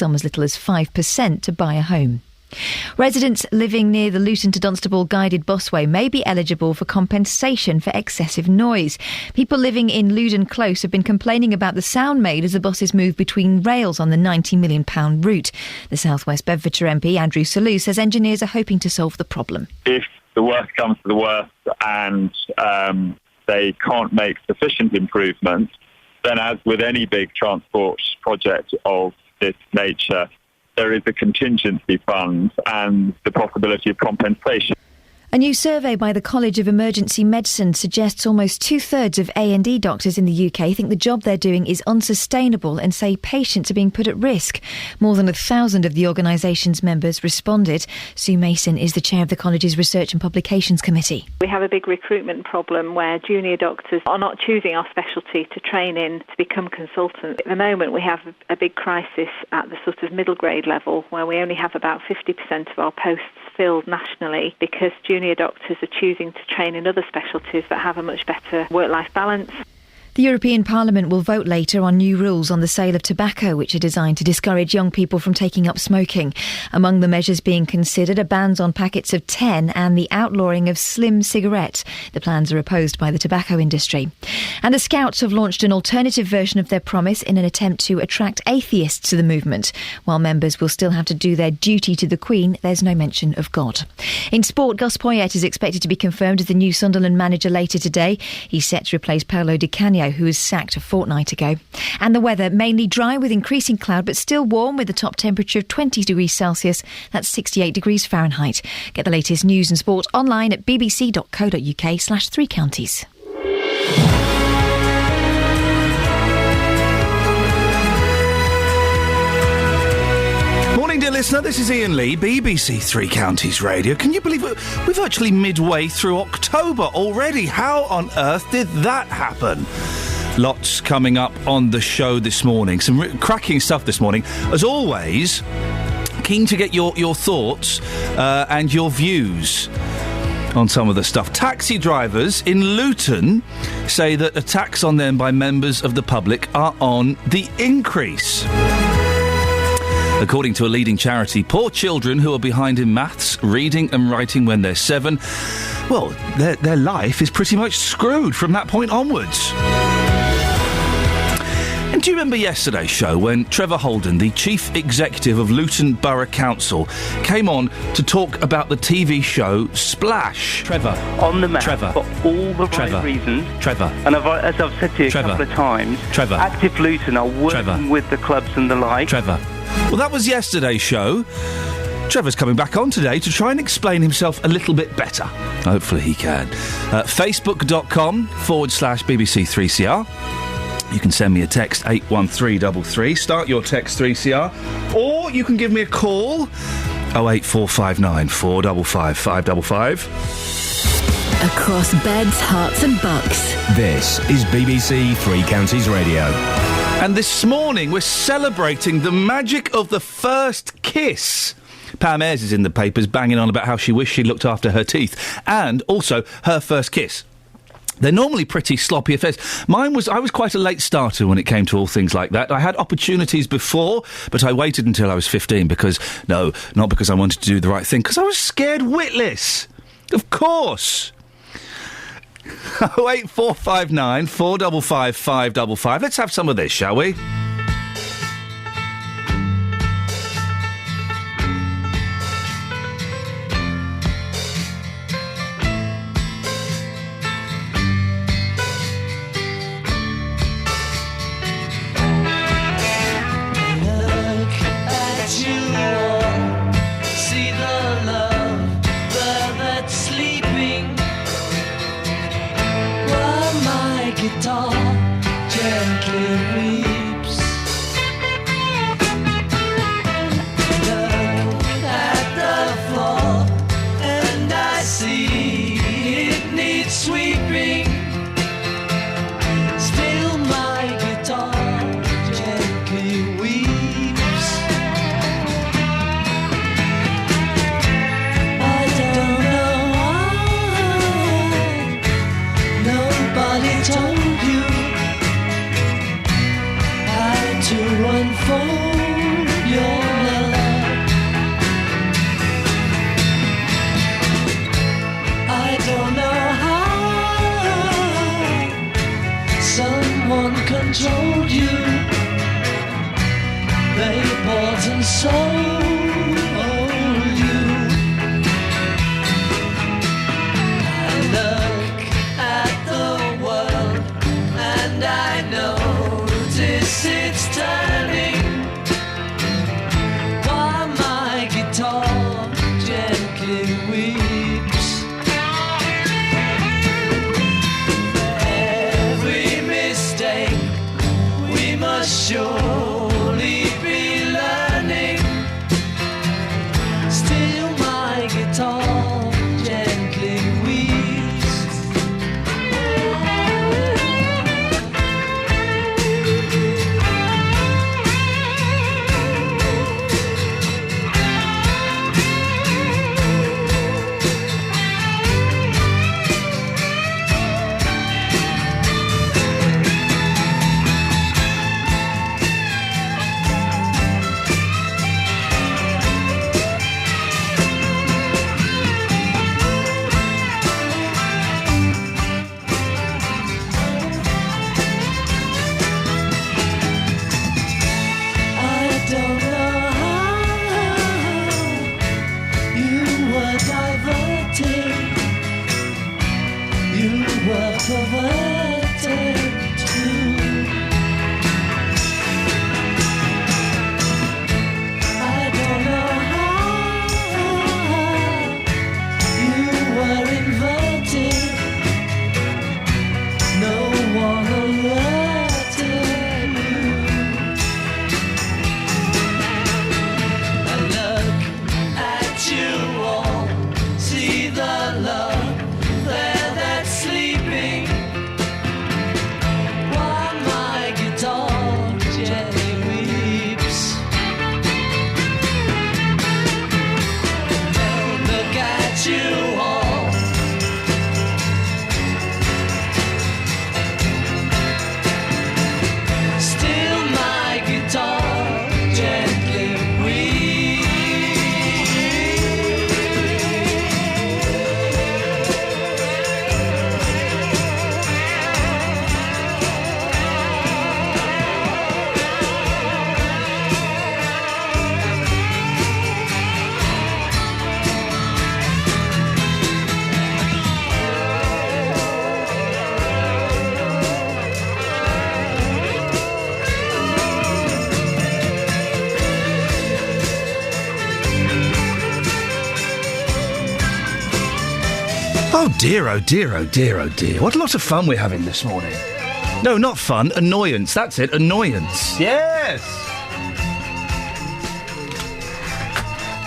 some as little as 5% to buy a home. Residents living near the Luton to Dunstable guided busway may be eligible for compensation for excessive noise. People living in Loudon Close have been complaining about the sound made as the buses move between rails on the £90 million route. The South West Bedfordshire MP, Andrew Selous, says engineers are hoping to solve the problem. If the worst comes to the worst and they can't make sufficient improvements, then as with any big transport project of this nature, there is a contingency fund and the possibility of compensation. A new survey by the College of Emergency Medicine suggests almost two-thirds of A&E doctors in the UK think the job they're doing is unsustainable and say patients are being put at risk. More than 1,000 of the organisation's members responded. Sue Mason is the chair of the college's Research and Publications Committee. We have a big recruitment problem where junior doctors are not choosing our specialty to train in to become consultants. At the moment we have a big crisis at the sort of middle grade level where we only have about 50% of our posts filled nationally because junior doctors are choosing to train in other specialties that have a much better work-life balance. The European Parliament will vote later on new rules on the sale of tobacco, which are designed to discourage young people from taking up smoking. Among the measures being considered are bans on packets of 10 and the outlawing of slim cigarettes. The plans are opposed by the tobacco industry. And the Scouts have launched an alternative version of their promise in an attempt to attract atheists to the movement. While members will still have to do their duty to the Queen, there's no mention of God. In sport, Gus Poyet is expected to be confirmed as the new Sunderland manager later today. He's set to replace Paolo Di Canio, who was sacked a fortnight ago. And the weather, mainly dry with increasing cloud, but still warm with a top temperature of 20 degrees Celsius. That's 68 degrees Fahrenheit. Get the latest news and sport online at bbc.co.uk/3counties. Morning, dear listener. This is Iain Lee, BBC Three Counties Radio. Can you believe it? We're virtually midway through October already. How on earth did that happen? Lots coming up on the show this morning. Some cracking stuff this morning. As always, keen to get your thoughts and your views on some of the stuff. Taxi drivers in Luton say that attacks on them by members of the public are on the increase. According to a leading charity, poor children who are behind in maths, reading and writing when they're 7, well, their life is pretty much screwed from that point onwards. And do you remember yesterday's show when Trevor Holden, the chief executive of Luton Borough Council, came on to talk about the TV show Splash? Trevor. On the map. Trevor. For all the right reasons. Trevor. And as I've said to you a couple of times, Trevor. Active Luton are working with the clubs and the like. Trevor. Well, that was yesterday's show. Trevor's coming back on today to try and explain himself a little bit better. Hopefully he can. Facebook.com/BBC3CR. You can send me a text, 81333. Start your text 3CR. Or you can give me a call, 08459 455 555. Across beds, hearts and bucks. This is BBC Three Counties Radio. And this morning we're celebrating the magic of the first kiss. Pam Ayres is in the papers banging on about how she wished she'd looked after her teeth. And also her first kiss. They're normally pretty sloppy affairs. I was quite a late starter when it came to all things like that. I had opportunities before, but I waited until I was 15 because I wanted to do the right thing, because I was scared witless. Of course. 08459 455 555. Let's have some of this, shall we? Gently weeps my heart and soul. It's turning while my guitar gently weeps. Every mistake we must surely be learning. Still my guitar gently weeps. Oh dear, oh dear, oh dear, oh dear. What a lot of fun we're having this morning. No, not fun, annoyance. That's it, annoyance. Yes!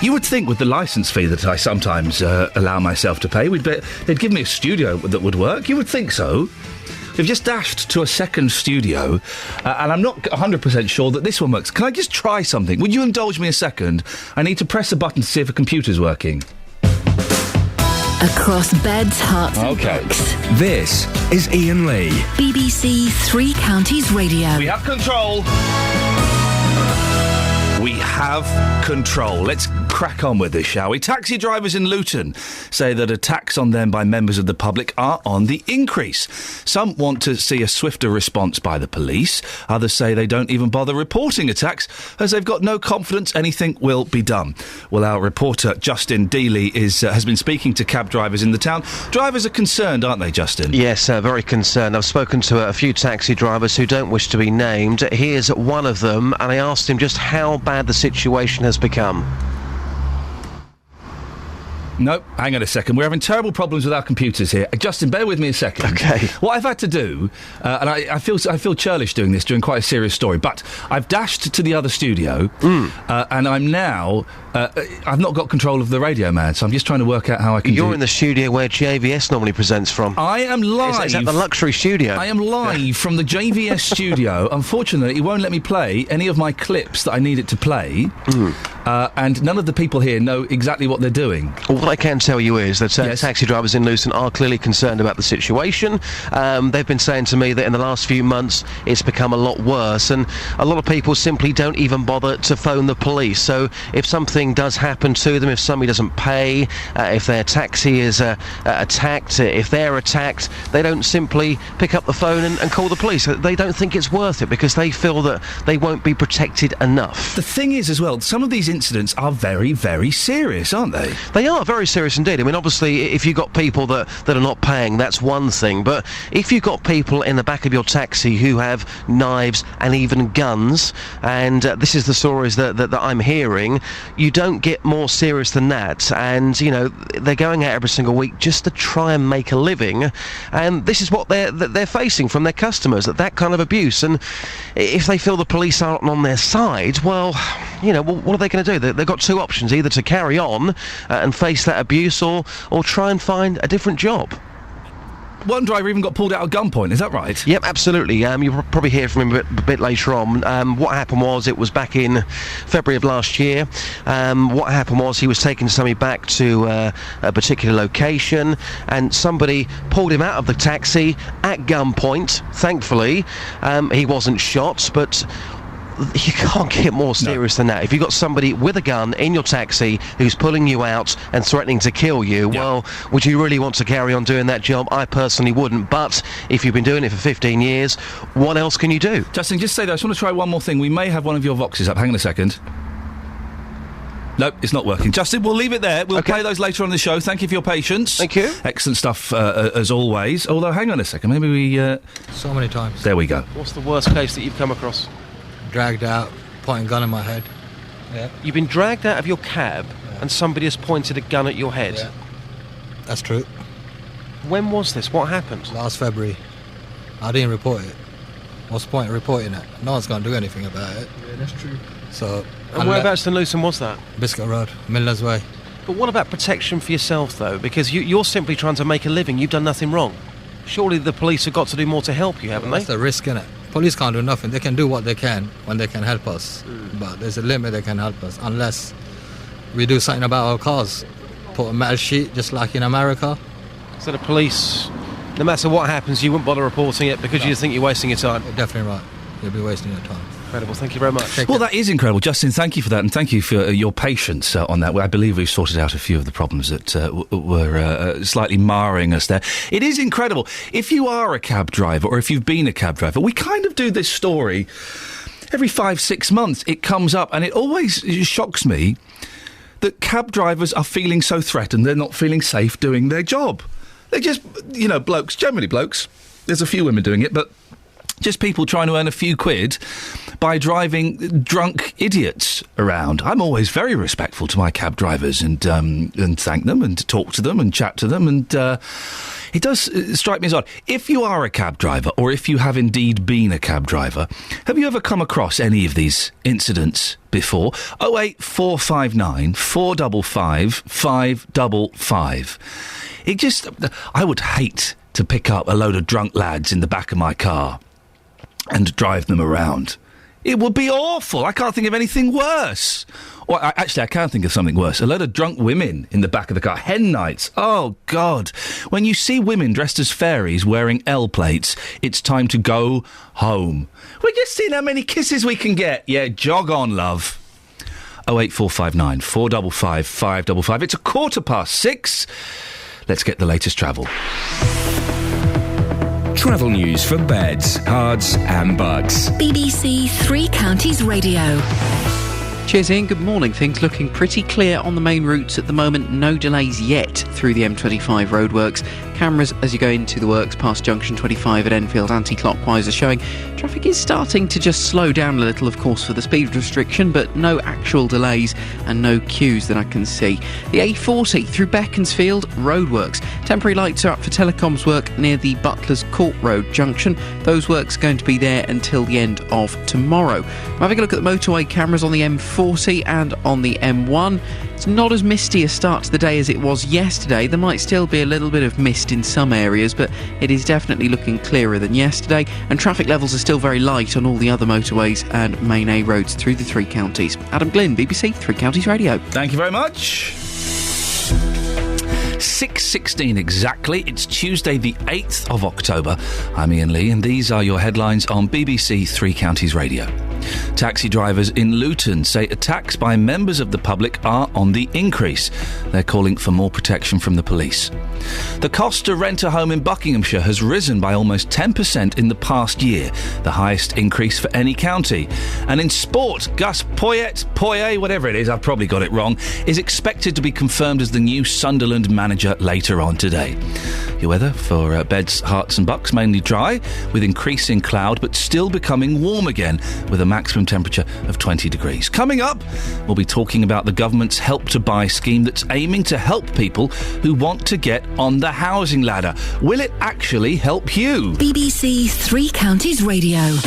You would think with the licence fee that I sometimes allow myself to pay, they'd give me a studio that would work. You would think so. We've just dashed to a second studio, and I'm not 100% sure that this one works. Can I just try something? Would you indulge me a second? I need to press a button to see if a computer's working. Across beds, hearts and books. This is Iain Lee. BBC Three Counties Radio. We have control. We have control. Let's crack on with this, shall we? Taxi drivers in Luton say that attacks on them by members of the public are on the increase. Some want to see a swifter response by the police. Others say they don't even bother reporting attacks as they've got no confidence anything will be done. Well, our reporter Justin Dealey has been speaking to cab drivers in the town. Drivers are concerned, aren't they, Justin? Yes, very concerned. I've spoken to a few taxi drivers who don't wish to be named. Here's one of them, and I asked him just how bad the situation has become. No, hang on a second. We're having terrible problems with our computers here. Justin, bear with me a second. Okay. What I've had to do, and I feel churlish doing this during quite a serious story, but I've dashed to the other studio, and I'm now... I've not got control of the radio, man, so I'm just trying to work out how I can You're in the studio where JVS normally presents from. I am live. Is that the luxury studio? I am live from the JVS studio. Unfortunately, it won't let me play any of my clips that I need it to play. and none of the people here know exactly what they're doing. Well, what I can tell you is that taxi drivers in Luton are clearly concerned about the situation. They've been saying to me that in the last few months it's become a lot worse, and a lot of people simply don't even bother to phone the police. So if something does happen to them, if somebody doesn't pay, if their taxi is attacked, if they're attacked, they don't simply pick up the phone and call the police. They don't think it's worth it because they feel that they won't be protected enough. The thing is, as well, some of these incidents are very, very serious, aren't they? They are very serious indeed. I mean, obviously, if you've got people that are not paying, that's one thing. But if you've got people in the back of your taxi who have knives and even guns, and this is the stories that I'm hearing, you don't get more serious than that. And, you know, they're going out every single week just to try and make a living. And this is what they're facing from their customers, that kind of abuse. And if they feel the police aren't on their side, well, you know, what are they going to do? They've got two options, either to carry on and face that abuse or try and find a different job. One driver even got pulled out at gunpoint, is that right? Yep, absolutely. You'll probably hear from him a bit later on. What happened was, it was back in February of last year. What happened was he was taking somebody back to a particular location, and somebody pulled him out of the taxi at gunpoint. Thankfully, he wasn't shot, but you can't get more serious than that. If you've got somebody with a gun in your taxi who's pulling you out and threatening to kill you, well, would you really want to carry on doing that job? I personally wouldn't, but if you've been doing it for 15 years, what else can you do? Justin, just say that. I just want to try one more thing. We may have one of your Voxes up. Hang on a second. Nope, it's not working. Justin, we'll leave it there. We'll play those later on in the show. Thank you for your patience. Thank you. Excellent stuff, as always. Although, hang on a second. Maybe we... So many times. There we go. What's the worst case that you've come across? Dragged out, pointing a gun in my head. Yeah. You've been dragged out of your cab and somebody has pointed a gun at your head? Yeah. That's true. When was this? What happened? Last February. I didn't report it. What's the point of reporting it? No one's going to do anything about it. Yeah, that's true. So... And whereabouts in Luton was that? Biscuit Road, Miller's Way. But what about protection for yourself, though? Because you're simply trying to make a living. You've done nothing wrong. Surely the police have got to do more to help you, haven't they? That's the risk, innit? Police can't do nothing. They can do what they can when they can help us. But there's a limit they can help us, unless we do something about our cars. Put a metal sheet, just like in America. So the police, no matter what happens, you wouldn't bother reporting it because you just think you're wasting your time? You're definitely right. You'll be wasting your time. Incredible. Thank you very much. Well, that is incredible. Justin, thank you for that, and thank you for your patience on that. I believe we've sorted out a few of the problems that were slightly marring us there. It is incredible. If you are a cab driver, or if you've been a cab driver, we kind of do this story every 5-6 months. It comes up, and it always shocks me that cab drivers are feeling so threatened, they're not feeling safe doing their job. They're just, you know, blokes, generally blokes. There's a few women doing it, but just people trying to earn a few quid by driving drunk idiots around. I'm always very respectful to my cab drivers and thank them and talk to them and chat to them, and it does strike me as odd. If you are a cab driver, or if you have indeed been a cab driver, have you ever come across any of these incidents before? 08459 455 555. It just... I would hate to pick up a load of drunk lads in the back of my car and drive them around. It would be awful. I can't think of anything worse. Or actually, I can think of something worse. A load of drunk women in the back of the car. Hen nights. Oh, God. When you see women dressed as fairies wearing L plates, it's time to go home. We're just seeing how many kisses we can get. Yeah, jog on, love. 08459 455 555. It's 6:15. Let's get the latest travel. Travel news for beds, cards and bugs. BBC Three Counties Radio. Cheers, Ian. Good morning. Things looking pretty clear on the main routes at the moment. No delays yet through the M25 roadworks. Cameras as you go into the works past junction 25 at Enfield anti-clockwise are showing traffic is starting to just slow down a little, of course, for the speed restriction, but no actual delays and no queues that I can see. The A40 through Beaconsfield roadworks. Temporary lights are up for telecoms work near the Butlers Court Road junction. Those works are going to be there until the end of tomorrow. We're having a look at the motorway cameras on the M40 and on the M1. It's not as misty a start to the day as it was yesterday. There might still be a little bit of mist in some areas, but it is definitely looking clearer than yesterday, and traffic levels are still very light on all the other motorways and main A roads through the three counties. Adam Glynn, BBC Three Counties Radio. Thank you very much. 6:16 exactly. It's Tuesday the 8th of October. I'm Iain Lee, and these are your headlines on BBC Three Counties Radio. Taxi drivers in Luton say attacks by members of the public are on the increase. They're calling for more protection from the police. The cost to rent a home in Buckinghamshire has risen by almost 10% in the past year, the highest increase for any county. And in sport, Gus Poyet, whatever it is, I've probably got it wrong, is expected to be confirmed as the new Sunderland manager later on today. Your weather for Beds, Herts and Bucks, mainly dry, with increasing cloud, but still becoming warm again, with a maximum temperature of 20 degrees. Coming up, we'll be talking about the government's Help to Buy scheme that's aiming to help people who want to get on the housing ladder. Will it actually help you? BBC Three Counties Radio.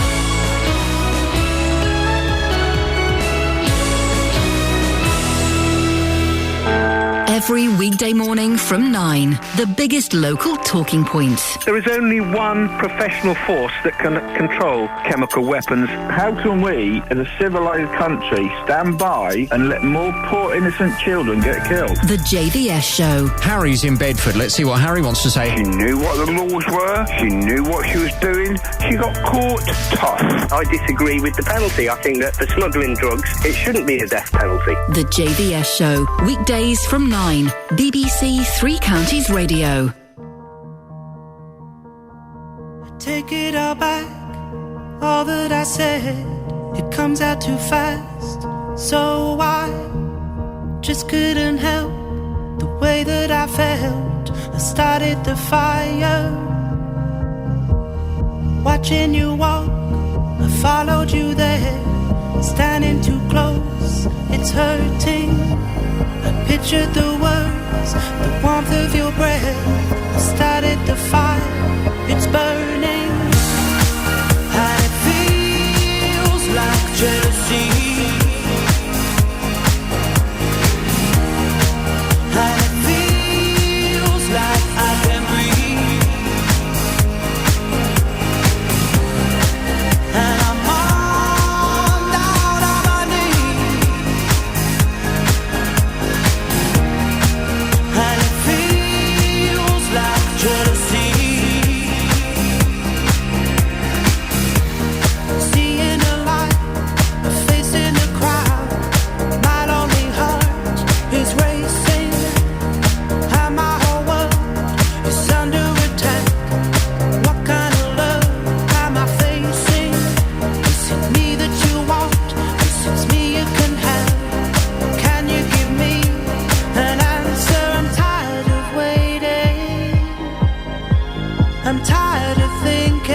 Every weekday morning from 9, the biggest local talking points. There is only one professional force that can control chemical weapons. How can we, as a civilised country, stand by and let more poor innocent children get killed? The JVS Show. Harry's in Bedford. Let's see what Harry wants to say. She knew what the laws were. She knew what she was doing. She got caught tough. I disagree with the penalty. I think that for smuggling drugs, it shouldn't be a death penalty. The JVS Show. Weekdays from 9. BBC Three Counties Radio. Take it all back, all that I said. It comes out too fast, so I just couldn't help the way that I felt. I started the fire, watching you walk. I followed you there, standing too close. It's hurting. I pictured the words, the warmth of your breath. I started the fire, it's burning. And it feels like jealousy. And it feels like I can breathe. And I'm on down on my knees. And it feels like jealousy. Seeing a light, a face in the crowd. My lonely heart is racing, and my whole world is under attack. What kind of love am I facing? Is it me that you want? Is it me you can have? Can you give me an answer? I'm tired of waiting. I'm tired of thinking.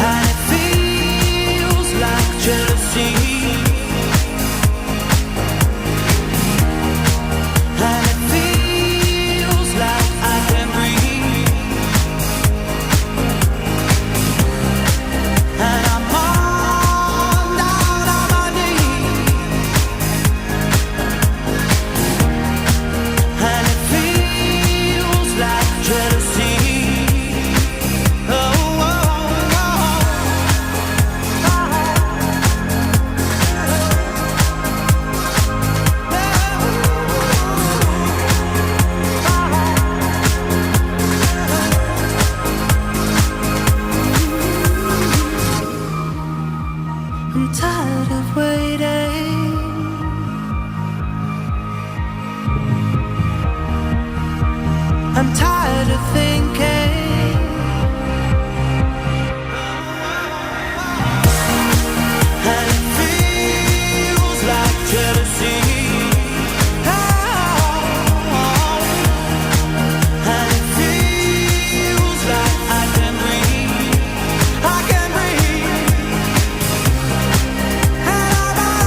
And it feels like jealousy. And it feels like I can breathe. And I'm on down on my knees. And it feels like jealousy. Oh, oh, oh, I'm tired of waiting. I'm tired of thinking. And it feels like jealousy. And it feels like I can breathe. I can breathe. And I'm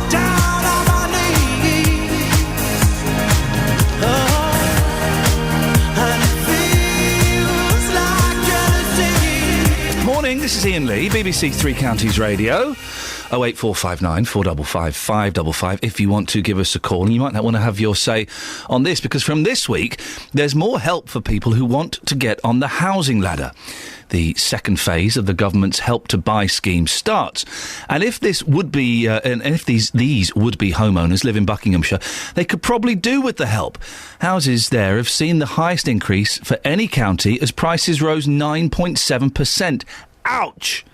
down on my knees. Oh. Iain Lee, BBC Three Counties Radio. 08459 455 555 if you want to give us a call. And you might not want to have your say on this, because from this week, there's more help for people who want to get on the housing ladder. The second phase of the government's Help to Buy scheme starts. And if this would be, and if these would-be homeowners live in Buckinghamshire, they could probably do with the help. Houses there have seen the highest increase for any county as prices rose 9.7%. Ouch!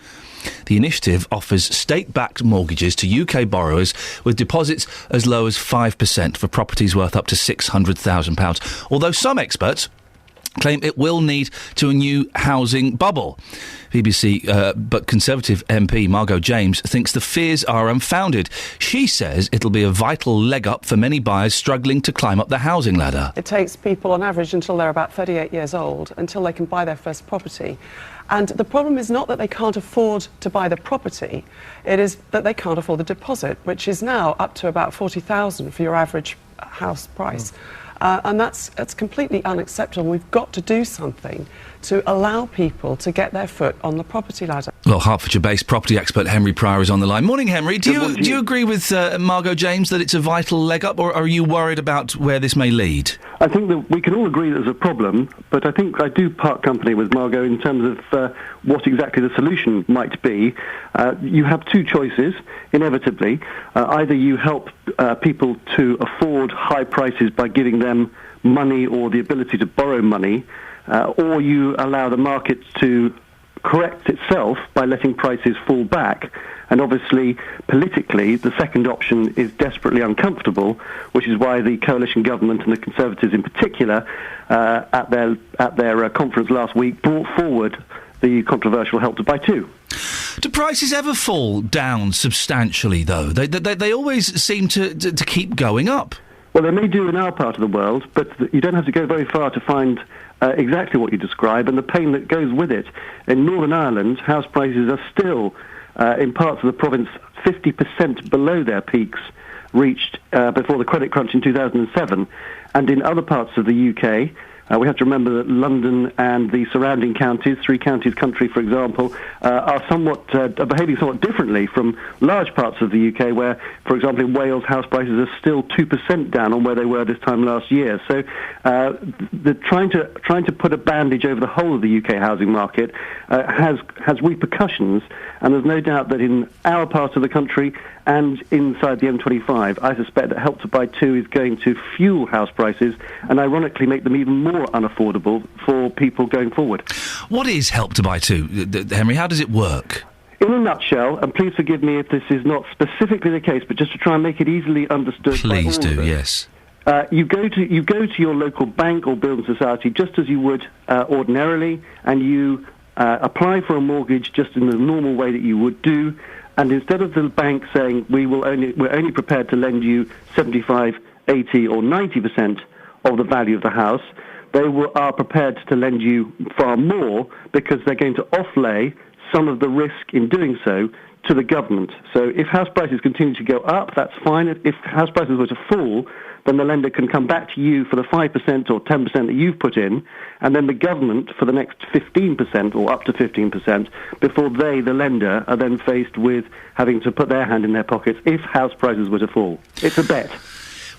The initiative offers state-backed mortgages to UK borrowers with deposits as low as 5% for properties worth up to £600,000, although some experts claim it will lead to a new housing bubble. BBC, but Conservative MP Margot James thinks the fears are unfounded. She says it'll be a vital leg up for many buyers struggling to climb up the housing ladder. It takes people on average until they're about 38 years old until they can buy their first property. And the problem is not that they can't afford to buy the property, it is that they can't afford the deposit, which is now up to about $40,000 for your average house price. And that's completely unacceptable. We've got to do something to allow people to get their foot on the property ladder. Well, Hertfordshire-based property expert Henry Pryor is on the line. Morning, Henry. Do you agree with Margot James that it's a vital leg up, or are you worried about where this may lead? I think that we can all agree there's a problem, but I think I do part company with Margot in terms of what exactly the solution might be. You have two choices, inevitably. Either you help people to afford high prices by giving them money or the ability to borrow money, or you allow the market to correct itself by letting prices fall back. And obviously, politically, the second option is desperately uncomfortable, which is why the coalition government and the Conservatives in particular, at their conference last week, brought forward the controversial Help to Buy 2. Do prices ever fall down substantially, though? They always seem to keep going up. Well, they may do in our part of the world, but you don't have to go very far to find exactly what you describe and the pain that goes with it. In Northern Ireland, house prices are still, in parts of the province, 50% below their peaks reached before the credit crunch in 2007. And in other parts of the UK, we have to remember that London and the surrounding counties, Three Counties country, for example, are behaving somewhat differently from large parts of the UK where, for example, in Wales, house prices are still 2% down on where they were this time last year. So trying to put a bandage over the whole of the UK housing market has repercussions, and there's no doubt that in our part of the country and inside the M25, I suspect that Help to Buy 2 is going to fuel house prices and ironically make them even more unaffordable for people going forward. What is Help to Buy 2, Henry? How does it work? In a nutshell, and please forgive me if this is not specifically the case, but just to try and make it easily understood. Please do, yes. You go to your local bank or building society just as you would ordinarily, and you apply for a mortgage just in the normal way that you would do. And instead of the bank saying we're only prepared to lend you 75, 80 or 90% of the value of the house, they are prepared to lend you far more because they're going to offlay some of the risk in doing so to the government. So if house prices continue to go up, that's fine. If house prices were to fall, then the lender can come back to you for the 5% or 10% that you've put in, and then the government for the next 15% or up to 15% before they, the lender, are then faced with having to put their hand in their pockets if house prices were to fall. It's a bet.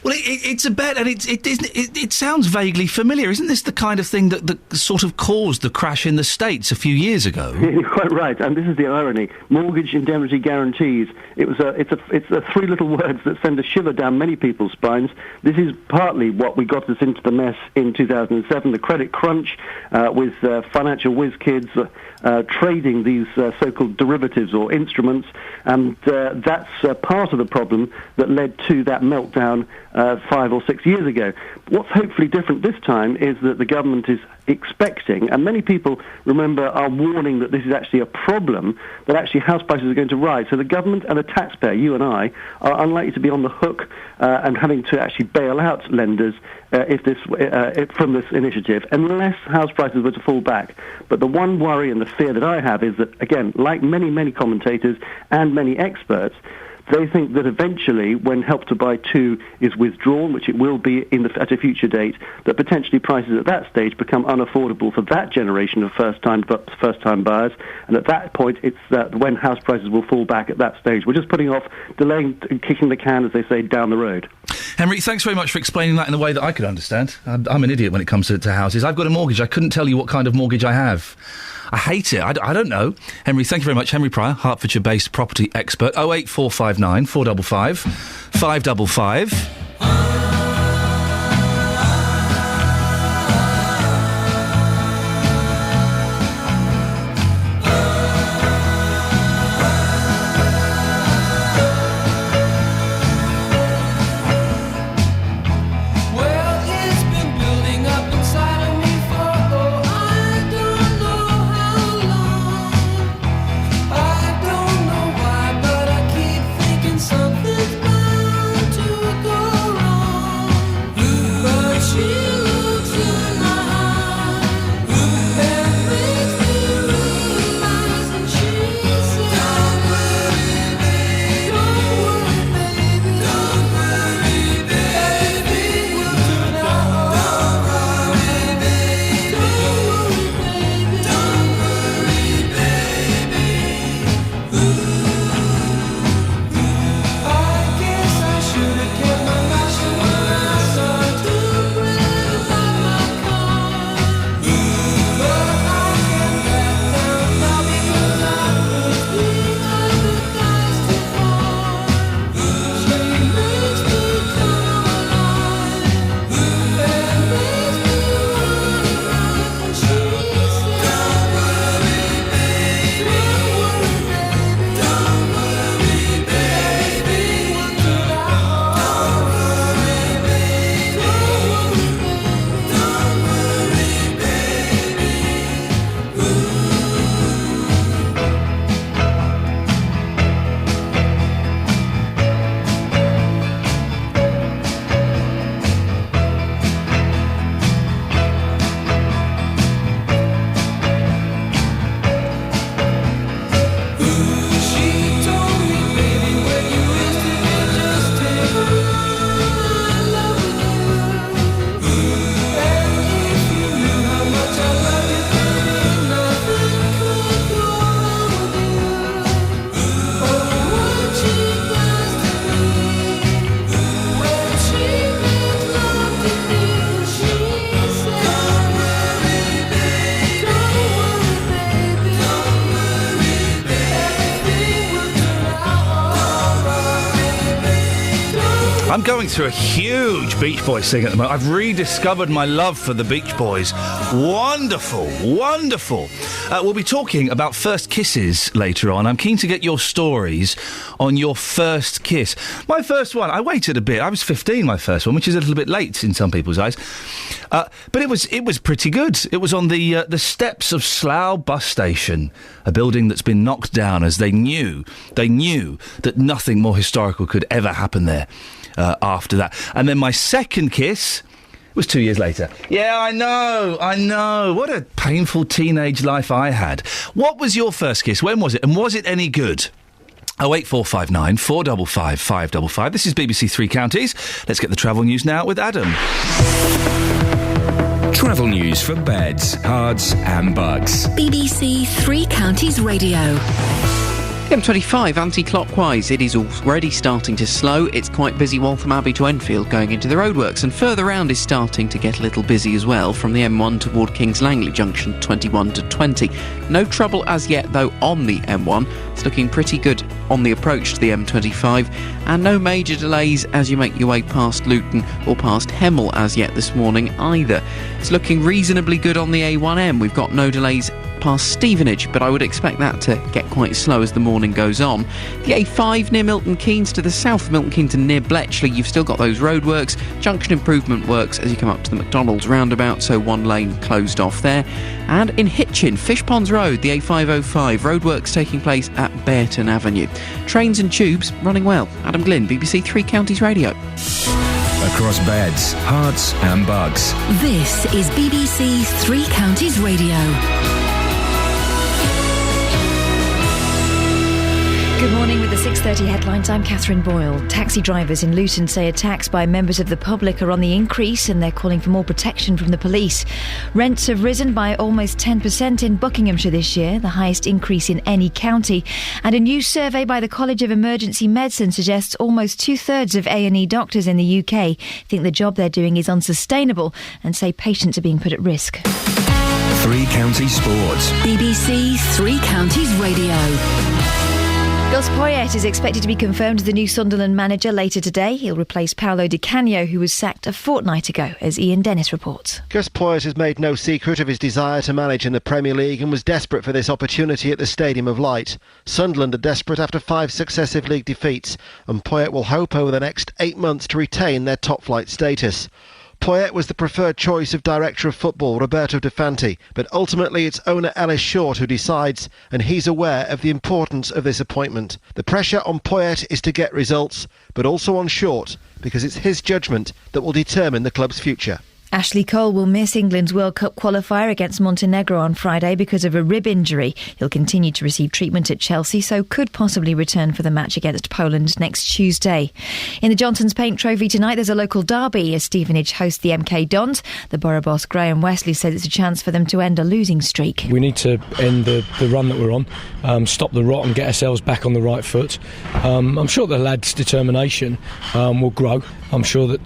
Well, it's a bet, and it sounds vaguely familiar. Isn't this the kind of thing that sort of caused the crash in the States a few years ago? You're quite right, and this is the irony. Mortgage indemnity guarantees. It's three little words that send a shiver down many people's spines. This is partly what we got us into the mess in 2007, the credit crunch, with financial whiz kids trading these so-called derivatives or instruments, and that's part of the problem that led to that meltdown 5 or 6 years ago. What's hopefully different this time is that the government is expecting, and many people, remember, are warning that this is actually a problem, that actually house prices are going to rise. So the government and the taxpayer, you and I, are unlikely to be on the hook and having to actually bail out lenders from this initiative, unless house prices were to fall back. But the one worry and the fear that I have is that, again, like many, many commentators and many experts, They think that eventually, when Help to Buy 2 is withdrawn, which it will be at a future date, that potentially prices at that stage become unaffordable for that generation of first-time buyers. And at that point, it's when house prices will fall back at that stage. We're just putting off, delaying, kicking the can, as they say, down the road. Henry, thanks very much for explaining that in a way that I could understand. I'm an idiot when it comes to houses. I've got a mortgage. I couldn't tell you what kind of mortgage I have. I hate it. I don't know. Henry, thank you very much. Henry Pryor, Hertfordshire-based property expert. 08459 455 555. I'm going through a huge Beach Boys thing at the moment. I've rediscovered my love for the Beach Boys. Wonderful, wonderful. We'll be talking about first kisses later on. I'm keen to get your stories on your first kiss. My first one, I waited a bit. I was 15, my first one, which is a little bit late in some people's eyes. But it was pretty good. It was on the steps of Slough bus station, a building that's been knocked down as they knew that nothing more historical could ever happen there. After that. And then my second kiss was 2 years later. Yeah, I know. What a painful teenage life I had. What was your first kiss? When was it? And was it any good? 08459 455 555. This is BBC Three Counties. Let's get the travel news now with Adam. Travel news for beds, cards and bugs. BBC Three Counties Radio. M25 anti-clockwise, it is already starting to slow. It's quite busy Waltham Abbey to Enfield going into the roadworks, and further round is starting to get a little busy as well from the M1 toward Kings Langley Junction 21 to 20. No trouble as yet though on the M1. It's looking pretty good on the approach to the M25, and no major delays as you make your way past Luton or past Hemel as yet this morning either. It's looking reasonably good on the A1M. We've got no delays past Stevenage, but I would expect that to get quite slow as the morning goes on. The A5 near Milton Keynes to the south of Milton Keynes and near Bletchley, you've still got those roadworks, junction improvement works as you come up to the McDonald's roundabout, so one lane closed off there. And in Hitchin, Fish Ponds Road, the A505, roadworks taking place at Bearton Avenue. Trains and tubes running well. Adam Glynn, BBC Three Counties Radio. Across beds, hearts and bugs. This is BBC Three Counties Radio. Good morning with the 6:30 headlines. I'm Catherine Boyle. Taxi drivers in Luton say attacks by members of the public are on the increase and they're calling for more protection from the police. Rents have risen by almost 10% in Buckinghamshire this year, the highest increase in any county. And a new survey by the College of Emergency Medicine suggests almost 2/3 of A&E doctors in the UK think the job they're doing is unsustainable and say patients are being put at risk. Three Counties Sports. BBC Three Counties Radio. Gus Poyet is expected to be confirmed as the new Sunderland manager later today. He'll replace Paolo Di Canio, who was sacked a fortnight ago, as Iain Dennis reports. Gus Poyet has made no secret of his desire to manage in the Premier League and was desperate for this opportunity at the Stadium of Light. Sunderland are desperate after 5 successive league defeats, and Poyet will hope over the next 8 months to retain their top-flight status. Poyet was the preferred choice of Director of Football Roberto Di Fanti, but ultimately it's owner Ellis Short who decides, and he's aware of the importance of this appointment. The pressure on Poyet is to get results, but also on Short, because it's his judgment that will determine the club's future. Ashley Cole will miss England's World Cup qualifier against Montenegro on Friday because of a rib injury. He'll continue to receive treatment at Chelsea, so could possibly return for the match against Poland next Tuesday. In the Johnson's Paint Trophy tonight, there's a local derby as Stevenage host the MK Dons. The borough boss Graham Wesley says it's a chance for them to end a losing streak. We need to end the run that we're on, stop the rot and get ourselves back on the right foot. I'm sure the lads' determination will grow. I'm sure that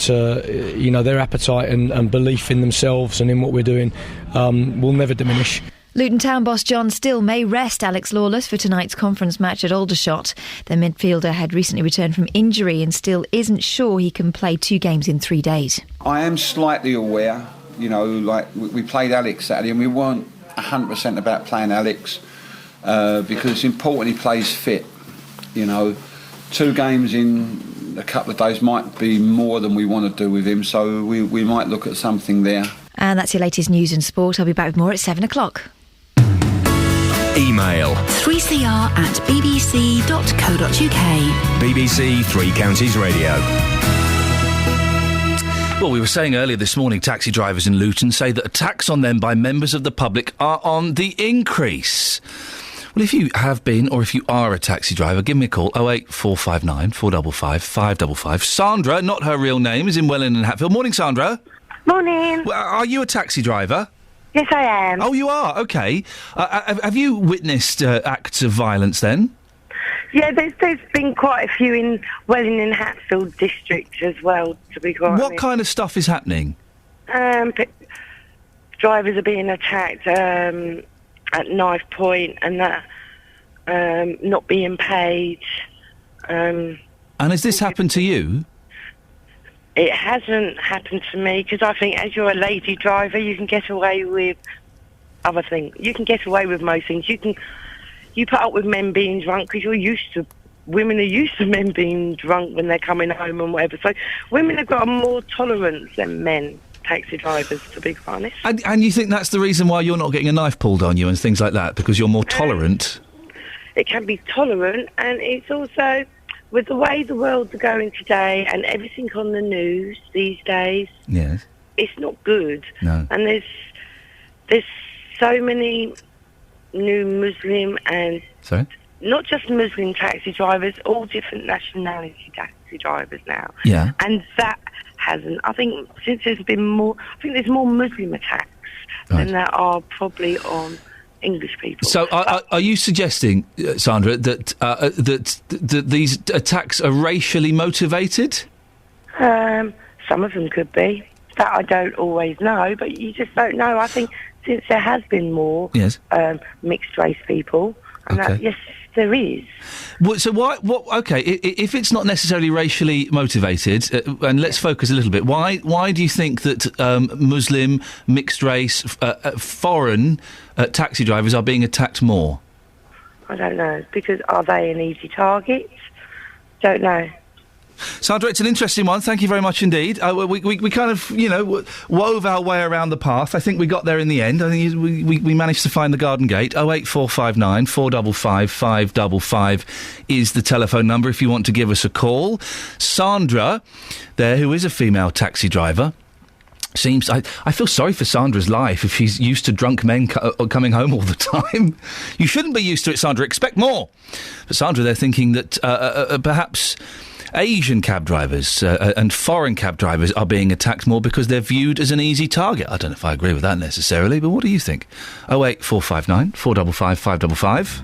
their appetite and belief in themselves and in what we're doing will never diminish. Luton Town boss John Still may rest Alex Lawless for tonight's conference match at Aldershot. The midfielder had recently returned from injury and Still isn't sure he can play 2 games in 3 days. I am slightly aware, like we played Alex Saturday and we weren't 100% about playing Alex because it's important he plays fit. 2 games in a couple of days might be more than we want to do with him, so we might look at something there. And that's your latest news and sport. I'll be back with more at 7 o'clock. Email 3cr@bbc.co.uk. BBC Three Counties Radio. Well, we were saying earlier this morning, taxi drivers in Luton say that attacks on them by members of the public are on the increase. Well, if you have been or if you are a taxi driver, give me a call, 08459 455 555. Sandra, not her real name, is in Welland and Hatfield. Morning, Sandra. Morning. Well, are you a taxi driver? Yes, I am. Oh, you are? OK. Have you witnessed acts of violence then? Yeah, there's been quite a few in Welland and Hatfield district as well, to be quite honest. What kind of stuff is happening? Drivers are being attacked at knife point and that not being paid. And has this happened to you? It hasn't happened to me because I think as you're a lady driver you can get away with other things. You can get away with most things. You put up with men being drunk because women are used to men being drunk when they're coming home and whatever. So women have got more tolerance than men. Taxi drivers, to be honest. And you think that's the reason why you're not getting a knife pulled on you and things like that, because you're more tolerant? It can be tolerant, and it's also, with the way the world's going today and everything on the news these days, yes, it's not good. No. And there's so many new Muslim and not just Muslim taxi drivers, all different nationality taxi drivers now. Yeah. And that hasn't. I think since there's been more, there's more Muslim attacks than there are probably on English people. So are you suggesting, Sandra, that these attacks are racially motivated? Some of them could be. That I don't always know, but you just don't know. I think since there has been more mixed race people, and yes, there is. Well, so why? Okay, if it's not necessarily racially motivated, and let's focus a little bit. Why do you think that Muslim, mixed race, foreign taxi drivers are being attacked more? I don't know, because are they an easy target? Don't know. Sandra, it's an interesting one. Thank you very much indeed. We kind of, wove our way around the path. I think we got there in the end. I think we managed to find the garden gate. 08459 455 555 is the telephone number if you want to give us a call. Sandra, there, who is a female taxi driver, I feel sorry for Sandra's life if she's used to drunk men coming home all the time. You shouldn't be used to it, Sandra. Expect more. But Sandra, they're thinking that perhaps Asian cab drivers and foreign cab drivers are being attacked more because they're viewed as an easy target. I don't know if I agree with that necessarily, but what do you think? 08459 455 555.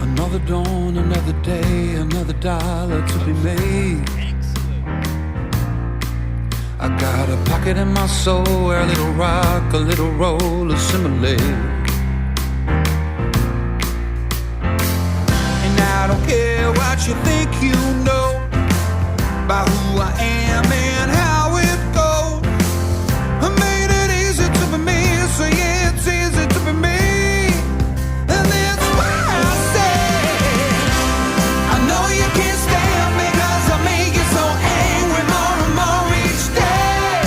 Another dawn, another day, another dollar to be made. I got a pocket in my soul where a little rock, a little roll assimilate. And I don't care what you think you know about who I am and how it goes. I made it easy to be me, so yeah, it's easy to be me. And that's why I say I know you can't stand me 'cause I make you so angry more and more each day.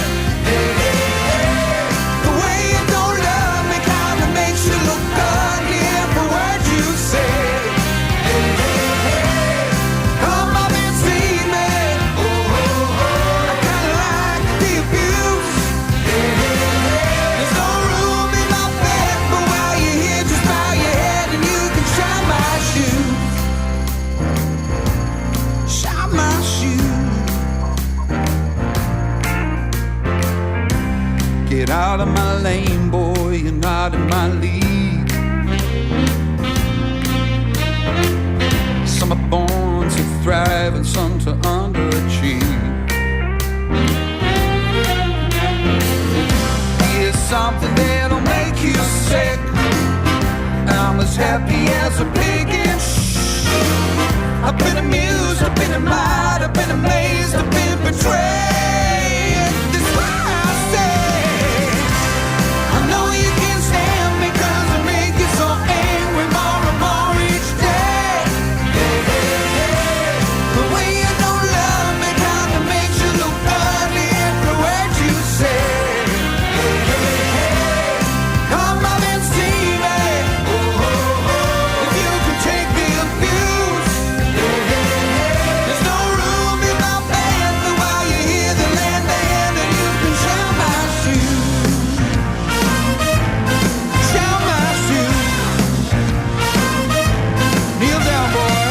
The way you don't love me kinda makes you look ugly every word you say. Come up and see me. I kinda like the abuse. There's no room in my bed, but while you're here, just bow your head and you can shine my shoes. Shine my shoes. Get out of my lane, boy, you're not in my league. Some are born to thrive and some to underachieve. Here's something that'll make you sick. I'm as happy as a pig in shh. I've been amused, I've been admired, I've been amazed, I've been betrayed. That's why I say I know you can't stand me 'cause I make you so angry more and more each day. The way you don't love me kinda makes you look ugly every word you say. Come up and see me. If you can take the abuse. There's no room in my bed, but while you're here, then lend a hand and you can shine my shoes. Shine my shoes. Kneel down, boy.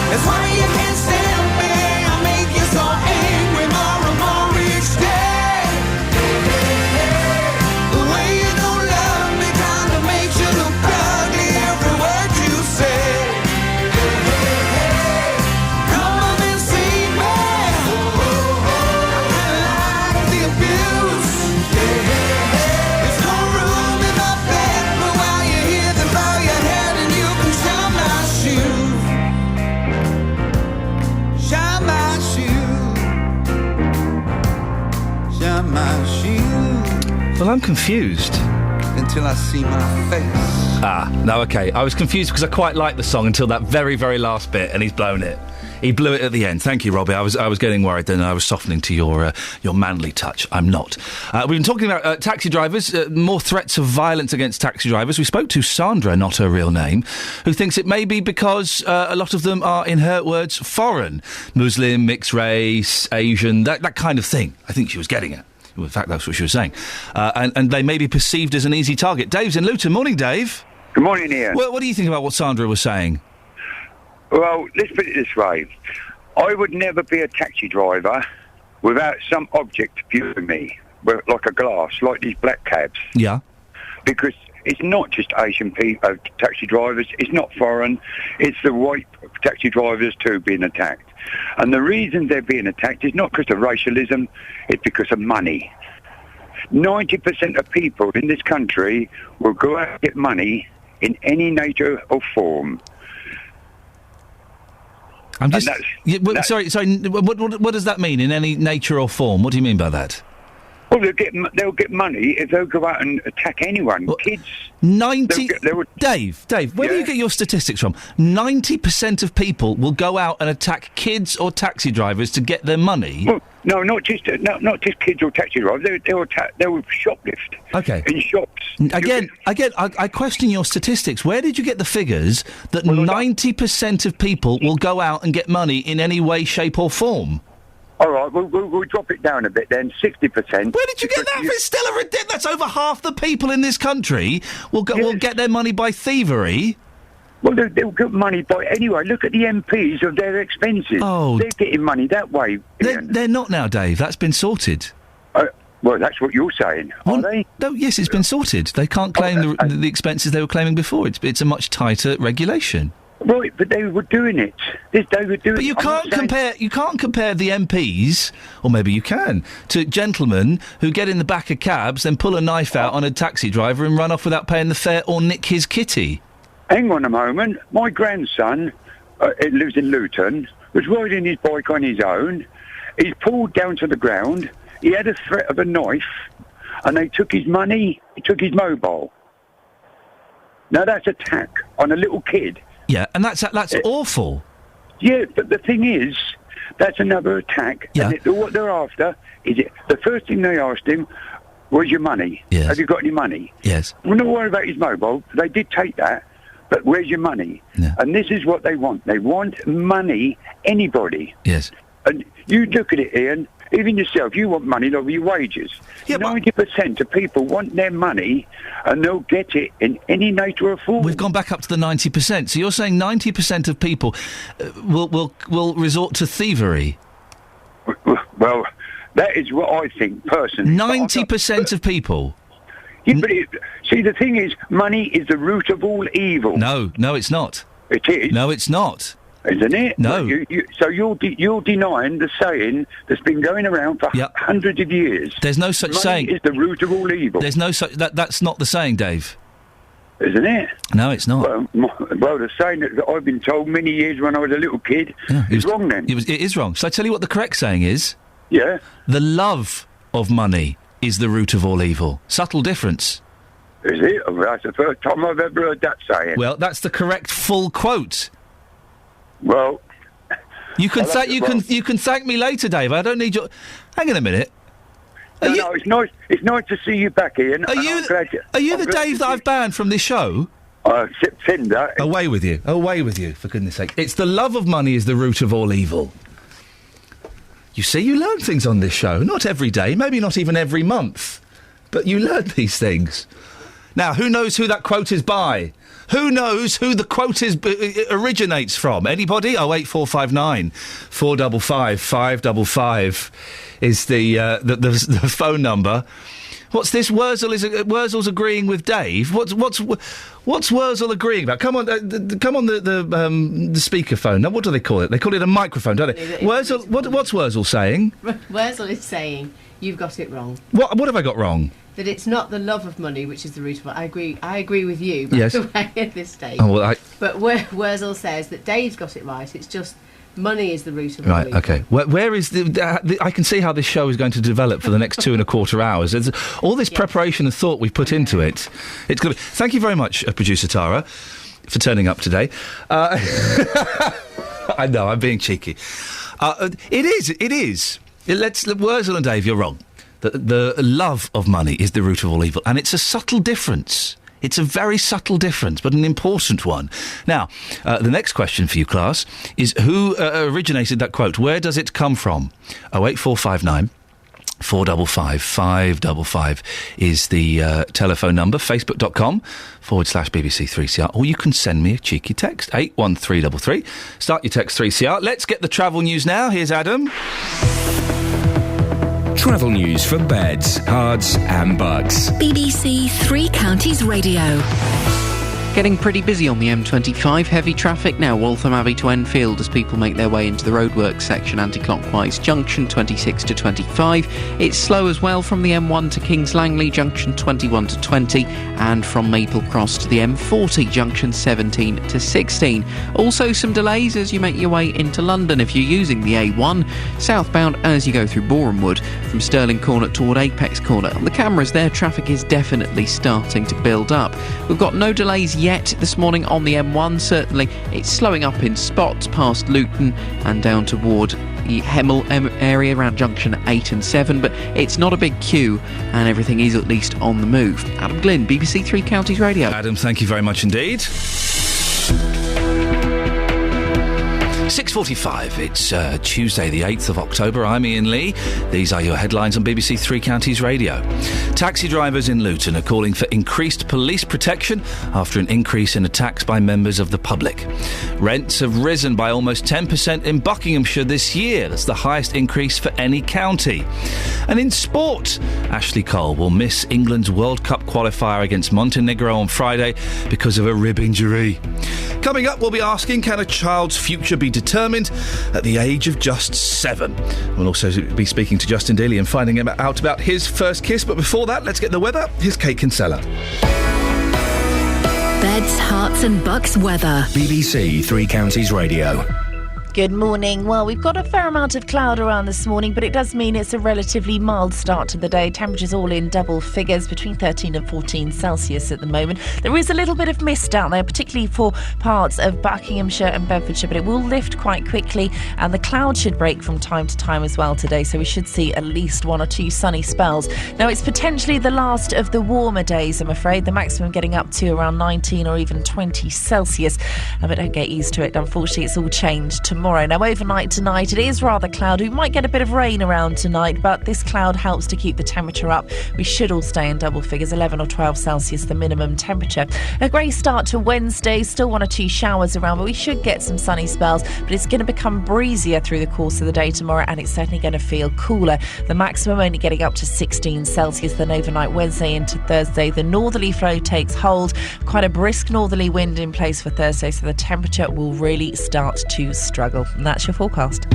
That's why you can't stand me. I make you so angry more and more each day. The way you don't love me kinda makes you look ugly every word you say. Come up and see me. I kinda like the abuse. There's no room in my bed, but while you're here, then bow your head and you can shine my shoes. Shine my shoes. Shine my shoes. Well, I'm confused. Until I see my face. No, OK. I was confused because I quite liked the song until that very, very last bit, and he's blown it. He blew it at the end. Thank you, Robbie. I was getting worried then. I was softening to your manly touch. I'm not. We've been talking about taxi drivers, more threats of violence against taxi drivers. We spoke to Sandra, not her real name, who thinks it may be because a lot of them are, in her words, foreign. Muslim, mixed race, Asian, that kind of thing. I think she was getting at. Well, in fact, that's what she was saying. And they may be perceived as an easy target. Dave's in Luton. Morning, Dave. Good morning, Ian. Well, what do you think about what Sandra was saying? Well, let's put it this way. I would never be a taxi driver without some object viewing me, like a glass, like these black cabs. Yeah. Because it's not just Asian people, taxi drivers, it's not foreign, it's the white taxi drivers too being attacked. And the reason they're being attacked is not because of racialism, it's because of money. 90% of people in this country will go out and get money in any nature or form. I'm just... Sorry, what does that mean, in any nature or form? What do you mean by that? Well, they'll get money if they'll go out and attack anyone. Well, kids... 90... Dave, where do you get your statistics from? 90% of people will go out and attack kids or taxi drivers to get their money? No, not just kids or taxi drivers. They were shoplift. Okay. In shops. Again, I question your statistics. Where did you get the figures that 90% of people will go out and get money in any way, shape, or form? All right, we'll drop it down a bit then. 60%. Where did you get that? It's still a ridiculous. That's over half the people in this country will get their money by thievery. Well, they'll get money by... Anyway, look at the MPs of their expenses. Oh. They're getting money that way. They're not now, Dave. That's been sorted. Well, that's what you're saying, are they? No, yes, it's been sorted. They can't claim the expenses they were claiming before. It's a much tighter regulation. Right, but they were doing it. But you can't compare the MPs, or maybe you can, to gentlemen who get in the back of cabs, then pull a knife out on a taxi driver and run off without paying the fare or nick his kitty. Hang on a moment. My grandson, lives in Luton, was riding his bike on his own. He's pulled down to the ground. He had a threat of a knife, and they took his money. He took his mobile. Now that's attack on a little kid. Yeah, and that's awful. Yeah, but the thing is, that's another attack. Yeah. And what they're after is the first thing they asked him, where's your money? Yes. Have you got any money? Yes. We're not worried about his mobile. They did take that, but where's your money? Yeah. And this is what they want. They want money, anybody. Yes. And you look at it, Ian, even yourself, you want money over your wages. Yeah, 90% of people want their money, and they'll get it in any nature or form. We've gone back up to the 90%. So you're saying 90% of people will resort to thievery? Well, that is what I think, personally. 90% of people? Yeah, but see, the thing is, money is the root of all evil. No, it's not. It is. No, it's not. Isn't it? No. So you're denying the saying that's been going around for hundreds of years. There's no such saying. Money is the root of all evil. There's no such... That's not the saying, Dave. Isn't it? No, it's not. Well, the saying that I've been told many years when I was a little kid is wrong then. It is wrong. Shall I tell you what the correct saying is? Yeah. The love of money is the root of all evil. Subtle difference. Is it? That's the first time I've ever heard that saying. Well, that's the correct full quote. Well, you can thank me later, Dave. I don't need your... Hang on a minute. No, it's nice. It's nice to see you back, Ian. Are you the Dave that I've banned from this show? Cinder. Away with you. Away with you, for goodness sake. It's the love of money is the root of all evil. You see, you learn things on this show. Not every day, maybe not even every month. But you learn these things. Now, who knows who that quote is by? Who knows who the quote originates from? Anybody? 08459 455 555 is the phone number. What's this? Wurzel's agreeing with Dave. What's Wurzel agreeing about? Come on, come on the speakerphone. Now, what do they call it? They call it a microphone, don't they? Wurzel, what's Wurzel saying? Wurzel is saying you've got it wrong. What have I got wrong? That it's not the love of money which is the root of it. I agree with you, by the way, at this stage. Oh, well, But Wurzel says that Dave's got it right. It's just money is the root of right, okay. Where is I can see how this show is going to develop for the next 2.25 hours. There's all this preparation and thought we've put into it. It's good. Thank you very much, producer Tara, for turning up today. I know, I'm being cheeky. It is. Wurzel and Dave, you're wrong. The love of money is the root of all evil, and it's a subtle difference. It's a very subtle difference, but an important one. Now, the next question for you, class, is who originated that quote? Where does it come from? 08459 455 555 is the telephone number. Facebook.com/BBC3CR. Or you can send me a cheeky text, 81333. Start your text 3CR. Let's get the travel news now. Here's Adam. Travel news for beds, cards and bugs. BBC Three Counties Radio. Getting pretty busy on the M25. Heavy traffic now, Waltham Abbey to Enfield as people make their way into the roadworks section, anti-clockwise junction 26 to 25. It's slow as well from the M1 to Kings Langley, junction 21 to 20, and from Maple Cross to the M40, junction 17 to 16. Also some delays as you make your way into London if you're using the A1, southbound as you go through Borehamwood, from Stirling Corner toward Apex Corner. On the cameras there, traffic is definitely starting to build up. We've got no delays yet yet this morning on the M1. Certainly it's slowing up in spots past Luton and down toward the Hemel area around junction 8 and 7, but it's not a big queue and everything is at least on the move. Adam Glynn, BBC Three Counties Radio. Adam, thank you very much indeed. 6:45, it's Tuesday the 8th of October. I'm Iain Lee. These are your headlines on BBC Three Counties Radio. Taxi drivers in Luton are calling for increased police protection after an increase in attacks by members of the public. Rents have risen by almost 10% in Buckinghamshire this year. That's the highest increase for any county. And in sport, Ashley Cole will miss England's World Cup qualifier against Montenegro on Friday because of a rib injury. Coming up, we'll be asking, can a child's future be determined at the age of just 7? We'll also be speaking to Justin Daly and finding out about his first kiss. But before that, let's get the weather. Here's Kate Kinsella. Beds, Hearts and Bucks weather. BBC Three Counties Radio. Good morning. Well, we've got a fair amount of cloud around this morning, but it does mean it's a relatively mild start to the day. Temperatures all in double figures, between 13 and 14 Celsius at the moment. There is a little bit of mist out there, particularly for parts of Buckinghamshire and Bedfordshire, but it will lift quite quickly, and the cloud should break from time to time as well today, so we should see at least 1 or 2 sunny spells. Now, it's potentially the last of the warmer days, I'm afraid, the maximum getting up to around 19 or even 20 Celsius, but don't get used to it. Unfortunately, it's all changed tomorrow. Now, overnight tonight, it is rather cloudy. We might get a bit of rain around tonight, but this cloud helps to keep the temperature up. We should all stay in double figures, 11 or 12 Celsius, the minimum temperature. A grey start to Wednesday, still 1 or 2 showers around, but we should get some sunny spells, but it's going to become breezier through the course of the day tomorrow, and it's certainly going to feel cooler. The maximum only getting up to 16 Celsius, then overnight Wednesday into Thursday, the northerly flow takes hold. Quite a brisk northerly wind in place for Thursday, so the temperature will really start to struggle. And that's your forecast.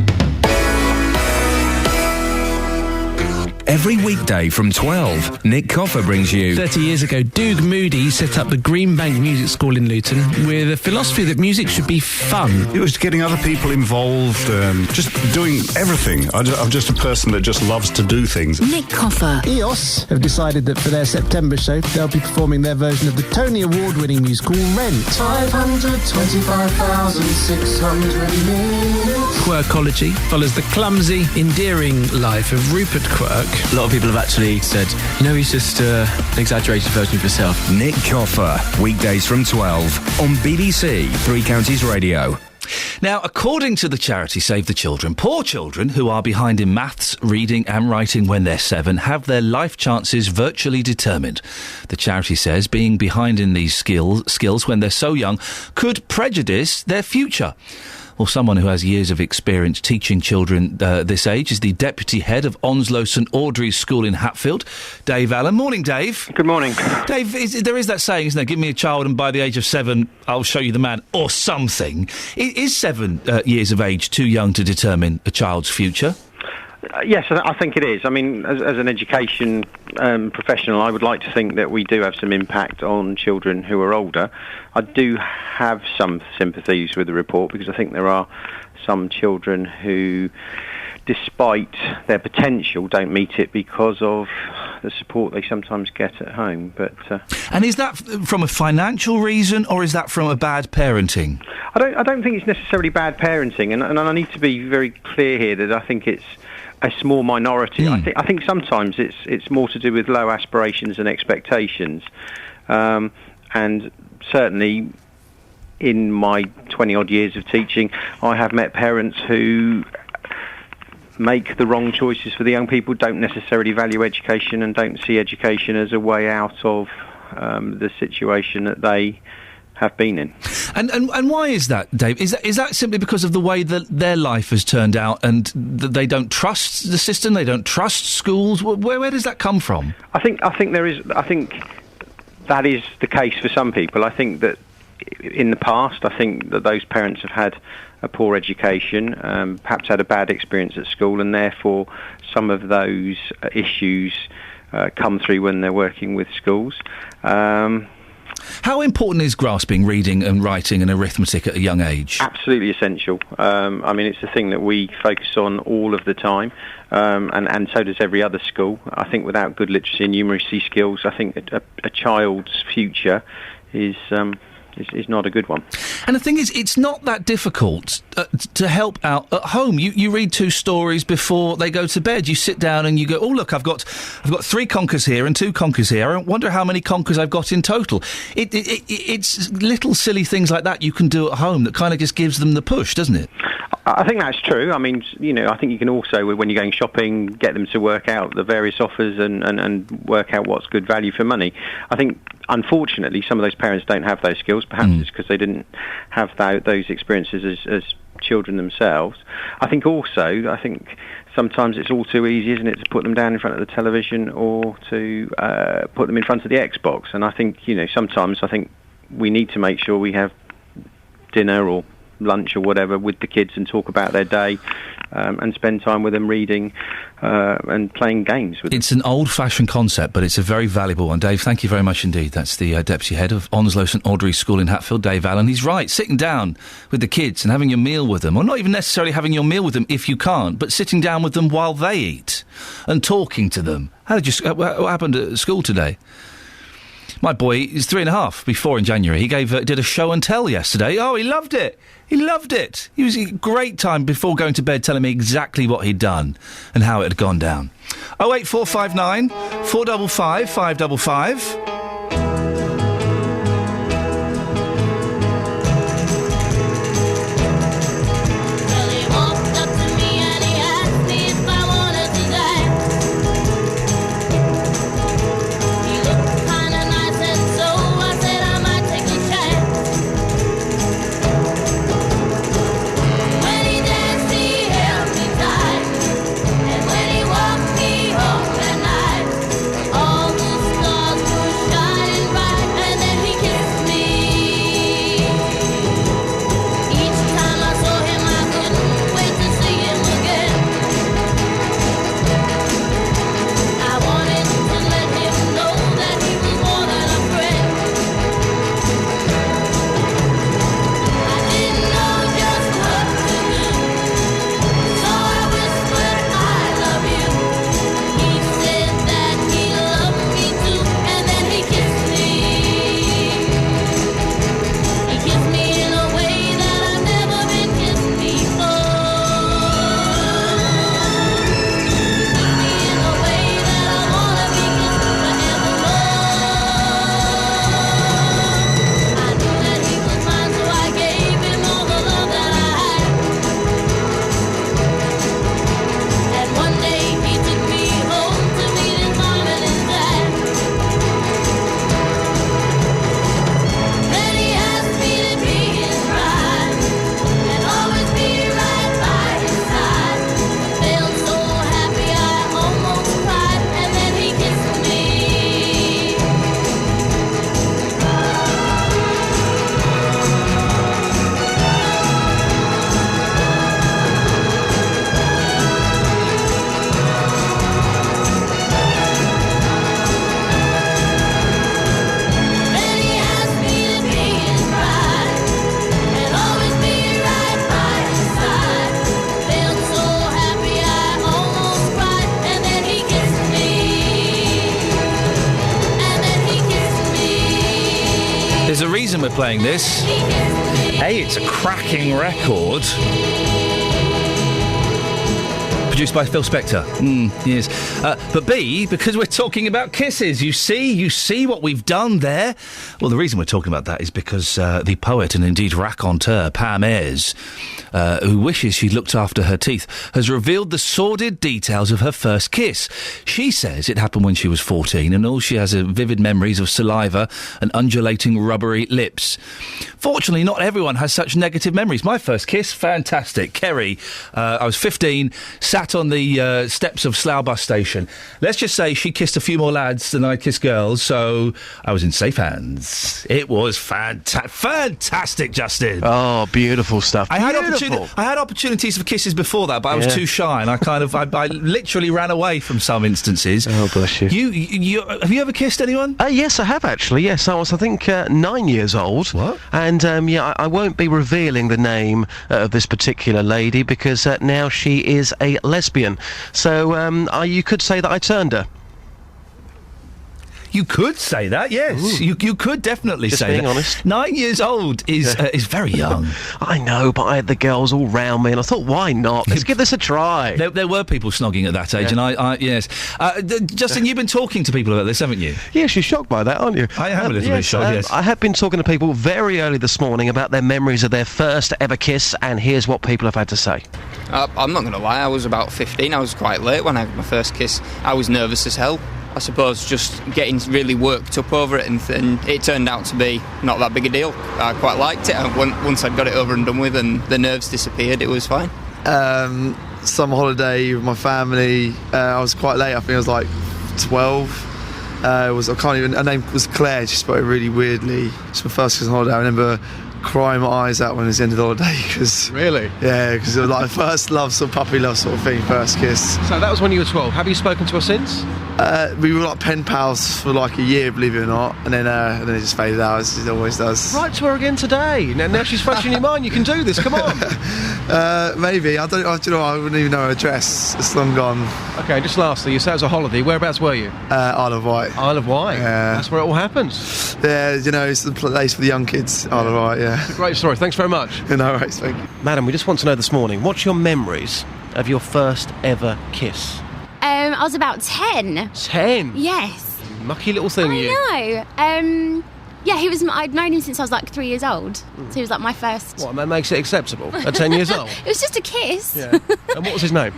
Every weekday from 12, Nick Coffer brings you... 30 years ago, Doug Moody set up the Greenbank Music School in Luton with a philosophy that music should be fun. It was getting other people involved, just doing everything. I'm just a person that just loves to do things. Nick Coffer. EOS have decided that for their September show, they'll be performing their version of the Tony Award-winning musical Rent. 525,600 minutes. Quirkology follows the clumsy, endearing life of Rupert Quirk. A lot of people have actually said, you know, he's just an exaggerated version of himself. Nick Coffer, weekdays from 12 on BBC Three Counties Radio. Now, according to the charity Save the Children, poor children who are behind in maths, reading and writing when they're 7 have their life chances virtually determined. The charity says being behind in these skills when they're so young could prejudice their future. Well, someone who has years of experience teaching children this age is the deputy head of Onslow St Audrey's School in Hatfield, Dave Allen. Morning, Dave. Good morning. Dave, there is that saying, isn't there? Give me a child and by the age of 7, I'll show you the man, or something. Is 7 years of age too young to determine a child's future? Yes, I think it is. I mean, as an education professional, I would like to think that we do have some impact on children who are older. I do have some sympathies with the report because I think there are some children who, despite their potential, don't meet it because of the support they sometimes get at home. But and is that from a financial reason or is that from a bad parenting? I don't think it's necessarily bad parenting, and I need to be very clear here that I think it's a small minority. I think sometimes it's more to do with low aspirations and expectations, and certainly in my 20-odd years of teaching, I have met parents who make the wrong choices for the young people, don't necessarily value education and don't see education as a way out of the situation that they have been in. And why is that, Dave? Is that simply because of the way that their life has turned out and that they don't trust the system, they don't trust schools? Where does that come from? I think that is the case for some people. I think that in the past, I think that those parents have had a poor education, perhaps had a bad experience at school, and therefore some of those issues come through when they're working with schools. How important is grasping reading and writing and arithmetic at a young age? Absolutely essential. I mean, it's a thing that we focus on all of the time, and so does every other school. I think without good literacy and numeracy skills, I think a child's future is is not a good one. And the thing is, it's not that difficult to help out at home. You read 2 stories before they go to bed. You sit down and you go, oh, look, I've got 3 conkers here and 2 conkers here. I wonder how many conkers I've got in total. It's little silly things like that you can do at home that kind of just gives them the push, doesn't it? I think that's true. I mean, I think you can also, when you're going shopping, get them to work out the various offers and work out what's good value for money. I think, unfortunately, some of those parents don't have those skills. Perhaps it's because they didn't have those experiences as children themselves. I think sometimes it's all too easy, isn't it, to put them down in front of the television or to put them in front of the Xbox. And I think, sometimes I think we need to make sure we have dinner or lunch or whatever with the kids and talk about their day and spend time with them reading and playing games with them. It's an old-fashioned concept, but it's a very valuable one. Dave, thank you very much indeed. That's the Deputy Head of Onslow St Audrey School in Hatfield, Dave Allen. He's right, sitting down with the kids and having your meal with them, or not even necessarily having your meal with them if you can't, but sitting down with them while they eat and talking to them. What happened at school today? My boy is 3.5, be 4 in January. He did a show and tell yesterday. Oh, he loved it. He loved it. He was a great time before going to bed telling me exactly what he'd done and how it had gone down. 08459 455 555. There's a reason we're playing this. A, it's a cracking record. Produced by Phil Spector. Yes. But B, because we're talking about kisses. You see what we've done there? Well, the reason we're talking about that is because the poet and indeed raconteur Pam Ayres, who wishes she'd looked after her teeth, has revealed the sordid details of her first kiss. She says it happened when she was 14 and all she has are vivid memories of saliva and undulating rubbery lips. Fortunately, not everyone has such negative memories. My first kiss, fantastic. Kerry, I was 15, sat on the steps of Slough bus station. Let's just say she kissed a few more lads than I kissed girls, so I was in safe hands. It was fantastic, Justin. Oh, beautiful stuff. I had opportunities for kisses before that, but I was too shy, and I literally ran away from some instances. Oh, bless you. You have you ever kissed anyone? Yes, I have actually. Yes, I was, I think, 9 years old. What? And I won't be revealing the name of this particular lady because now she is a lesbian. So you could say that I turned her. You could say that, yes. You could definitely Just say being that. honest. 9 years old is very young. I know, but I had the girls all round me, and I thought, why not? Let's give this a try. There were people snogging at that age, and yes. Justin, you've been talking to people about this, haven't you? Yes, you're shocked by that, aren't you? I am a little bit shocked, yes. I have been talking to people very early this morning about their memories of their first ever kiss, and here's what people have had to say. I'm not going to lie, I was about 15, I was quite late when I had my first kiss. I was nervous as hell. I suppose just getting really worked up over it, and it turned out to be not that big a deal. I quite liked it. Once I'd got it over and done with and the nerves disappeared, it was fine. Summer holiday with my family. I was quite late. I think I was like 12. Her name was Claire. She spoke really weirdly. It's my first kiss on holiday. I remember crying my eyes out when it was the end of the holiday because really, because it was like first love, sort of puppy love sort of thing, first kiss. So that was when you were 12. Have you spoken to her since? We were like pen pals for like a year, believe it or not, and then it just faded out as it always does. Write to her again today. Now she's fresh in your mind. You can do this. Come on. Maybe I don't. I wouldn't even know her address. It's long gone. Okay, just lastly, you said it was a holiday. Whereabouts were you? Isle of Wight. Isle of Wight. Yeah. That's where it all happens. Yeah, it's the place for the young kids. Isle of Wight. Yeah. It's a great story. Thanks very much. No worries. Thank you. Madam, we just want to know this morning, what's your memories of your first ever kiss? I was about 10. 10? Yes. Mucky little thing, you. I know. Yeah, I'd known him since I was like 3 years old. So he was like my first. What, and that makes it acceptable at 10 years old? It was just a kiss. Yeah. And what was his name?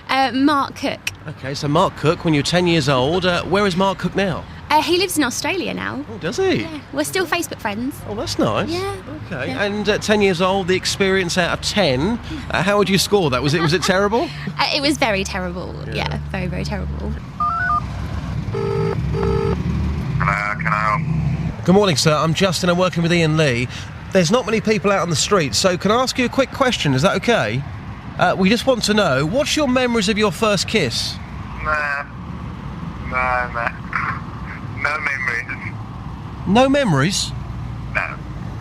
Mark Cook. Okay, so Mark Cook, when you were 10 years old, where is Mark Cook now? He lives in Australia now. Oh, does he? Yeah. We're still Facebook friends. Oh, that's nice. Yeah. Okay. Yeah. And at 10 years old, the experience out of 10, how would you score that? Was it terrible? It was very terrible. Yeah, very, very terrible. Can I help? Good morning, sir. I'm Justin. I'm working with Iain Lee. There's not many people out on the street, so can I ask you a quick question? Is that okay? We just want to know, what's your memories of your first kiss? Nah. No memories. No memories? No.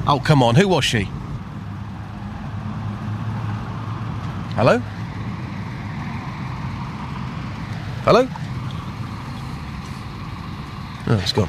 Oh, come on. Who was she? Hello? Hello? Oh, it's gone.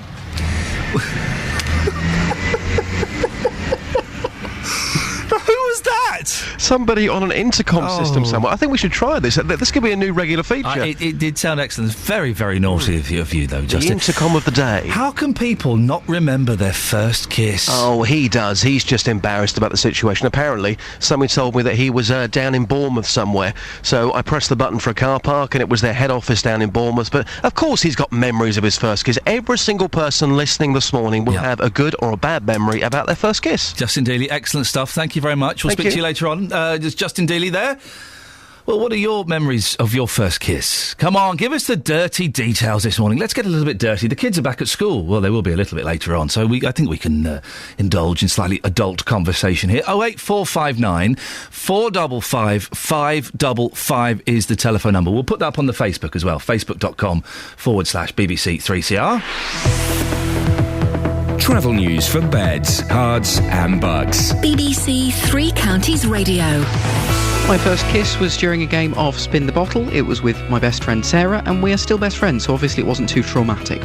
Who was that? Somebody on an intercom system somewhere. I think we should try this. This could be a new regular feature. It did sound excellent. It's very, very naughty of you, though, Justin. The intercom of the day. How can people not remember their first kiss? Oh, he does. He's just embarrassed about the situation. Apparently, somebody told me that he was down in Bournemouth somewhere. So I pressed the button for a car park, and it was their head office down in Bournemouth. But, of course, he's got memories of his first kiss. Every single person listening this morning will have a good or a bad memory about their first kiss. Justin Dealey, excellent stuff. Thank you very much. We'll speak to you later on. Is Justin Dealey there? Well, what are your memories of your first kiss? Come on, give us the dirty details this morning. Let's get a little bit dirty. The kids are back at school. Well, they will be a little bit later on, so I think we can indulge in slightly adult conversation here. 08459 455 555 is the telephone number. We'll put that up on the Facebook as well, facebook.com/BBC3CR. Travel news for beds, cards and bugs. BBC Three Counties Radio. My first kiss was during a game of Spin the Bottle. It was with my best friend Sarah, and we are still best friends, so obviously it wasn't too traumatic.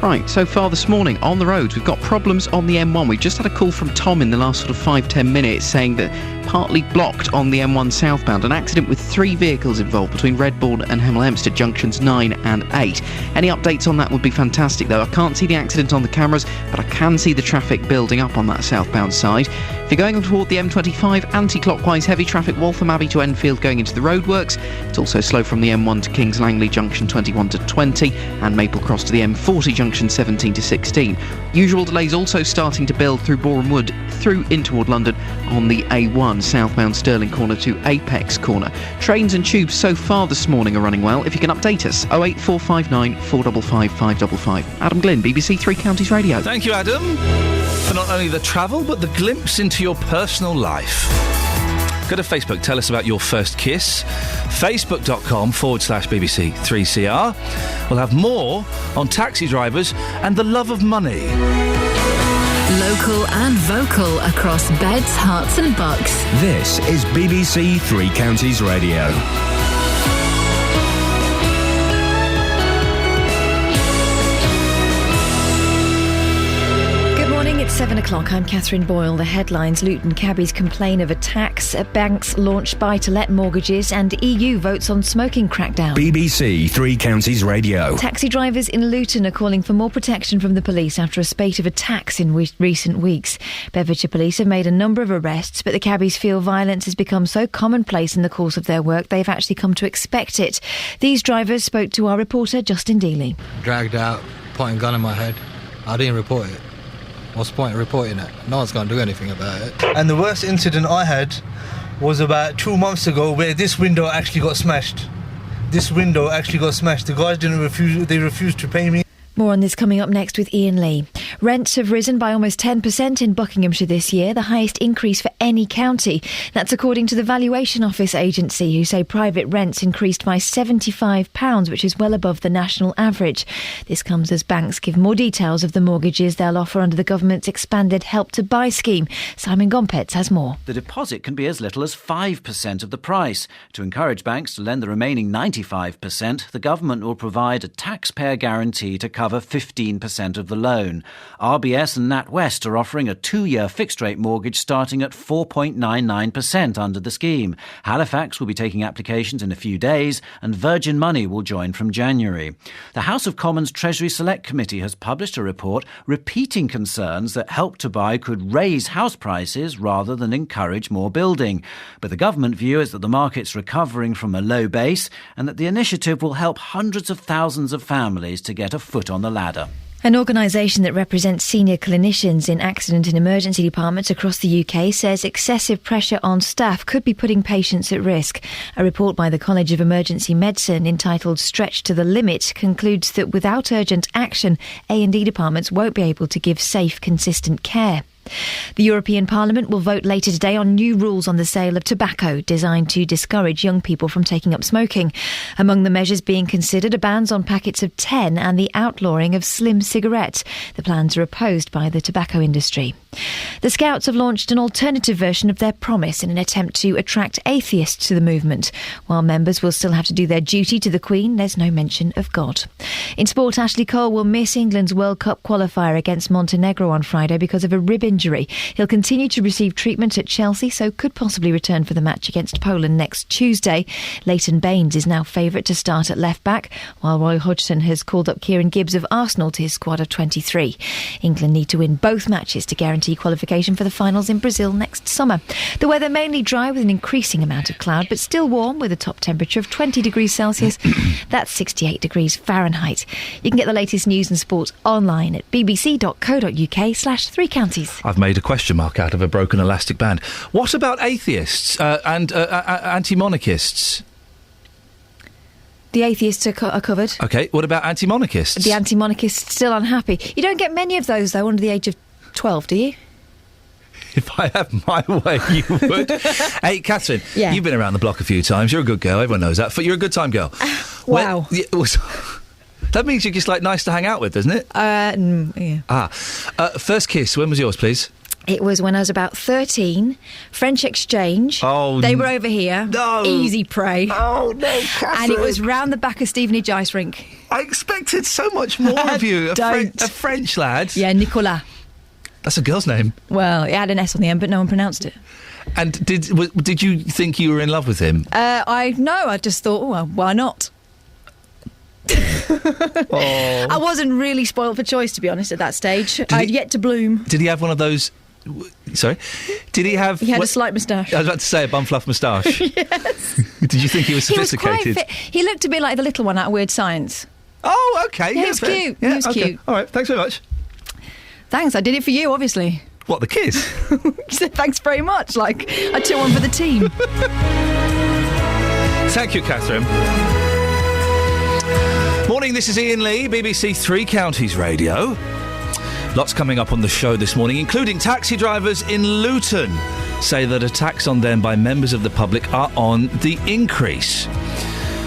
Right, so far this morning on the roads, we've got problems on the M1. We just had a call from Tom in the last sort of 5-10 minutes saying that partly blocked on the M1 southbound, an accident with 3 vehicles involved between Redbourne and Hemel Hempstead junctions 9 and 8. Any updates on that would be fantastic, though. I can't see the accident on the cameras, but I can see the traffic building up on that southbound side. If you're going toward the M25, anti-clockwise heavy traffic, Waltham Abbey to Enfield going into the roadworks. It's also slow from the M1 to Kings Langley junction 21 to 20 and Maple Cross to the M40 junction 17 to 16. Usual delays also starting to build through Boreham Wood through in toward London on the A1 southbound Stirling Corner to Apex Corner. Trains and tubes so far this morning are running well. If you can update us, 08459 455 555. Adam Glynn, BBC Three Counties Radio. Thank you, Adam, for not only the travel but the glimpse into your personal life. Go to Facebook, tell us about your first kiss. Facebook.com/BBC3CR. We'll have more on taxi drivers and the love of money. Local and vocal across beds, hearts and bucks. This is BBC Three Counties Radio. Morning, it's 7 o'clock. I'm Catherine Boyle. The headlines: Luton cabbies complain of attacks, banks launch buy-to-let mortgages, and EU votes on smoking crackdown. BBC Three Counties Radio. Taxi drivers in Luton are calling for more protection from the police after a spate of attacks in recent weeks. Bedfordshire police have made a number of arrests, but the cabbies feel violence has become so commonplace in the course of their work they've actually come to expect it. These drivers spoke to our reporter Justin Dealey. Dragged out, pointing a gun in my head. I didn't report it. What's the point of reporting it? No one's going to do anything about it. And the worst incident I had was about 2 months ago, where this window actually got smashed. The guys refused to pay me. More on this coming up next with Iain Lee. Rents have risen by almost 10% in Buckinghamshire this year, the highest increase for any county. That's according to the Valuation Office agency, who say private rents increased by £75, which is well above the national average. This comes as banks give more details of the mortgages they'll offer under the government's expanded Help to Buy scheme. Simon Gompetz has more. The deposit can be as little as 5% of the price. To encourage banks to lend the remaining 95%, the government will provide a taxpayer guarantee to cover 15% of the loan. RBS and NatWest are offering a 2-year fixed-rate mortgage starting at 4.99% under the scheme. Halifax will be taking applications in a few days, and Virgin Money will join from January. The House of Commons Treasury Select Committee has published a report repeating concerns that Help to Buy could raise house prices rather than encourage more building. But the government view is that the market's recovering from a low base and that the initiative will help hundreds of thousands of families to get a foot on the ladder. An organisation that represents senior clinicians in accident and emergency departments across the UK says excessive pressure on staff could be putting patients at risk. A report by the College of Emergency Medicine entitled Stretched to the Limit concludes that without urgent action, A&E departments won't be able to give safe, consistent care. The European Parliament will vote later today on new rules on the sale of tobacco designed to discourage young people from taking up smoking. Among the measures being considered are bans on packets of 10 and the outlawing of slim cigarettes. The plans are opposed by the tobacco industry. The Scouts have launched an alternative version of their promise in an attempt to attract atheists to the movement. While members will still have to do their duty to the Queen, there's no mention of God. In sport, Ashley Cole will miss England's World Cup qualifier against Montenegro on Friday because of a rib injury. He'll continue to receive treatment at Chelsea, so could possibly return for the match against Poland next Tuesday. Leighton Baines is now favourite to start at left-back, while Roy Hodgson has called up Kieran Gibbs of Arsenal to his squad of 23. England need to win both matches to guarantee qualification for the finals in Brazil next summer. The weather mainly dry with an increasing amount of cloud, but still warm with a top temperature of 20 degrees Celsius. That's 68 degrees Fahrenheit. You can get the latest news and sport online at bbc.co.uk/Three Counties. I've made a question mark out of a broken elastic band. What about atheists and anti-monarchists? The atheists are covered. OK, what about anti-monarchists? The anti-monarchists still unhappy. You don't get many of those, though, under the age of 12, do you? If I have my way, you would. Hey, Catherine, you've been around the block a few times. You're a good girl. Everyone knows that. You're a good time girl. Wow. That means you're just, nice to hang out with, doesn't it? Yeah. First kiss, when was yours, please? It was when I was about 13. French exchange. Oh, they were over here. No. Easy prey. Oh, no, Catherine. And it was round the back of Stevenage Ice Rink. I expected so much more of you. A French lad. Yeah, Nicolas. That's a girl's name. Well, it had an S on the end, but no one pronounced it. And did you think you were in love with him? I just thought, well, why not? I wasn't really spoiled for choice, to be honest, at that stage. I'd yet to bloom. Did he have one of those... Sorry? Did he have... He had a slight moustache. I was about to say a bum fluff moustache. Yes. Did you think he was sophisticated? He was quite fit. He looked a bit like the little one out of Weird Science. Oh, OK. Yeah, he was cute. Yeah, he was cute. All right, thanks very much. Thanks, I did it for you, obviously. What, the kiss? She said thanks very much, I took one for the team. Thank you, Catherine. Morning, this is Iain Lee, BBC Three Counties Radio. Lots coming up on the show this morning, including taxi drivers in Luton say that attacks on them by members of the public are on the increase.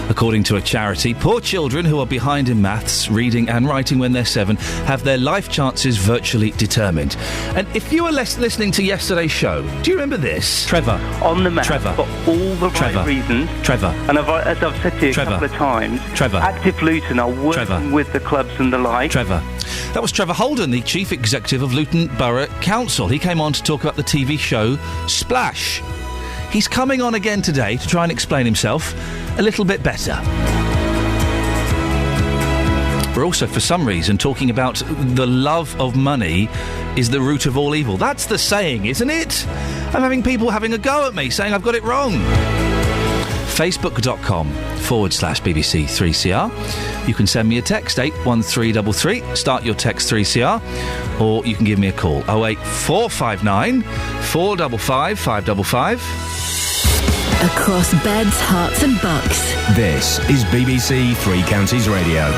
According to a charity, poor children who are behind in maths, reading and writing when they're 7 have their life chances virtually determined. And if you were listening to yesterday's show, do you remember this? Trevor. On the map, Trevor. for all the Trevor. right reasons. Trevor. And as I've said to you Trevor. a couple of times, Trevor. Active Luton are working Trevor. with the clubs and the like. Trevor. That was Trevor Holden, the Chief Executive of Luton Borough Council. He came on to talk about the TV show Splash. He's coming on again today to try and explain himself a little bit better. We're also, for some reason, talking about the love of money is the root of all evil. That's the saying, isn't it? I'm having people having a go at me, saying I've got it wrong. Facebook.com/BBC3CR. You can send me a text, 81333. Start your text 3CR. Or you can give me a call, 08459 455 555. Across beds, hearts and bucks. This is BBC Three Counties Radio.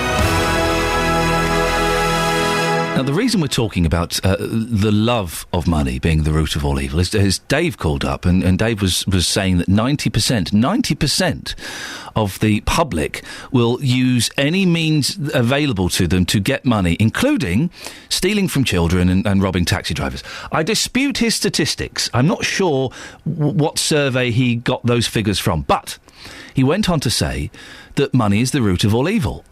Now, the reason we're talking about the love of money being the root of all evil is Dave called up, and Dave was saying that 90% of the public will use any means available to them to get money, including stealing from children and robbing taxi drivers. I dispute his statistics. I'm not sure what survey he got those figures from, but he went on to say that money is the root of all evil.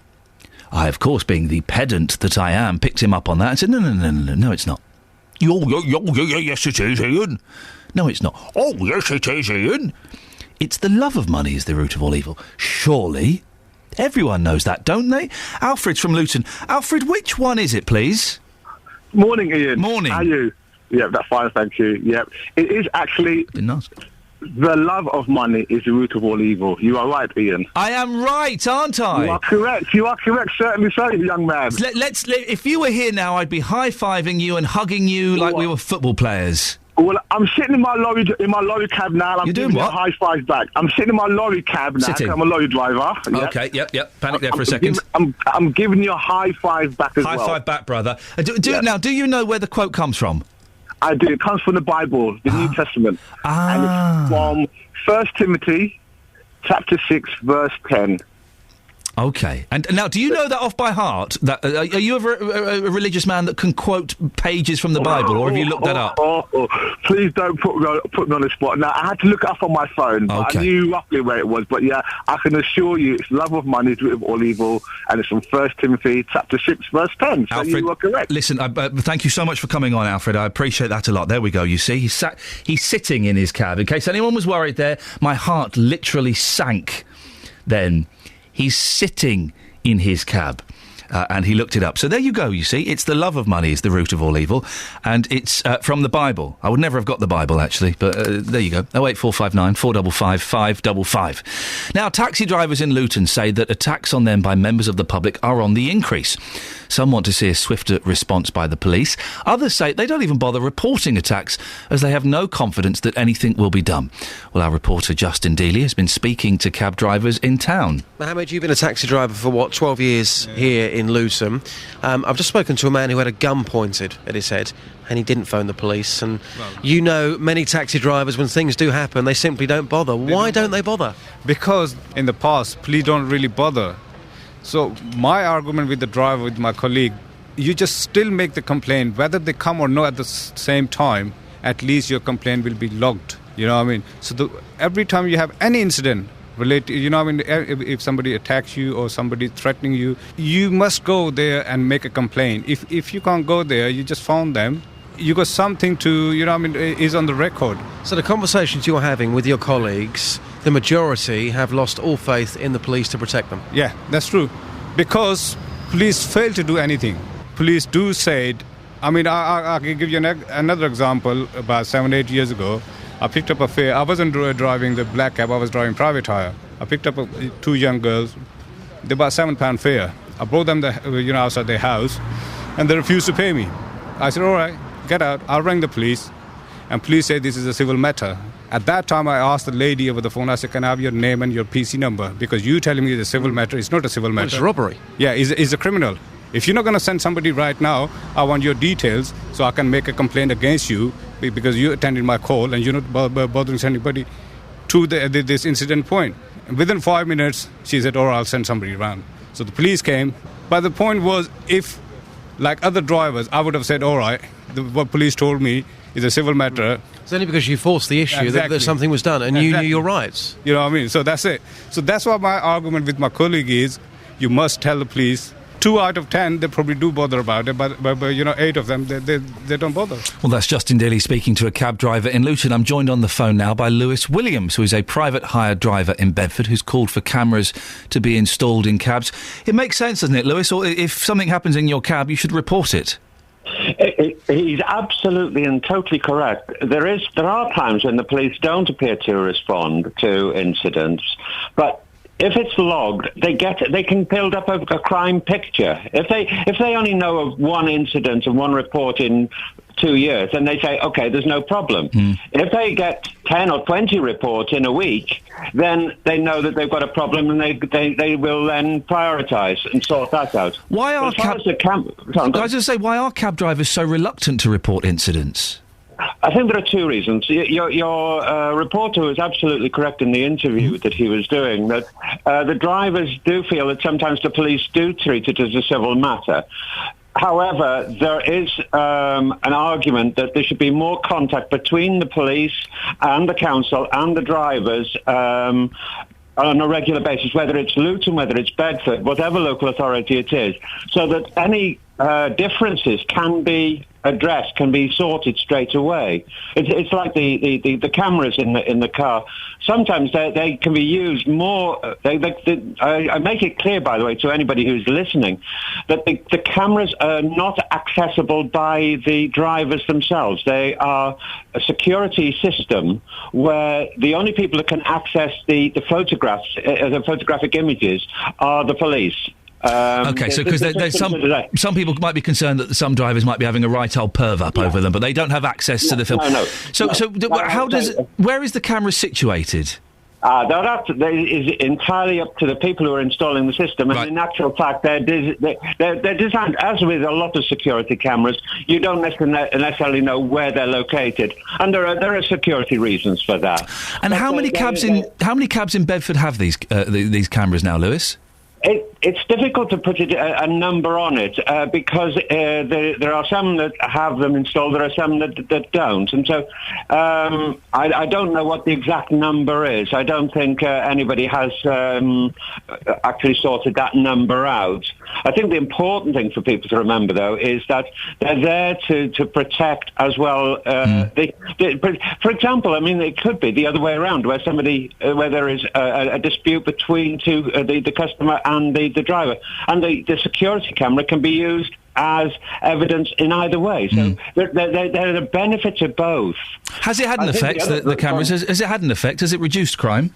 I, of course, being the pedant that I am, picked him up on that and said, no, it's not. Yes, it is, Iain. No, it's not. Oh, yes, it is, Iain. It's the love of money is the root of all evil. Surely. Everyone knows that, don't they? Alfred's from Luton. Alfred, which one is it, please? Morning, Iain. Morning. How are you? Yeah, that's fine, thank you. Yeah, it is actually... Didn't ask. The love of money is the root of all evil. You are right, Iain. I am right, aren't I? You are correct. You are correct. Certainly so, young man. Let's. If you were here now, I'd be high-fiving you and hugging you like we were football players. Well, I'm sitting in my lorry cab now. And I'm giving you a high five back. I'm sitting in my lorry cab now. I'm a lorry driver. Yep. Okay. Yep. Panic there for a second. I'm giving you a high five back as well. High five back, brother. Now, do you know where the quote comes from? I do. It comes from the Bible, the New Testament. And it's from 1 Timothy chapter 6, verse 10. Okay. And now, do you know that off by heart? That are you ever a religious man that can quote pages from the Bible, or have you looked that up? Please don't put me on the spot. Now, I had to look it up on my phone. But I knew roughly where it was. But yeah, I can assure you, it's love of money is the root of all evil, and it's from 1 Timothy chapter 6, verse 10. So Alfred, you are correct. Listen, thank you so much for coming on, Alfred. I appreciate that a lot. There we go. You see, he's sitting in his cab. In case anyone was worried there, my heart literally sank then. He's sitting in his cab. And he looked it up. So there you go, you see. It's the love of money is the root of all evil. And it's from the Bible. I would never have got the Bible, actually. But there you go. 08459 455 555. Now, taxi drivers in Luton say that attacks on them by members of the public are on the increase. Some want to see a swifter response by the police. Others say they don't even bother reporting attacks as they have no confidence that anything will be done. Well, our reporter Justin Dealey has been speaking to cab drivers in town. Mohammed, you've been a taxi driver for, 12 years here in Luton. I've just spoken to a man who had a gun pointed at his head and he didn't phone the police. And you know, many taxi drivers, when things do happen, they simply don't bother. Why don't they bother? Because in the past, police don't really bother. So my argument with the driver, with my colleague, you just still make the complaint, whether they come or not at the same time, at least your complaint will be logged. You know what I mean? So every time you have any incident related, you know what I mean, if somebody attacks you or somebody threatening you, you must go there and make a complaint. If you can't go there, you just phone them. You got something to, you know what I mean, is on the record. So the conversations you're having with your colleagues, the majority have lost all faith in the police to protect them. Yeah, that's true. Because police fail to do anything. Police do say, I mean, I can give you another example. About 7-8 years ago, I picked up a fare. I wasn't driving the black cab, I was driving private hire. I picked up two young girls. They bought £7 fare. I brought them outside their house, and they refused to pay me. I said, all right, get out. I'll ring the police. And police say this is a civil matter. At that time, I asked the lady over the phone, I said, can I have your name and your PC number? Because you telling me it's a civil matter. It's not a civil matter. It's robbery. Yeah, it's a criminal. If you're not going to send somebody right now, I want your details so I can make a complaint against you because you attended my call and you're not bothering anybody to this incident point. And within 5 minutes, she said, "Oh, I'll send somebody around." So the police came. But the point was, if, like other drivers, I would have said, "All right, what police told me is a civil matter." It's only because you forced the issue that something was done and you knew your rights. You know what I mean? So that's it. So that's why my argument with my colleague is, you must tell the police. 2 out of 10, they probably do bother about it, but 8 of them, they don't bother. Well, that's Justin Daly speaking to a cab driver in Luton. I'm joined on the phone now by Lewis Williams, who is a private hire driver in Bedford, who's called for cameras to be installed in cabs. It makes sense, doesn't it, Lewis? Or if something happens in your cab, you should report it. He's absolutely and totally correct. There are times when the police don't appear to respond to incidents, but if it's logged, they can build up a crime picture. If they only know of one incident and one report in 2 years, then they say, okay, there's no problem. If they get 10 or 20 reports in a week, then they know that they've got a problem, and they will then prioritise and sort that out. Why are why are cab drivers so reluctant to report incidents? I think there are two reasons. Your reporter was absolutely correct in the interview that he was doing, that the drivers do feel that sometimes the police do treat it as a civil matter. However, there is an argument that there should be more contact between the police and the council and the drivers on a regular basis, whether it's Luton, whether it's Bedford, whatever local authority it is, so that any differences can be addressed, can be sorted straight away. It's like the cameras in the car. Sometimes they can be used more. I make it clear, by the way, to anybody who's listening, that the cameras are not accessible by the drivers themselves. They are a security system where the only people that can access the photographs, the photographic images, are the police. Okay, so because there's some people might be concerned that some drivers might be having a right old perv up over them, but they don't have access to the film. Where is the camera situated? That is entirely up to the people who are installing the system, and in actual fact, they're designed, as with a lot of security cameras, you don't necessarily know where they're located, and there are security reasons for that. And how many cabs in Bedford have these cameras now, Lewis? It's difficult to put a number on it because there are some that have them installed, there are some that don't. And so I don't know what the exact number is. I don't think anybody has actually sorted that number out. I think the important thing for people to remember, though, is that they're there to protect as well. For example, I mean, it could be the other way around, where there is a dispute between the customer and the driver, and the security camera can be used as evidence in either way. So there are the benefits of both. Has it had an effect, the cameras? Has it had an effect? Has it reduced crime?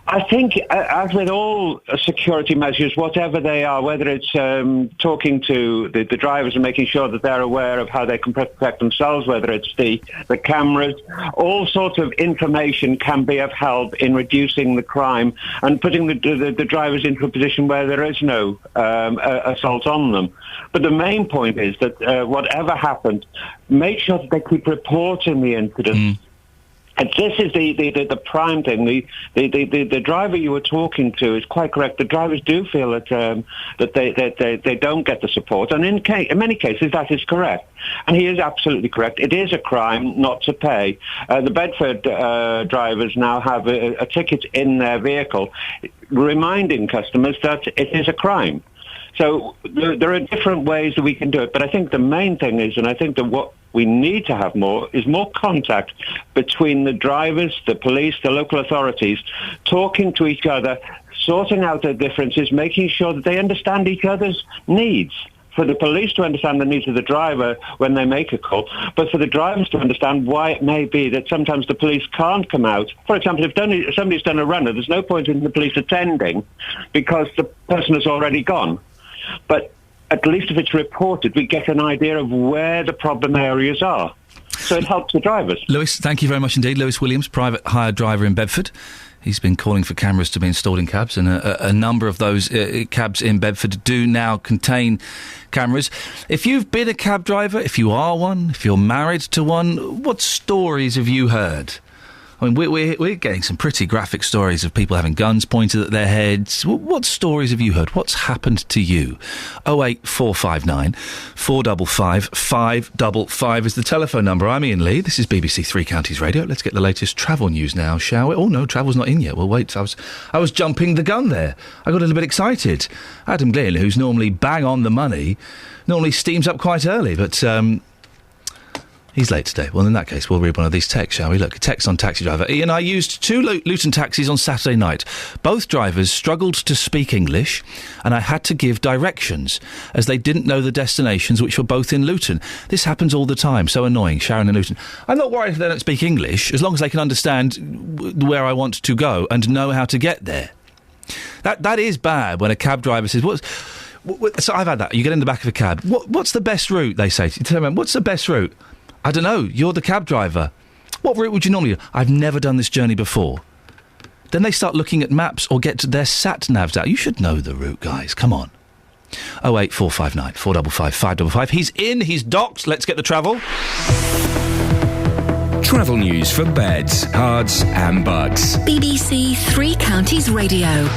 I think, as with all security measures, whatever they are, whether it's talking to the drivers and making sure that they're aware of how they can protect themselves, whether it's the cameras, all sorts of information can be of help in reducing the crime and putting the drivers into a position where there is no assault on them. But the main point is that whatever happens, make sure that they keep reporting the incidents. And this is the prime thing. The driver you were talking to is quite correct. The drivers do feel that they don't get the support, and in many cases that is correct. And he is absolutely correct. It is a crime not to pay. The Bedford drivers now have a ticket in their vehicle, reminding customers that it is a crime. So there are different ways that we can do it, but I think the main thing is, and I think that what we need to have more is more contact between the drivers, the police, the local authorities, talking to each other, sorting out their differences, making sure that they understand each other's needs. For the police to understand the needs of the driver when they make a call, but for the drivers to understand why it may be that sometimes the police can't come out. For example, if somebody's done a runner, there's no point in the police attending because the person has already gone. But at least if it's reported, we get an idea of where the problem areas are. So it helps the drivers. Lewis, thank you very much indeed. Lewis Williams, private hire driver in Bedford. He's been calling for cameras to be installed in cabs, and a number of those cabs in Bedford do now contain cameras. If you've been a cab driver, if you are one, if you're married to one, what stories have you heard? I mean, we're getting some pretty graphic stories of people having guns pointed at their heads. What stories have you heard? What's happened to you? 08459 455 555 is the telephone number. I'm Iain Lee. This is BBC Three Counties Radio. Let's get the latest travel news now, shall we? Oh, no, travel's not in yet. Well, wait, I was jumping the gun there. I got a little bit excited. Adam Glynn, who's normally bang on the money, normally steams up quite early, but he's late today. Well, in that case, we'll read one of these texts, shall we? Look, a text on taxi driver. Iain, I used 2 Luton taxis on Saturday night. Both drivers struggled to speak English, and I had to give directions, as they didn't know the destinations, which were both in Luton. This happens all the time. So annoying. Sharon in Luton. I'm not worried if they don't speak English, as long as they can understand where I want to go and know how to get there. That is bad when a cab driver says, so I've had that. You get in the back of a cab. What's the best route, they say. Tell me, what's the best route? I don't know. You're the cab driver. What route would you normally do? I've never done this journey before. Then they start looking at maps or get their sat-navs out. You should know the route, guys. Come on. 08459 455 555. He's in. He's docked. Let's get the travel. Travel news for beds, cards and bugs. BBC Three Counties Radio.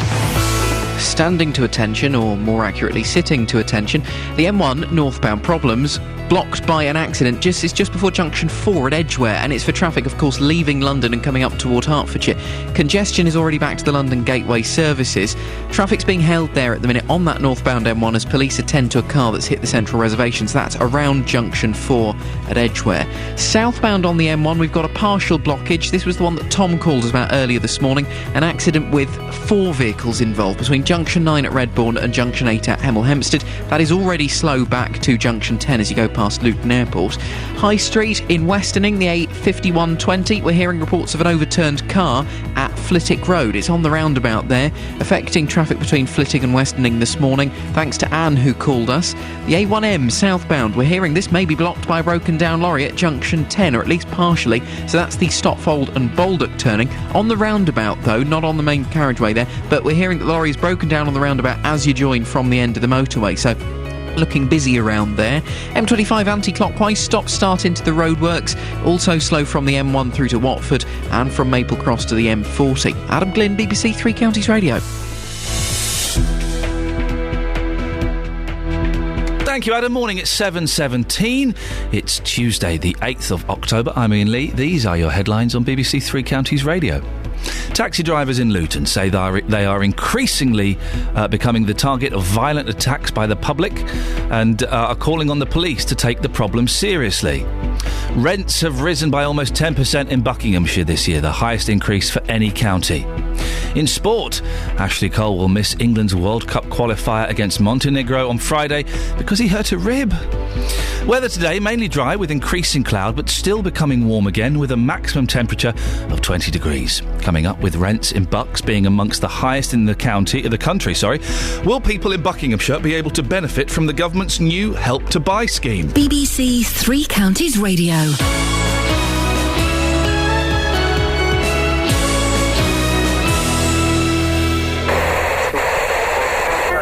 Standing to attention, or more accurately, sitting to attention, the M1 northbound problems blocked by an accident it's just before junction 4 at Edgware, and it's for traffic, of course, leaving London and coming up toward Hertfordshire. Congestion is already back to the London Gateway services. Traffic's being held there at the minute on that northbound M1 as police attend to a car that's hit the central reservations. That's around junction 4 at Edgware. Southbound on the M1, we've got a partial blockage. This was the one that Tom called us about earlier this morning. An accident with 4 vehicles involved between junction 9 at Redbourne and junction 8 at Hemel Hempstead. That is already slow back to junction 10 as you go past Luton Airport. High Street in Westerning, the A5120. We're hearing reports of an overturned car at Flitwick Road. It's on the roundabout there, affecting traffic between Flitwick and Westerning this morning, thanks to Anne, who called us. The A1M southbound, we're hearing this may be blocked by a broken down lorry at junction 10, or at least partially, so that's the Stotfold and Baldock turning. On the roundabout, though, not on the main carriageway there, but we're hearing that the lorry is broken down on the roundabout as you join from the end of the motorway, so looking busy around there. M25 anti-clockwise, stop-start into the roadworks, also slow from the M1 through to Watford and from Maple Cross to the M40. Adam Glynn, BBC Three Counties Radio. Thank you, Adam. Morning, it's 7:17. It's Tuesday, the 8th of October. I'm Iain Lee. These are your headlines on BBC Three Counties Radio. Taxi drivers in Luton say they are increasingly becoming the target of violent attacks by the public and are calling on the police to take the problem seriously. Rents have risen by almost 10% in Buckinghamshire this year, the highest increase for any county. In sport, Ashley Cole will miss England's World Cup qualifier against Montenegro on Friday because he hurt a rib. Weather today, mainly dry with increasing cloud, but still becoming warm again with a maximum temperature of 20 degrees. Coming up, with rents in Bucks being amongst the highest in the country, will people in Buckinghamshire be able to benefit from the government's new Help to Buy scheme? BBC Three Counties Radio.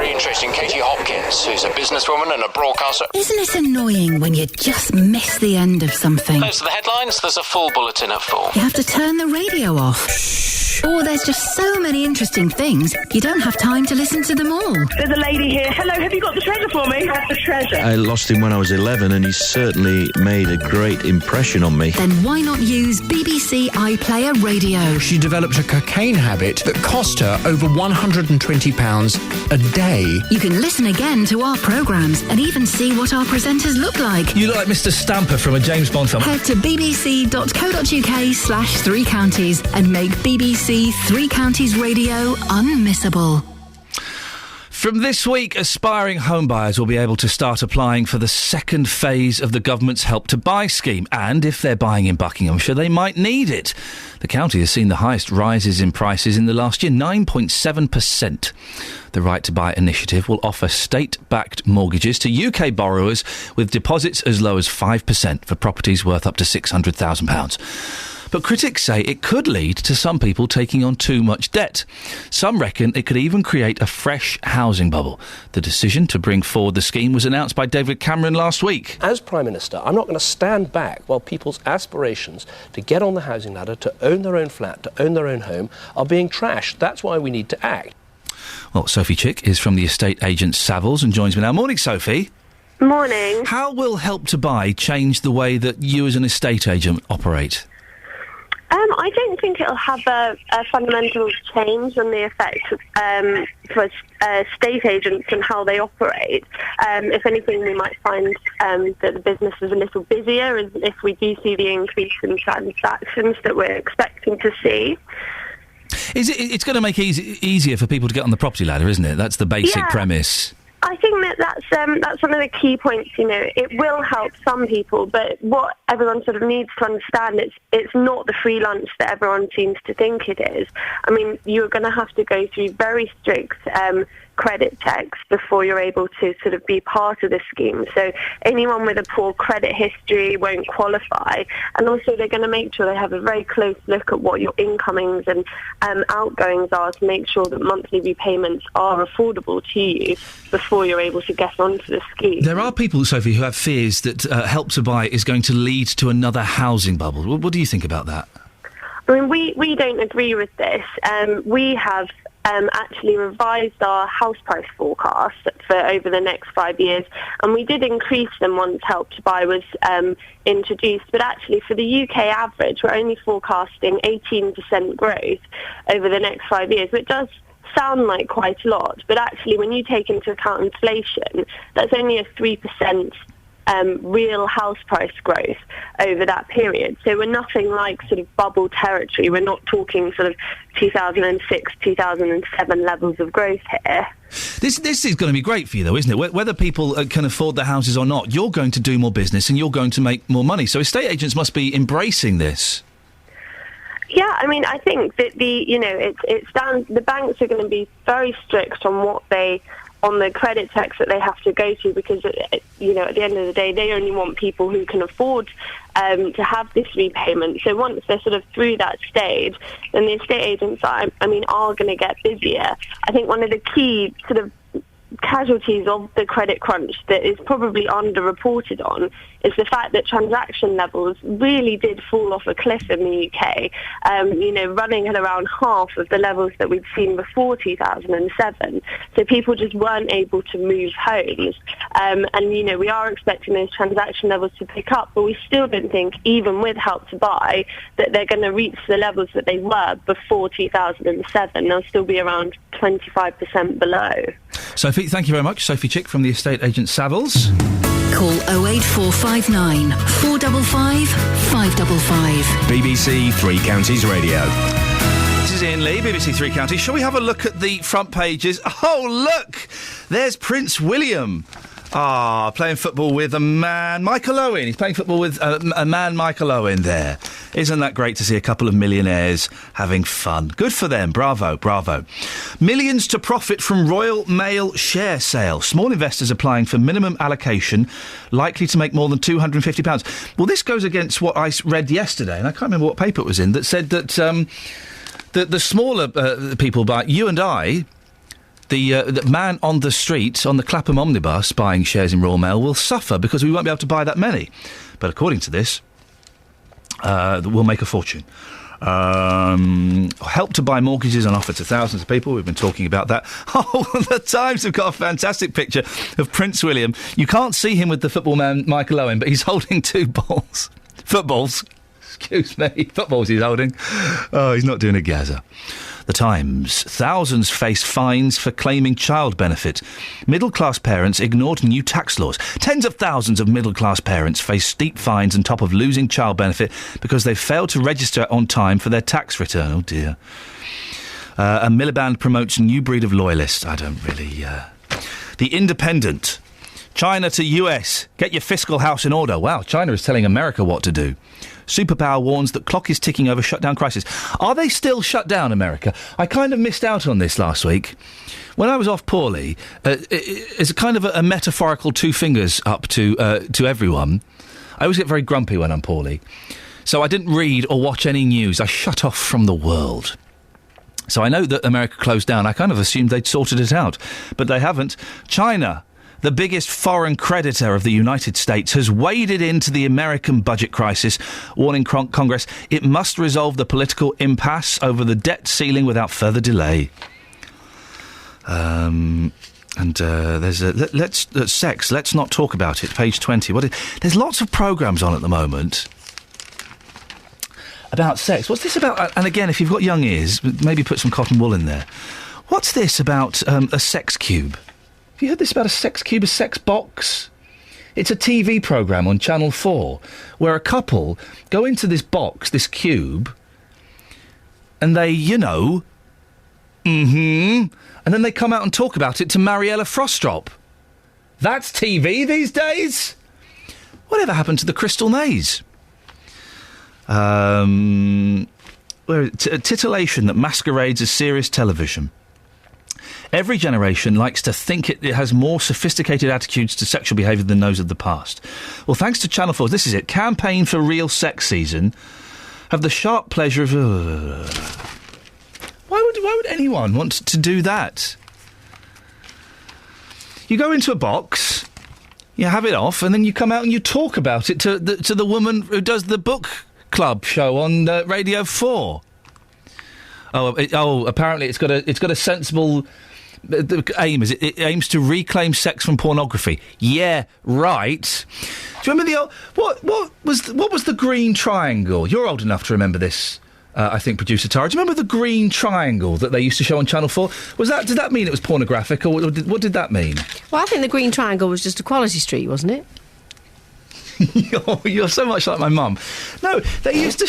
Interesting. Katie Hopkins, who's a businesswoman and a broadcaster. Isn't it annoying when you just miss the end of something? Close to the headlines, there's a full bulletin at 4. You have to turn the radio off. Or there's just so many interesting things, you don't have time to listen to them all. There's a lady here. Hello, have you got the treasure for me? I have the treasure. I lost him when I was 11 and he certainly made a great impression on me. Then why not use BBC iPlayer Radio? She developed a cocaine habit that cost her over £120 a day. You can listen again to our programmes and even see what our presenters look like. You look like Mr. Stamper from a James Bond film. Head to bbc.co.uk/Three Counties and make BBC Three Counties Radio unmissable. From this week, aspiring homebuyers will be able to start applying for the second phase of the government's Help to Buy scheme. And if they're buying in Buckinghamshire, they might need it. The county has seen the highest rises in prices in the last year, 9.7%. The Right to Buy initiative will offer state-backed mortgages to UK borrowers with deposits as low as 5% for properties worth up to £600,000. But critics say it could lead to some people taking on too much debt. Some reckon it could even create a fresh housing bubble. The decision to bring forward the scheme was announced by David Cameron last week. As Prime Minister, I'm not going to stand back while people's aspirations to get on the housing ladder, to own their own flat, to own their own home, are being trashed. That's why we need to act. Well, Sophie Chick is from the estate agent Savills and joins me now. Morning, Sophie. Morning. How will Help to Buy change the way that you as an estate agent operate? I don't think it'll have a fundamental change on the effect for estate agents and how they operate. If anything, we might find that the business is a little busier if we do see the increase in transactions that we're expecting to see. It's going to make it easier for people to get on the property ladder, isn't it? That's the basic premise. I think that's one of the key points. You know, it will help some people, but what everyone sort of needs to understand is it's not the free lunch that everyone seems to think it is. I mean, you're going to have to go through very strict credit checks before you're able to sort of be part of the scheme. So anyone with a poor credit history won't qualify. And also they're going to make sure they have a very close look at what your incomings and outgoings are to make sure that monthly repayments are affordable to you before you're able to get onto the scheme. There are people, Sophie, who have fears that Help to Buy is going to lead to another housing bubble. What do you think about that? I mean, we don't agree with this. We have actually revised our house price forecast for over the next 5 years, and we did increase them once Help to Buy was introduced. But actually, for the UK average, we're only forecasting 18% growth over the next 5 years, which does sound like quite a lot. But actually, when you take into account inflation, that's only a 3% real house price growth over that period. So we're nothing like sort of bubble territory. We're not talking sort of 2006, 2007 levels of growth here. This is going to be great for you, though, isn't it? Whether people can afford their houses or not, you're going to do more business and you're going to make more money. So estate agents must be embracing this. Yeah, I mean, I think that the banks are going to be very strict on on the credit checks that they have to go to, because, at the end of the day, they only want people who can afford to have this repayment. So once they're sort of through that stage, then the estate agents are going to get busier. I think one of the key sort of casualties of the credit crunch that is probably underreported on is the fact that transaction levels really did fall off a cliff in the UK, running at around half of the levels that we'd seen before 2007. So people just weren't able to move homes. We are expecting those transaction levels to pick up, but we still don't think, even with Help to Buy, that they're going to reach the levels that they were before 2007. They'll still be around 25% below. Sophie, thank you very much. Sophie Chick from the estate agent Savills. Call 08459 455 555. BBC Three Counties Radio. This is Iain Lee, BBC Three Counties. Shall we have a look at the front pages? Oh, look! There's Prince William. Playing football with a man, Michael Owen. He's playing football with a man, Michael Owen, there. Isn't that great to see a couple of millionaires having fun? Good for them. Bravo, bravo. Millions to profit from Royal Mail share sale. Small investors applying for minimum allocation, likely to make more than £250. Well, this goes against what I read yesterday, and I can't remember what paper it was in, that said that the smaller people, like you and I, the man on the street, on the Clapham omnibus, buying shares in Royal Mail will suffer because we won't be able to buy that many. But according to this, we'll make a fortune. Help to Buy mortgages on offer to thousands of people. We've been talking about that. Oh, the Times have got a fantastic picture of Prince William. You can't see him with the football man Michael Owen, but he's holding two balls. Footballs. Excuse me. Footballs he's holding. Oh, he's not doing a Gaza. The Times. Thousands face fines for claiming child benefit. Middle-class parents ignored new tax laws. Tens of thousands of middle-class parents face steep fines on top of losing child benefit because they failed to register on time for their tax return. Oh, dear. And Miliband promotes new breed of loyalists. I don't really... The Independent. China to US. Get your fiscal house in order. Wow, China is telling America what to do. Superpower warns that clock is ticking over shutdown crisis. Are they still shut down, America? I kind of missed out on this last week. When I was off poorly, it's a kind of a metaphorical two fingers up to everyone. I always get very grumpy when I'm poorly. So I didn't read or watch any news. I shut off from the world. So I know that America closed down. I kind of assumed they'd sorted it out, but they haven't. China, the biggest foreign creditor of the United States, has waded into the American budget crisis, warning Congress it must resolve the political impasse over the debt ceiling without further delay. There's sex. Let's not talk about it. Page 20. There's lots of programmes on at the moment about sex. What's this about? And again, if you've got young ears, maybe put some cotton wool in there. What's this about a sex cube? Have you heard this about a sex cube, a sex box? It's a TV programme on Channel 4 where a couple go into this box, this cube, and they, and then they come out and talk about it to Mariella Frostrop. That's TV these days? Whatever happened to the Crystal Maze? Titillation that masquerades as serious television. Every generation likes to think it has more sophisticated attitudes to sexual behaviour than those of the past. Well, thanks to Channel 4, this is it. Campaign for Real Sex Season. Have the sharp pleasure of... Why would anyone want to do that? You go into a box, you have it off, and then you come out and you talk about it to the woman who does the book club show on Radio 4. Apparently it's got a sensible aim. It aims to reclaim sex from pornography. Yeah, right. Do you remember the old... What was the green triangle? You're old enough to remember this. I think, producer Tara. Do you remember the green triangle that they used to show on Channel 4? Did that mean it was pornographic, or what did that mean? Well, I think the green triangle was just Equality Street, wasn't it? You're so much like my mum. No, they used to...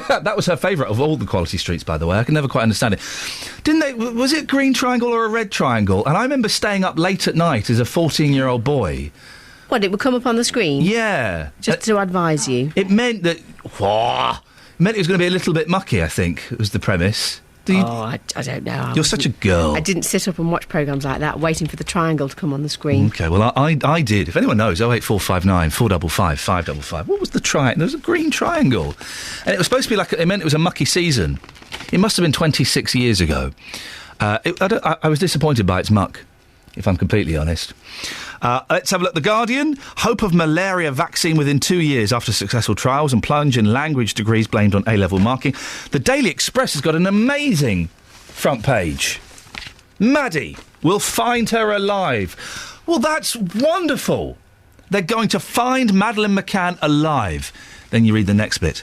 That was her favourite of all the Quality Streets, by the way. I can never quite understand it. Didn't they... Was it green triangle or a red triangle? And I remember staying up late at night as a 14-year-old boy. What, it would come up on the screen? Yeah. Just to advise you? It meant that... It meant it was going to be a little bit mucky, I think, was the premise. I don't know. You're such a girl. I didn't sit up and watch programmes like that, waiting for the triangle to come on the screen. OK, well, I did. If anyone knows, 08459 455 555. What was the triangle? There was a green triangle. And it was supposed to be it meant it was a mucky season. It must have been 26 years ago. I was disappointed by its muck, if I'm completely honest. Let's have a look. The Guardian. Hope of malaria vaccine within 2 years after successful trials, and plunge in language degrees blamed on A-level marking. The Daily Express has got an amazing front page. Maddie will find her alive. Well, that's wonderful. They're going to find Madeleine McCann alive. Then you read the next bit.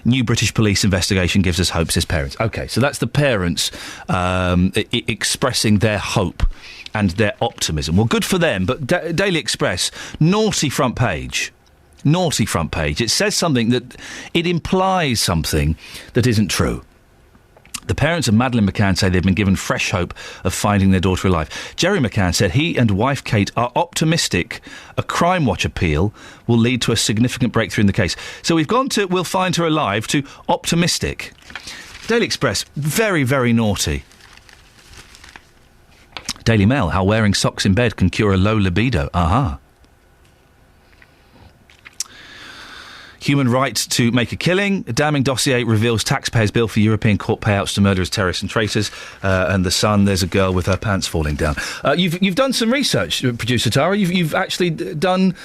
New British police investigation gives us hope, says parents. OK, so that's the parents expressing their hope and their optimism. Well, good for them, but Daily Express, naughty front page. Naughty front page. It says something that... It implies something that isn't true. The parents of Madeleine McCann say they've been given fresh hope of finding their daughter alive. Jerry McCann said he and wife Kate are optimistic a Crime Watch appeal will lead to a significant breakthrough in the case. So we've gone to we'll find her alive to optimistic. Daily Express, very, very naughty. Daily Mail, how wearing socks in bed can cure a low libido. Aha. Human right to make a killing. A damning dossier reveals taxpayers' bill for European court payouts to murderers, terrorists and traitors. And The Sun, there's a girl with her pants falling down. You've done some research, producer Tara. You've actually done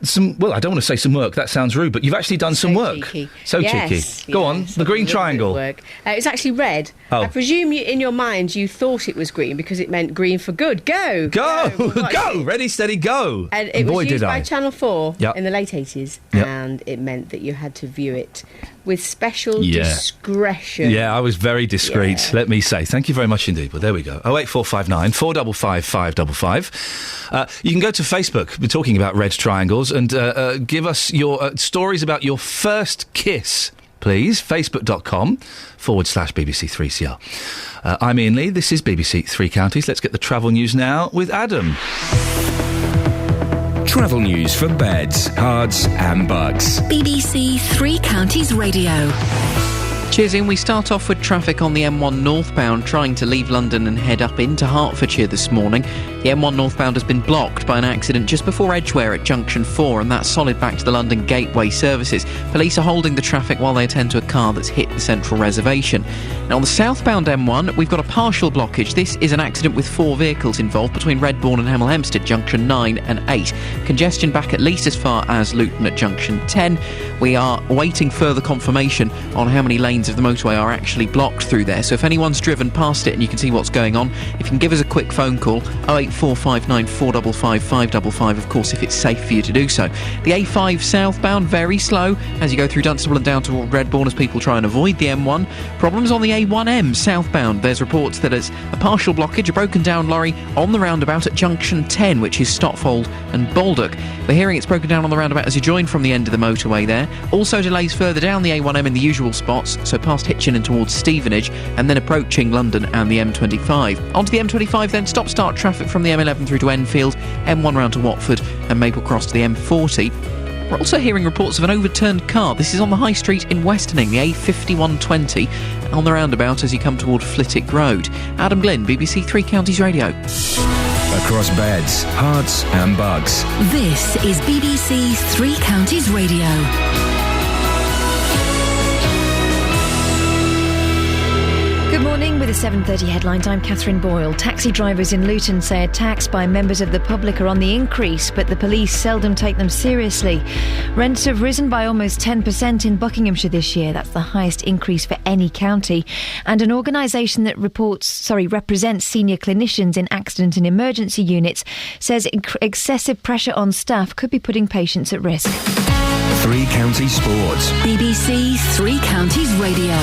some... Well, I don't want to say some work. That sounds rude, but you've actually done some work. Cheeky. So yes, cheeky. Go on. The green triangle. Work. It's actually red. Oh. I presume in your mind you thought it was green because it meant green for good. Go! Go! Ready, steady, go! And it was used by Channel 4 in the late 80s, and it meant that you had to view it with special discretion. Yeah, I was very discreet, let me say. Thank you very much indeed. But there we go. 08459 455 555. You can go to Facebook, we're talking about red triangles, and give us your stories about your first kiss, please. Facebook.com/BBC3CR. I'm Iain Lee. This is BBC Three Counties. Let's get the travel news now with Adam. Travel news for beds, cards and bugs. BBC Three Counties Radio. Cheers, Ian. We start off with traffic on the M1 northbound trying to leave London and head up into Hertfordshire this morning. The M1 northbound has been blocked by an accident just before Edgware at junction 4, and that's solid back to the London Gateway services. Police are holding the traffic while they attend to a car that's hit the central reservation. Now, on the southbound M1, we've got a partial blockage. This is an accident with 4 vehicles involved between Redbourne and Hemel Hempstead, junction 9 and 8. Congestion back at least as far as Luton at junction 10. We are awaiting further confirmation on how many lanes of the motorway are actually blocked through there. So if anyone's driven past it and you can see what's going on, if you can give us a quick phone call, 08459 455 555, of course, if it's safe for you to do so. The A5 southbound, very slow as you go through Dunstable and down toward Redbourne as people try and avoid the M1. Problems on the A1M southbound. There's reports that it's a partial blockage, a broken down lorry on the roundabout at junction 10, which is Stotfold and Baldock. We're hearing it's broken down on the roundabout as you join from the end of the motorway there. Also delays further down the A1M in the usual spots, so past Hitchin and towards Stevenage, and then approaching London and the M25. Onto the M25 then, stop-start traffic from the M11 through to Enfield, M1 round to Watford and Maple Cross to the M40. We're also hearing reports of an overturned car. This is on the High Street in Westerning, the A5120, on the roundabout as you come toward Flitwick Road. Adam Glynn, BBC Three Counties Radio. Across beds, hearts and bugs. This is BBC Three Counties Radio. Good morning. With the 7:30 headlines, I'm Catherine Boyle. Taxi drivers in Luton say attacks by members of the public are on the increase, but the police seldom take them seriously. Rents have risen by almost 10% in Buckinghamshire this year. That's the highest increase for any county. And an organisation that represents senior clinicians in accident and emergency units says excessive pressure on staff could be putting patients at risk. Three Counties Sports. BBC Three Counties Radio.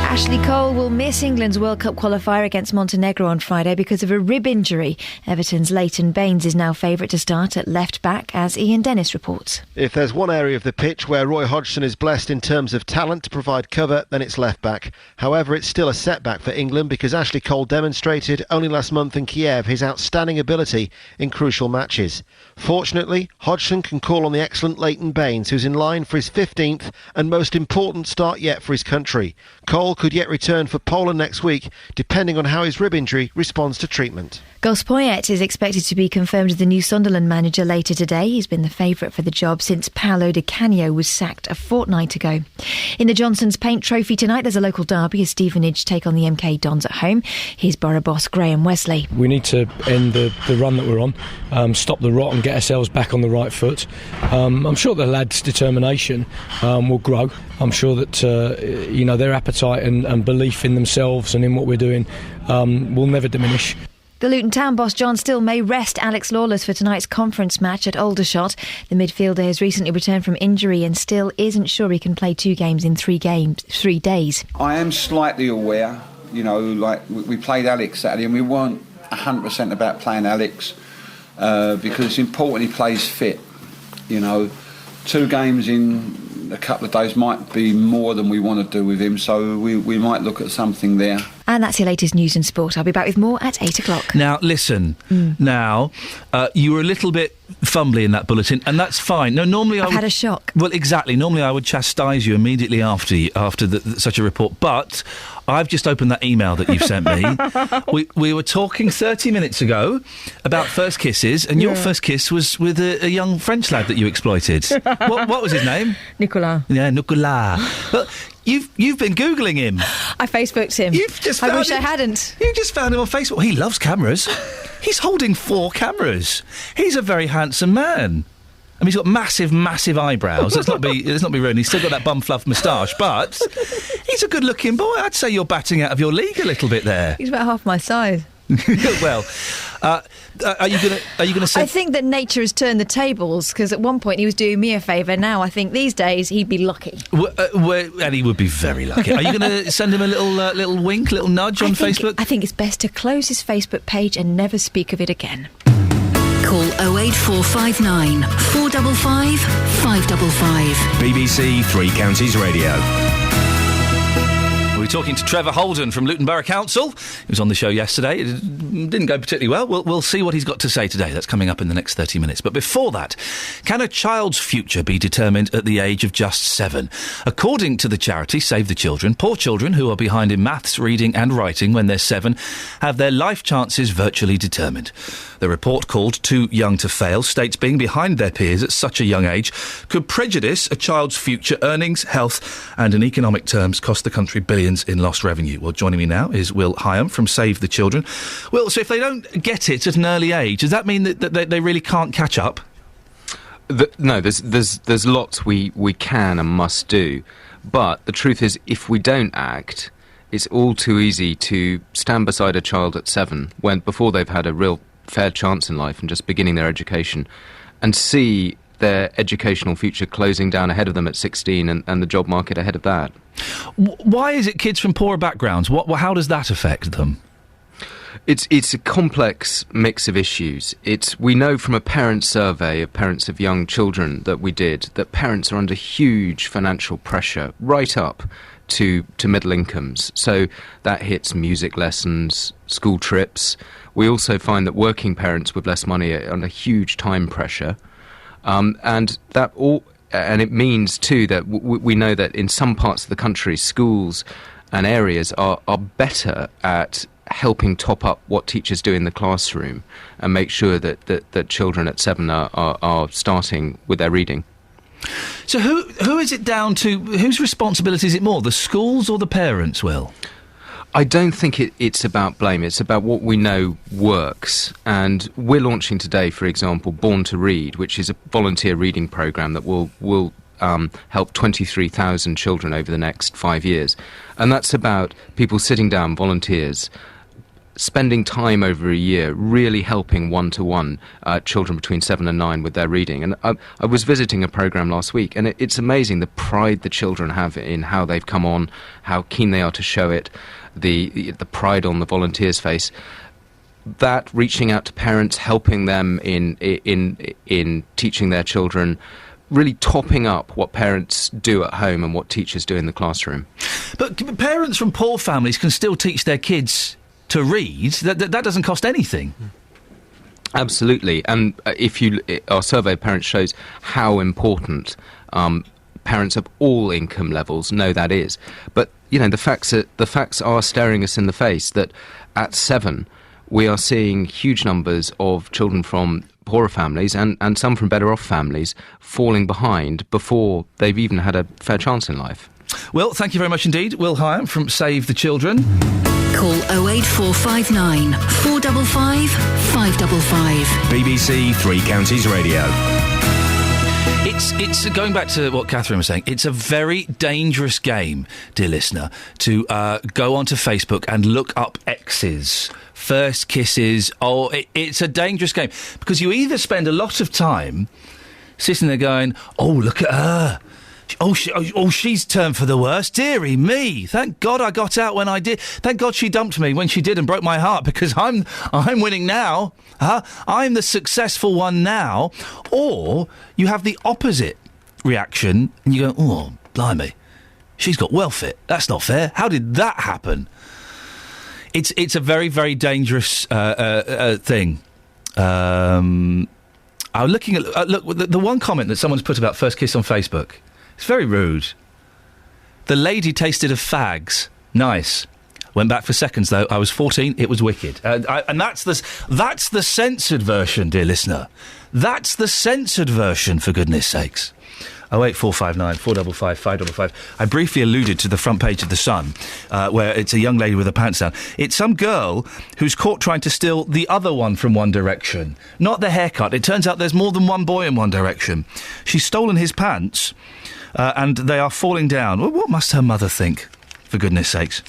Ashley Cole will miss England's World Cup qualifier against Montenegro on Friday because of a rib injury. Everton's Leighton Baines is now favourite to start at left-back, as Ian Dennis reports. If there's one area of the pitch where Roy Hodgson is blessed in terms of talent to provide cover, then it's left-back. However, it's still a setback for England because Ashley Cole demonstrated only last month in Kiev his outstanding ability in crucial matches. Fortunately, Hodgson can call on the excellent Leighton Baines, who's in line for his 15th and most important start yet for his country. Cole could yet return for Poland next week, depending on how his rib injury responds to treatment. Gus Poyet is expected to be confirmed as the new Sunderland manager later today. He's been the favourite for the job since Paolo Di Canio was sacked a fortnight ago. In the Johnson's Paint Trophy tonight, there's a local derby as Stevenage take on the MK Dons at home. Here's Borough boss Graham Wesley. We need to end the run that we're on, stop the rot and get ourselves back on the right foot. I'm sure the lads' determination will grow. I'm sure that their appetite and belief in themselves and in what we're doing will never diminish. The Luton Town boss John Still may rest Alex Lawless for tonight's conference match at Aldershot. The midfielder has recently returned from injury and still isn't sure he can play 2 games in 3 days. I am slightly aware, like we played Alex Saturday and we weren't 100% about playing Alex because it's important he plays fit. 2 games in a couple of days might be more than we want to do with him, so we might look at something there. And that's your latest news and sport. I'll be back with more at 8 o'clock. Now, listen. Now, you were a little bit fumbly in that bulletin, and that's fine. No, normally I've had a shock. Well, exactly. Normally I would chastise you immediately after such a report, but I've just opened that email that you've sent me. We were talking 30 minutes ago about first kisses, and your first kiss was with a young French lad that you exploited. What was his name? Nicolas. Yeah, Nicolas. But you've been Googling him. I Facebooked him. I wish I hadn't. You just found him on Facebook. He loves cameras. He's holding 4 cameras. He's a very handsome man. I mean, he's got massive, massive eyebrows. Let's not be rude. He's still got that bum fluff moustache, but he's a good-looking boy. I'd say you're batting out of your league a little bit there. He's about half my size. Well, are you gonna say? I think that nature has turned the tables, because at one point he was doing me a favour. Now I think these days he'd be lucky. And he would be very lucky. Are you going to send him a little wink, little nudge on Facebook? I think it's best to close his Facebook page and never speak of it again. Call 08459 455 555. BBC Three Counties Radio. We talking to Trevor Holden from Luton Borough Council. He was on the show yesterday. It didn't go particularly well. We'll see what he's got to say today. That's coming up in the next 30 minutes. But before that, can a child's future be determined at the age of just 7? According to the charity Save the Children, poor children who are behind in maths, reading and writing when they're 7 have their life chances virtually determined. The report, called Too Young to Fail, states being behind their peers at such a young age could prejudice a child's future earnings, health and, in economic terms, cost the country billions in lost revenue. Well, joining me now is Will Hyam from Save the Children. Will, so if they don't get it at an early age, does that mean that they really can't catch up? No, there's lots we can and must do. But the truth is, if we don't act, it's all too easy to stand beside a child at 7, when before they've had a real fair chance in life and just beginning their education, and see their educational future closing down ahead of them at 16 and the job market ahead of that. Why is it kids from poorer backgrounds? How does that affect them? It's a complex mix of issues. We know from a parent survey of parents of young children that we did that parents are under huge financial pressure right up to middle incomes. So that hits music lessons, school trips. We also find that working parents with less money are under huge time pressure. And it means too that we know that in some parts of the country, schools and areas are better at helping top up what teachers do in the classroom and make sure that children at 7 are starting with their reading. So who is it down to? Whose responsibility is it more, the schools or the parents, Will? I don't think it's about blame. It's about what we know works. And we're launching today, for example, Born to Read, which is a volunteer reading programme that will help 23,000 children over the next 5 years. And that's about people sitting down, volunteers, spending time over a year really helping one-to-one children between 7 and 9 with their reading. And I was visiting a programme last week, and it's amazing the pride the children have in how they've come on, how keen they are to show it, the pride on the volunteers' face. That reaching out to parents, helping them in teaching their children, really topping up what parents do at home and what teachers do in the classroom. But parents from poor families can still teach their kids to read. That doesn't cost anything. Absolutely. And our survey of parents shows how important parents of all income levels know that is. But the facts are staring us in the face that at 7 we are seeing huge numbers of children from poorer families and some from better off families falling behind before they've even had a fair chance in life. Well, thank you very much indeed. Will Hyam from Save the Children. Call 08459 455 555. BBC Three Counties Radio. It's going back to what Catherine was saying. It's a very dangerous game, dear listener, to go onto Facebook and look up exes, first kisses. It's a dangerous game because you either spend a lot of time sitting there going, "Oh, look at her. She's turned for the worse. Dearie me. Thank God I got out when I did. Thank God she dumped me when she did and broke my heart because I'm winning now. I'm the successful one now." Or you have the opposite reaction and you go, "Oh, blimey, she's got welfare. That's not fair. How did that happen?" It's a very, very dangerous thing. I'm looking at the one comment that someone's put about first kiss on Facebook. It's very rude. The lady tasted of fags. Nice. Went back for seconds, though. I was 14. It was wicked. And that's the censored version, dear listener. That's the censored version, for goodness sakes. 08459 455 555. I briefly alluded to the front page of The Sun, where it's a young lady with her pants down. It's some girl who's caught trying to steal the other one from One Direction. Not the haircut. It turns out there's more than one boy in One Direction. She's stolen his pants, and they are falling down. Well, what must her mother think? For goodness sakes.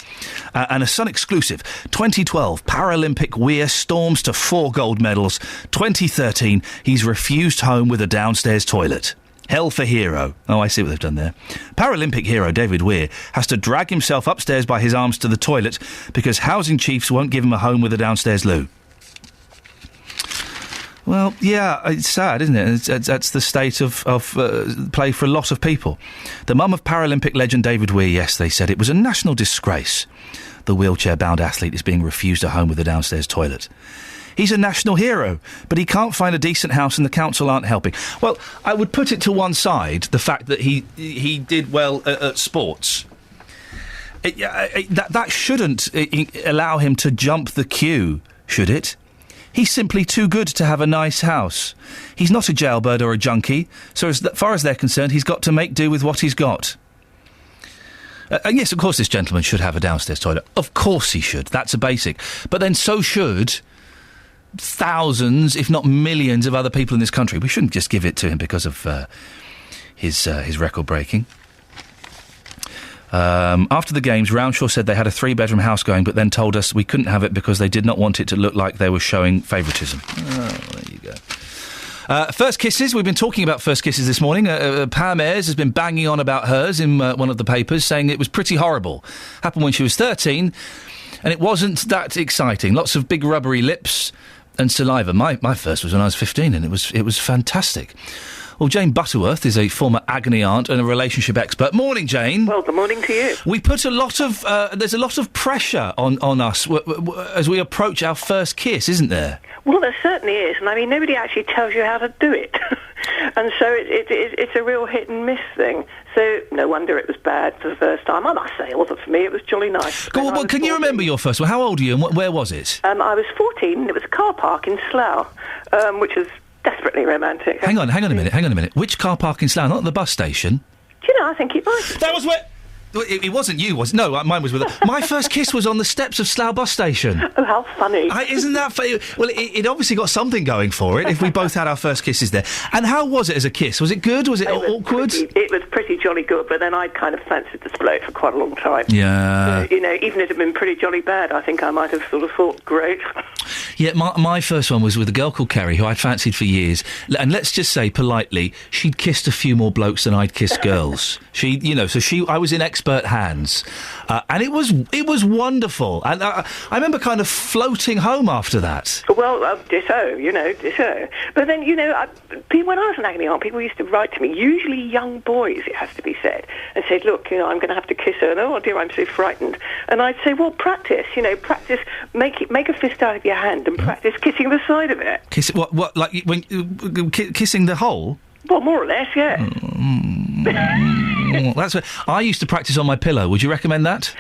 And a Sun exclusive. 2012, Paralympic Weir storms to 4 gold medals. 2013, he's refused home with a downstairs toilet. Hell for hero. Oh, I see what they've done there. Paralympic hero David Weir has to drag himself upstairs by his arms to the toilet because housing chiefs won't give him a home with a downstairs loo. Well, yeah, it's sad, isn't it? That's the state of play for a lot of people. The mum of Paralympic legend David Weir yesterday said it was a national disgrace. The wheelchair-bound athlete is being refused a home with a downstairs toilet. He's a national hero, but he can't find a decent house and the council aren't helping. Well, I would put it to one side, the fact that he did well at sports. That shouldn't allow him to jump the queue, should it? He's simply too good to have a nice house. He's not a jailbird or a junkie, so as far as they're concerned, he's got to make do with what he's got. And yes, of course this gentleman should have a downstairs toilet. Of course he should. That's a basic. But then so should thousands, if not millions, of other people in this country. We shouldn't just give it to him because of his record breaking. After the games, Roundshaw said they had a 3-bedroom house going, but then told us we couldn't have it because they did not want it to look like they were showing favouritism. Oh, there you go. First kisses. We've been talking about first kisses this morning. Pam Ayres has been banging on about hers in one of the papers, saying it was pretty horrible. Happened when she was 13, and it wasn't that exciting. Lots of big rubbery lips and saliva. My first was when I was 15, and it was fantastic. Well, Jane Butterworth is a former agony aunt and a relationship expert. Morning, Jane. Well, good morning to you. We put a lot of... there's a lot of pressure on us as we approach our first kiss, isn't there? Well, there certainly is. And, I mean, nobody actually tells you how to do it. And so it's a real hit-and-miss thing. So no wonder it was bad for the first time. I must say, it wasn't for me. It was jolly nice. Well, can you remember your first one? How old are you and where was it? I was 14, and it was a car park in Slough, which was... desperately romantic. Hang on a minute. Which car park in Slough? Not the bus station? Do you know, I think it was. That was where... It wasn't you, was it? No, mine was with her. My first kiss was on the steps of Slough bus station. Oh, how funny. Isn't that funny? Well, it obviously got something going for it if we both had our first kisses there. And how was it as a kiss? Was it good? Was it awkward? It was pretty jolly good, but then I'd kind of fancied this bloke for quite a long time. Yeah. So, even if it had been pretty jolly bad, I think I might have sort of thought, great. Yeah, my first one was with a girl called Kerry, who I'd fancied for years. And let's just say, politely, she'd kissed a few more blokes than I'd kissed girls. I was in expert hands. And it was wonderful. And I remember kind of floating home after that. Well, ditto. But then, when I was an agony aunt, people used to write to me, usually young boys, it has to be said, and said, look, I'm going to have to kiss her. And, oh, dear, I'm so frightened. And I'd say, well, practice, practice, make a fist out of your hand and practice kissing the side of it. What, like kissing the hole? Well, more or less, yeah. That's what I used to practice on my pillow. Would you recommend that?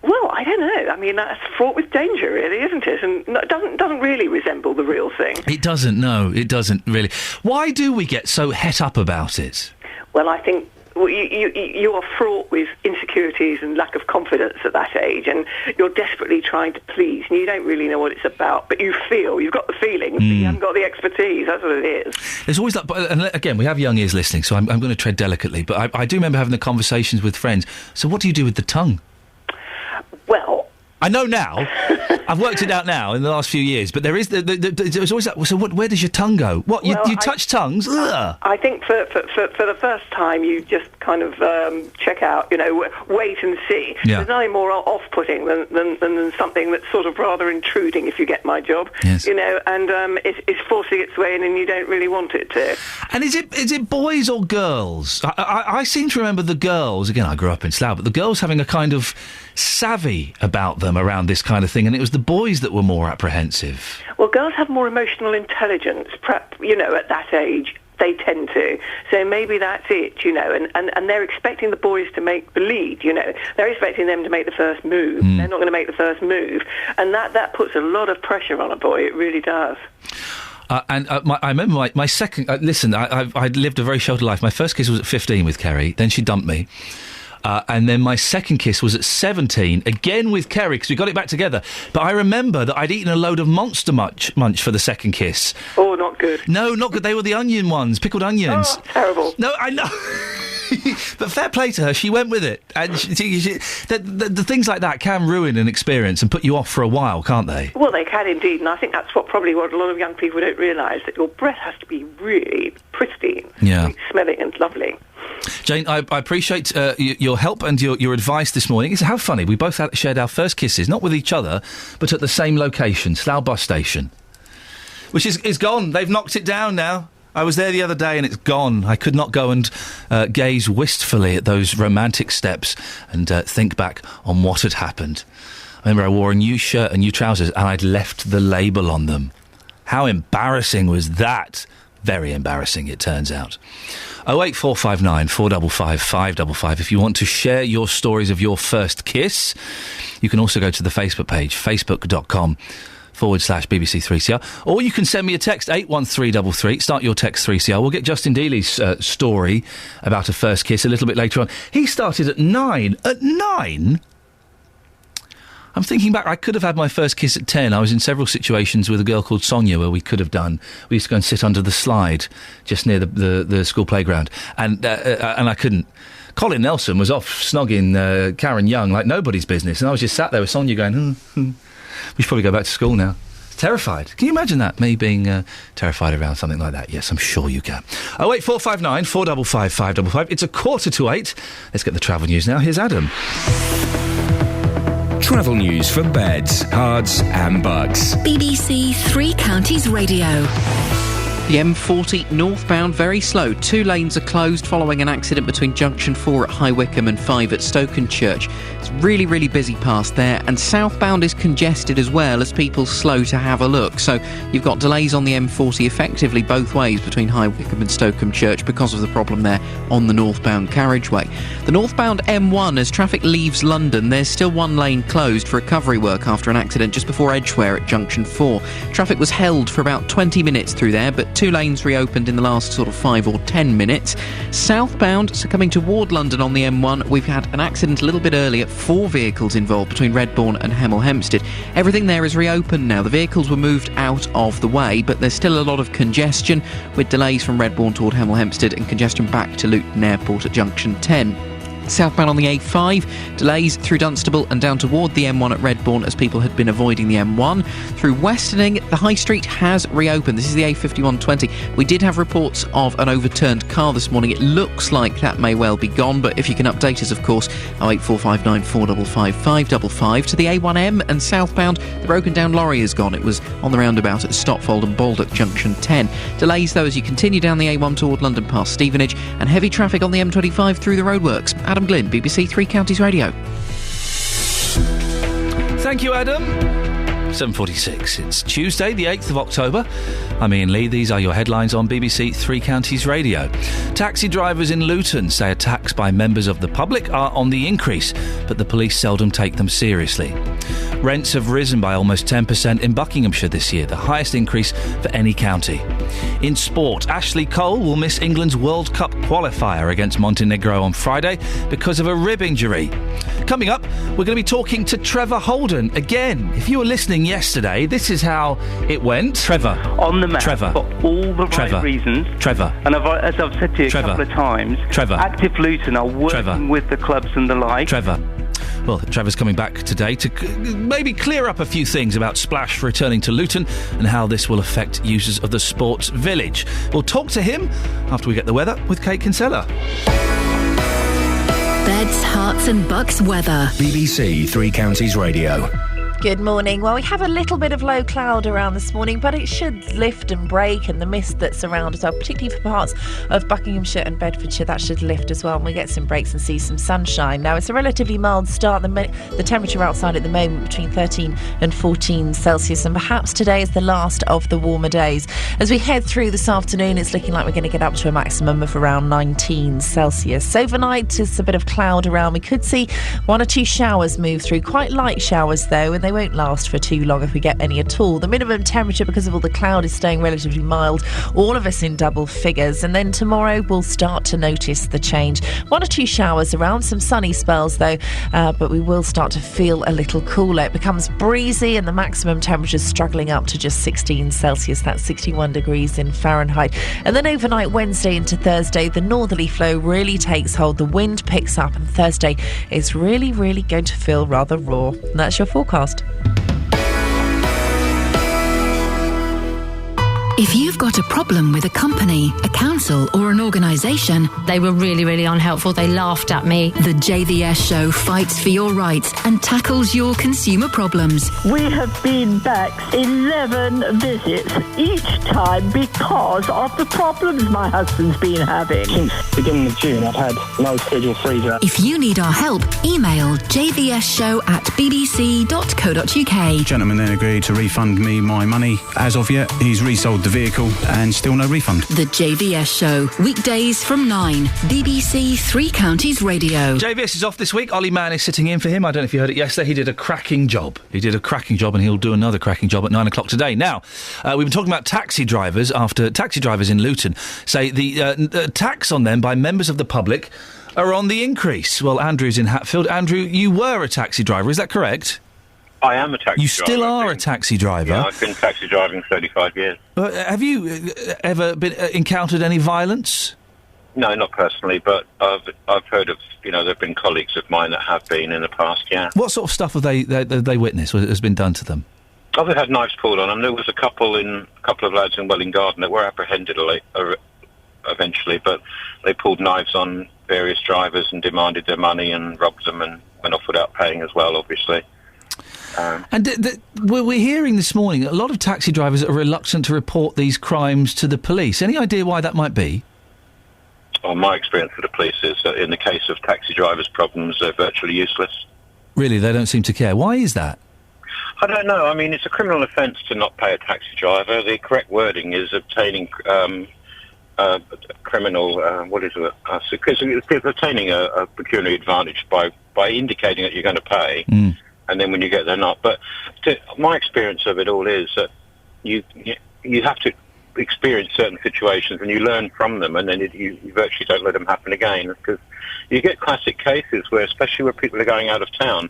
Well, I don't know. I mean, that's fraught with danger, really, isn't it? And it doesn't really resemble the real thing. It doesn't, no. It doesn't really. Why do we get so het up about it? Well, I think... you are fraught with insecurities and lack of confidence at that age, and you're desperately trying to please, and you don't really know what it's about, but you've got the feeling, but you haven't got the expertise. That's what it is. There's always that, and again, we have young ears listening, so I'm going to tread delicately, but I do remember having the conversations with friends. So what do you do with the tongue? Well... I know now. I've worked it out now in the last few years, but there's always that. So where does your tongue go? What, you touch tongues? Ugh. I think for the first time you just kind of check out, wait and see. Yeah. There's nothing more off-putting than something that's sort of rather intruding, if you get my job. Yes. And it's forcing its way in and you don't really want it to. And is it boys or girls? I seem to remember the girls, again, I grew up in Slough, but the girls having a kind of savvy about them around this kind of thing, and it was the boys that were more apprehensive. Well, girls have more emotional intelligence, perhaps, at that age. They tend to. So maybe that's it, and they're expecting the boys to make the lead, They're expecting them to make the first move. They're not going to make the first move. And that puts a lot of pressure on a boy. It really does. I remember my second... listen, I'd lived a very sheltered life. My first kiss was at 15 with Kerry. Then she dumped me. And then my second kiss was at 17, again with Kerry, because we got it back together. But I remember that I'd eaten a load of Monster Munch for the second kiss. Oh, not good. No, not good. They were the onion ones, pickled onions. Oh, terrible. No, I know. But fair play to her, she went with it. And the things like that can ruin an experience and put you off for a while, can't they? Well, they can indeed, and I think that's probably what a lot of young people don't realise, that your breath has to be really pristine, really smelling and lovely. Jane, I appreciate your help and your advice this morning. How funny, we both shared our first kisses, not with each other, but at the same location, Slough bus station. which is gone. They've knocked it down now. I was there the other day and it's gone. I could not go and gaze wistfully at those romantic steps and think back on what had happened. I remember I wore a new shirt and new trousers and I'd left the label on them. How embarrassing was that? Very embarrassing, it turns out. 08459 455 555. If you want to share your stories of your first kiss, you can also go to the Facebook page, facebook.com/BBC3CR, or you can send me a text, 81333. Start your text 3CR. We'll get Justin Dealey's story about a first kiss a little bit later on. He started at 9. At 9? I'm thinking back, I could have had my first kiss at 10. I was in several situations with a girl called Sonia where we could have done. We used to go and sit under the slide just near the school playground, and I couldn't. Colin Nelson was off snogging Karen Young like nobody's business, and I was just sat there with Sonia going, we should probably go back to school now. Terrified. Can you imagine that? Me being terrified around something like that? Yes, I'm sure you can. 08459 455 555. It's 7:45. Let's get the travel news now. Here's Adam. Travel news for beds, cards and bugs. BBC Three Counties Radio. The M40 northbound very slow. 2 lanes are closed following an accident between junction 4 at High Wycombe and 5 at Stokenchurch. It's really, really busy past there, and southbound is congested as well as people slow to have a look. So you've got delays on the M40 effectively both ways between High Wycombe and Stokenchurch because of the problem there on the northbound carriageway. The northbound M1, as traffic leaves London, there's still 1 lane closed for recovery work after an accident just before Edgware at junction 4. Traffic was held for about 20 minutes through there, but 2 lanes reopened in the last sort of 5 or 10 minutes. Southbound, so coming toward London on the M1, we've had an accident a little bit earlier. 4 vehicles involved between Redbourne and Hemel Hempstead. Everything there is reopened now. The vehicles were moved out of the way, but there's still a lot of congestion with delays from Redbourne toward Hemel Hempstead and congestion back to Luton Airport at junction 10. Southbound on the A5, delays through Dunstable and down toward the M1 at Redbourne as people had been avoiding the M1. Through Westerning, the High Street has reopened. This is the A5120. We did have reports of an overturned car this morning. It looks like that may well be gone, but if you can update us, of course, 08459 455 555. To the A1M and southbound, the broken down lorry is gone. It was on the roundabout at Stotfold and Baldock junction 10. Delays, though, as you continue down the A1 toward London past Stevenage, and heavy traffic on the M25 through the roadworks. Adam Glynn, BBC Three Counties Radio. Thank you, Adam. 7:46. It's Tuesday, the 8th of October. I'm Iain Lee. These are your headlines on BBC Three Counties Radio. Taxi drivers in Luton say attacks by members of the public are on the increase, but the police seldom take them seriously. Rents have risen by almost 10% in Buckinghamshire this year, the highest increase for any county. In sport, Ashley Cole will miss England's World Cup qualifier against Montenegro on Friday because of a rib injury. Coming up, we're going to be talking to Trevor Holden again. If you were listening yesterday, this is how it went. Trevor. On the map Trevor. for all the right reasons. Trevor. And as I've said to you a couple of times, Trevor. Active Luton are working with the clubs and the like. Trevor. Well, Trevor's coming back today to maybe clear up a few things about Splash returning to Luton and how this will affect users of the Sports Village. We'll talk to him after we get the weather with Kate Kinsella. Beds, Herts and Bucks weather. BBC Three Counties Radio. Good morning. Well, we have a little bit of low cloud around this morning, but it should lift and break, and the mist that's around as well, particularly for parts of Buckinghamshire and Bedfordshire, that should lift as well, and we get some breaks and see some sunshine. Now, it's a relatively mild start. The temperature outside at the moment between 13 and 14 Celsius, and perhaps today is the last of the warmer days. As we head through this afternoon, it's looking like we're going to get up to a maximum of around 19 Celsius. Overnight, there's a bit of cloud around. We could see 1 or 2 showers move through, quite light showers though, and they won't last for too long if we get any at all. The minimum temperature, because of all the cloud, is staying relatively mild, all of us in double figures, and then tomorrow we'll start to notice the change. 1 or 2 showers around, some sunny spells though, but we will start to feel a little cooler. It becomes breezy and the maximum temperature is struggling up to just 16 Celsius, that's 61 degrees in Fahrenheit. And then overnight, Wednesday into Thursday, the northerly flow really takes hold, the wind picks up, and Thursday is really going to feel rather raw. And that's your forecast. If you've got a problem with a company, a council or an organisation... They were really, really unhelpful. They laughed at me. The JVS show fights for your rights and tackles your consumer problems. We have been back 11 visits, each time because of the problems my husband's been having. Since the beginning of June, I've had no schedule freezer. If you need our help, email jvsshow@bbc.co.uk. Gentleman then agreed to refund me my money. As of yet, he's resold the vehicle and still no refund. The JVS show, weekdays from 9, BBC Three Counties Radio. JVS is off this week. Ollie Mann is sitting in for him. I don't know if you heard it yesterday. He did a cracking job. And he'll do another cracking job at 9 o'clock today. Now, we've been talking about taxi drivers after taxi drivers in Luton say the tax on them by members of the public are on the increase. Well, Andrew's in Hatfield. Andrew, you were a taxi driver, is that correct? I am a taxi driver. You still are a taxi driver? Yeah, I've been taxi driving 35 years. Have you ever encountered any violence? No, not personally, but I've heard of, there have been colleagues of mine that have been in the past, yeah. What sort of stuff have they witnessed, or has been done to them? Oh, they've had knives pulled on them. There was a couple of lads in Welling Garden that were apprehended eventually, but they pulled knives on various drivers and demanded their money and robbed them and went off without paying as well, obviously. We're hearing this morning a lot of taxi drivers are reluctant to report these crimes to the police. Any idea why that might be? Well, my experience with the police is that in the case of taxi drivers' problems, they're virtually useless. Really? They don't seem to care? Why is that? I don't know. I mean, it's a criminal offence to not pay a taxi driver. The correct wording is obtaining criminal... what is it? It's obtaining a pecuniary advantage by indicating that you're going to pay... and then when you get there not. But my experience of it all is that you have to experience certain situations and you learn from them, and then you virtually don't let them happen again, because you get classic cases where, especially where people are going out of town,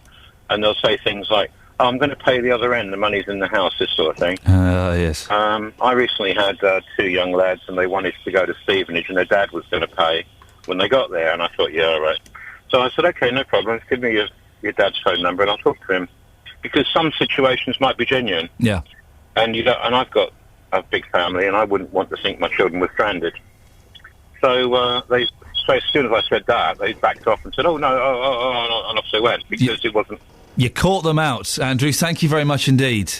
and they'll say things like, oh, I'm going to pay the other end, the money's in the house, this sort of thing. Yes. I recently had two young lads, and they wanted to go to Stevenage, and their dad was going to pay when they got there, and I thought, yeah, all right. So I said, okay, no problem, give me your dad's phone number and I'll talk to him, because some situations might be genuine. Yeah. And I've got a big family and I wouldn't want to think my children were stranded. So as soon as I said that, they backed off and said, oh, no, and off they went, because it wasn't... You caught them out, Andrew. Thank you very much indeed.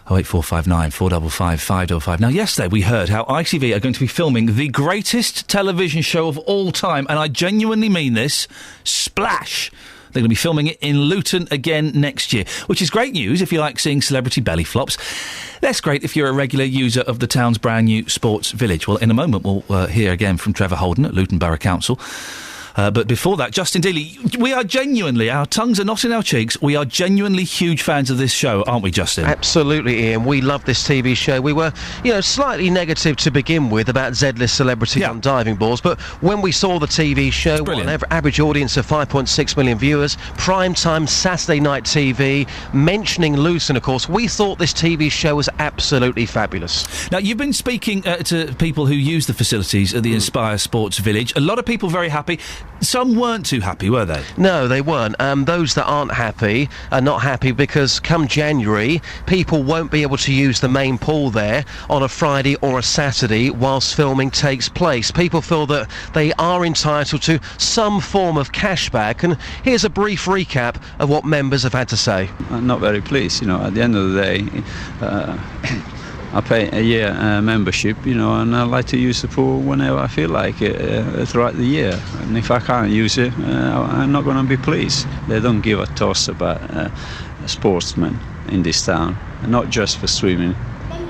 08459 455 555. Now, yesterday we heard how ITV are going to be filming the greatest television show of all time, and I genuinely mean this, Splash. They're going to be filming it in Luton again next year, which is great news if you like seeing celebrity belly flops. Less great if you're a regular user of the town's brand new sports village. Well, in a moment we'll hear again from Trevor Holden at Luton Borough Council. But before that, Justin Dealey, we are genuinely, our tongues are not in our cheeks, we are genuinely huge fans of this show, aren't we, Justin? Absolutely, Ian. We love this TV show. We were, slightly negative to begin with about Z-list celebrities on diving boards, but when we saw the TV show, an average audience of 5.6 million viewers, prime-time Saturday night TV, mentioning Luton, of course, we thought this TV show was absolutely fabulous. Now, you've been speaking to people who use the facilities at the Inspire Sports Village. A lot of people very happy. Some weren't too happy, were they? No, they weren't. Those that aren't happy are not happy because come January, people won't be able to use the main pool there on a Friday or a Saturday whilst filming takes place. People feel that they are entitled to some form of cashback, and here's a brief recap of what members have had to say. I'm not very pleased, at the end of the day. I pay a year membership, and I like to use the pool whenever I feel like it throughout the year. And if I can't use it, I'm not going to be pleased. They don't give a toss about sportsmen in this town, not just for swimming.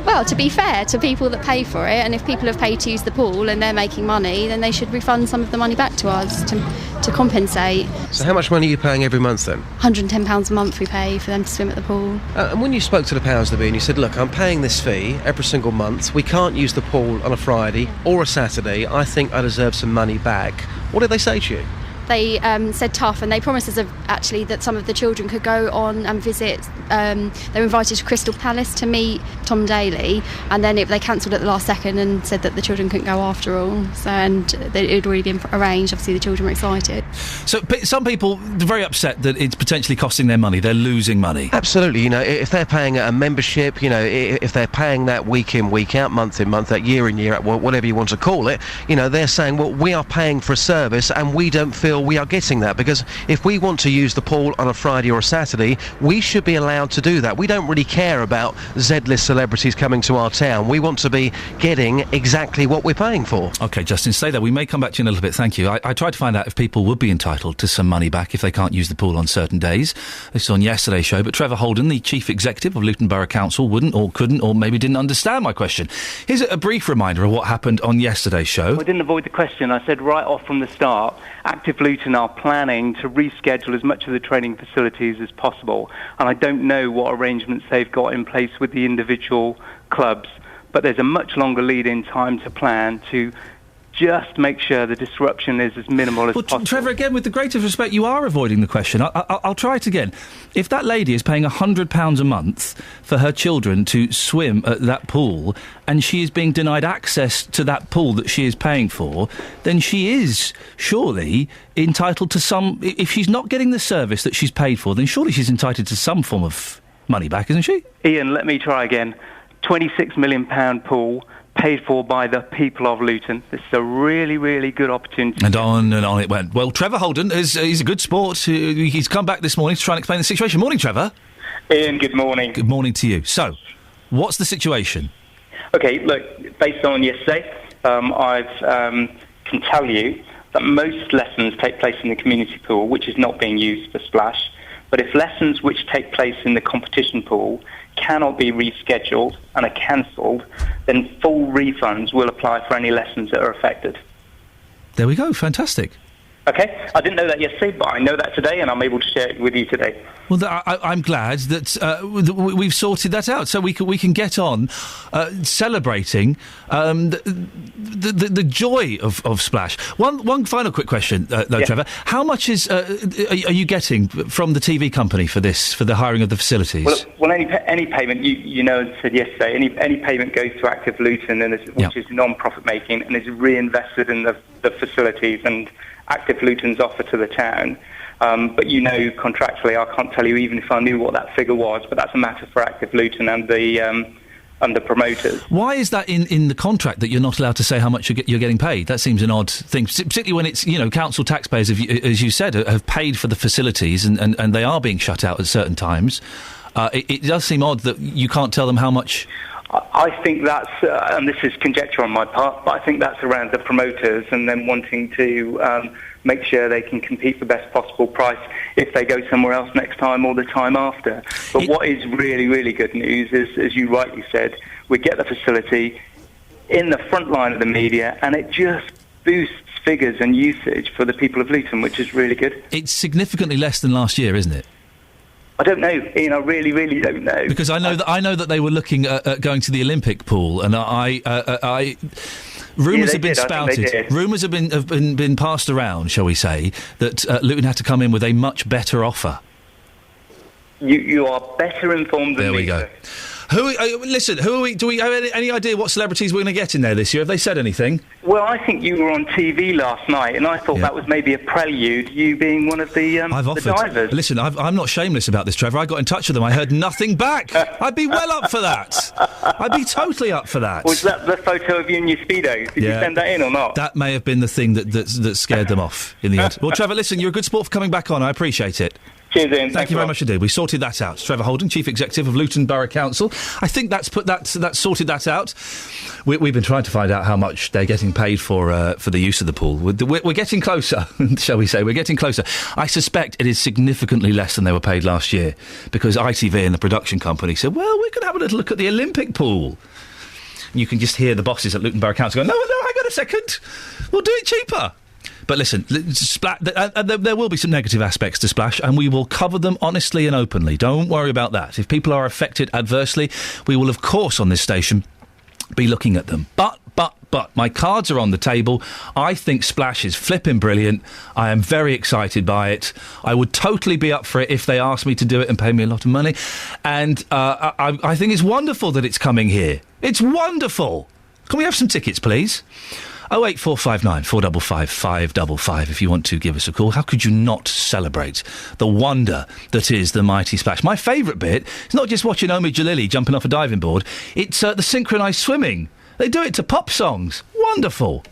Well, to be fair to people that pay for it, and if people have paid to use the pool and they're making money, then they should refund some of the money back to us to compensate. So how much money are you paying every month then? £110 a month we pay for them to swim at the pool. And when you spoke to the powers that be and you said, look, I'm paying this fee every single month, we can't use the pool on a Friday or a Saturday, I think I deserve some money back, what did they say to you? they said tough, and they promised us actually that some of the children could go on and visit. They were invited to Crystal Palace to meet Tom Daley, and then they cancelled at the last second and said that the children couldn't go after all. So, and it had already been arranged. Obviously, the children were excited. So some people are very upset that it's potentially costing their money. They're losing money. Absolutely. You know, if they're paying a membership, you know, if they're paying that week in, week out, month in, month out, year in, year out, whatever you want to call it, you know, they're saying, well, we are paying for a service and we don't feel we are getting that, because if we want to use the pool on a Friday or a Saturday, we should be allowed to do that. We don't really care about Z-list celebrities coming to our town. We want to be getting exactly what we're paying for. OK, Justin, stay there. We may come back to you in a little bit. Thank you. I tried to find out if people would be entitled to some money back if they can't use the pool on certain days. This is on yesterday's show, but Trevor Holden, the Chief Executive of Luton Borough Council, wouldn't or couldn't or maybe didn't understand my question. Here's a brief reminder of what happened on yesterday's show. I didn't avoid the question. I said right off from the start, Active Luton are planning to reschedule as much of the training facilities as possible, and I don't know what arrangements they've got in place with the individual clubs, but there's a much longer lead-in time to plan to just make sure the disruption is as minimal as possible. Trevor, again, with the greatest respect, you are avoiding the question. I'll try it again. If that lady is paying £100 a month for her children to swim at that pool, and she is being denied access to that pool that she is paying for, then she is surely entitled to some... If she's not getting the service that she's paid for, then surely she's entitled to some form of money back, isn't she? Iain, let me try again. £26 million pool, paid for by the people of Luton. This is a really, really good opportunity. And on it went. Well, Trevor Holden, he's a good sport. He's come back this morning to try and explain the situation. Morning, Trevor. Iain, good morning. Good morning to you. So, what's the situation? OK, look, based on yesterday, I can tell you that most lessons take place in the community pool, which is not being used for splash. But if lessons which take place in the competition pool cannot be rescheduled and are cancelled, then full refunds will apply for any lessons that are affected. There we go. Fantastic. OK, I didn't know that yesterday, but I know that today, and I'm able to share it with you today. Well, I'm glad that we've sorted that out, so we can get on celebrating the joy of Splash. One final quick question, though, yeah. Trevor. How much are you getting from the TV company for the hiring of the facilities? Well, any payment, you know, as I said yesterday, any payment goes to Active Luton, which is non-profit making, and is reinvested in the facilities and Active Luton's offer to the town. But you know, contractually, I can't tell you even if I knew what that figure was, but that's a matter for Active Luton and the promoters. Why is that in the contract that you're not allowed to say how much you're getting paid? That seems an odd thing, particularly when it's, you know, council taxpayers, as you said, have paid for the facilities and they are being shut out at certain times. It does seem odd that you can't tell them how much... I think that's, and this is conjecture on my part, but I think that's around the promoters and them wanting to make sure they can compete for best possible price if they go somewhere else next time or the time after. But what is really, really good news is, as you rightly said, we get the facility in the front line of the media, and it just boosts figures and usage for the people of Luton, which is really good. It's significantly less than last year, isn't it? I don't know, Iain. I really, really don't know. Because I know that they were looking at going to the Olympic pool, and rumours have been spouted. Rumours have been passed around, shall we say, that Luton had to come in with a much better offer. You are better informed than me. There we go. Listen, who are we? Do we have any idea what celebrities we're going to get in there this year? Have they said anything? Well, I think you were on TV last night, and I thought that was maybe a prelude, you being one of the divers. Listen, I'm not shameless about this, Trevor. I got in touch with them. I heard nothing back. I'd be well up for that. I'd be totally up for that. Was that the photo of you in your Speedo? Did you send that in or not? That may have been the thing that scared them off in the end. Well, Trevor, listen, you're a good sport for coming back on. I appreciate it. Cheers, Iain. Thank you very much indeed. We sorted that out. Trevor Holden, Chief Executive of Luton Borough Council. I think that's sorted that out. We've been trying to find out how much they're getting paid for the use of the pool. We're getting closer, shall we say? We're getting closer. I suspect it is significantly less than they were paid last year, because ITV and the production company said, well, we could have a little look at the Olympic pool. And you can just hear the bosses at Luton Borough Council go, no, hang on a second. We'll do it cheaper. But listen, there will be some negative aspects to Splash, and we will cover them honestly and openly. Don't worry about that. If people are affected adversely, we will, of course, on this station, be looking at them. But But my cards are on the table. I think Splash is flipping brilliant. I am very excited by it. I would totally be up for it if they asked me to do it and pay me a lot of money. And I think it's wonderful that it's coming here. It's wonderful. Can we have some tickets, please? 08459 455 555 if you want to give us a call. How could you not celebrate the wonder that is the Mighty Splash? My favourite bit is not just watching Omi Jalili jumping off a diving board, it's the synchronised swimming. They do it to pop songs. Wonderful.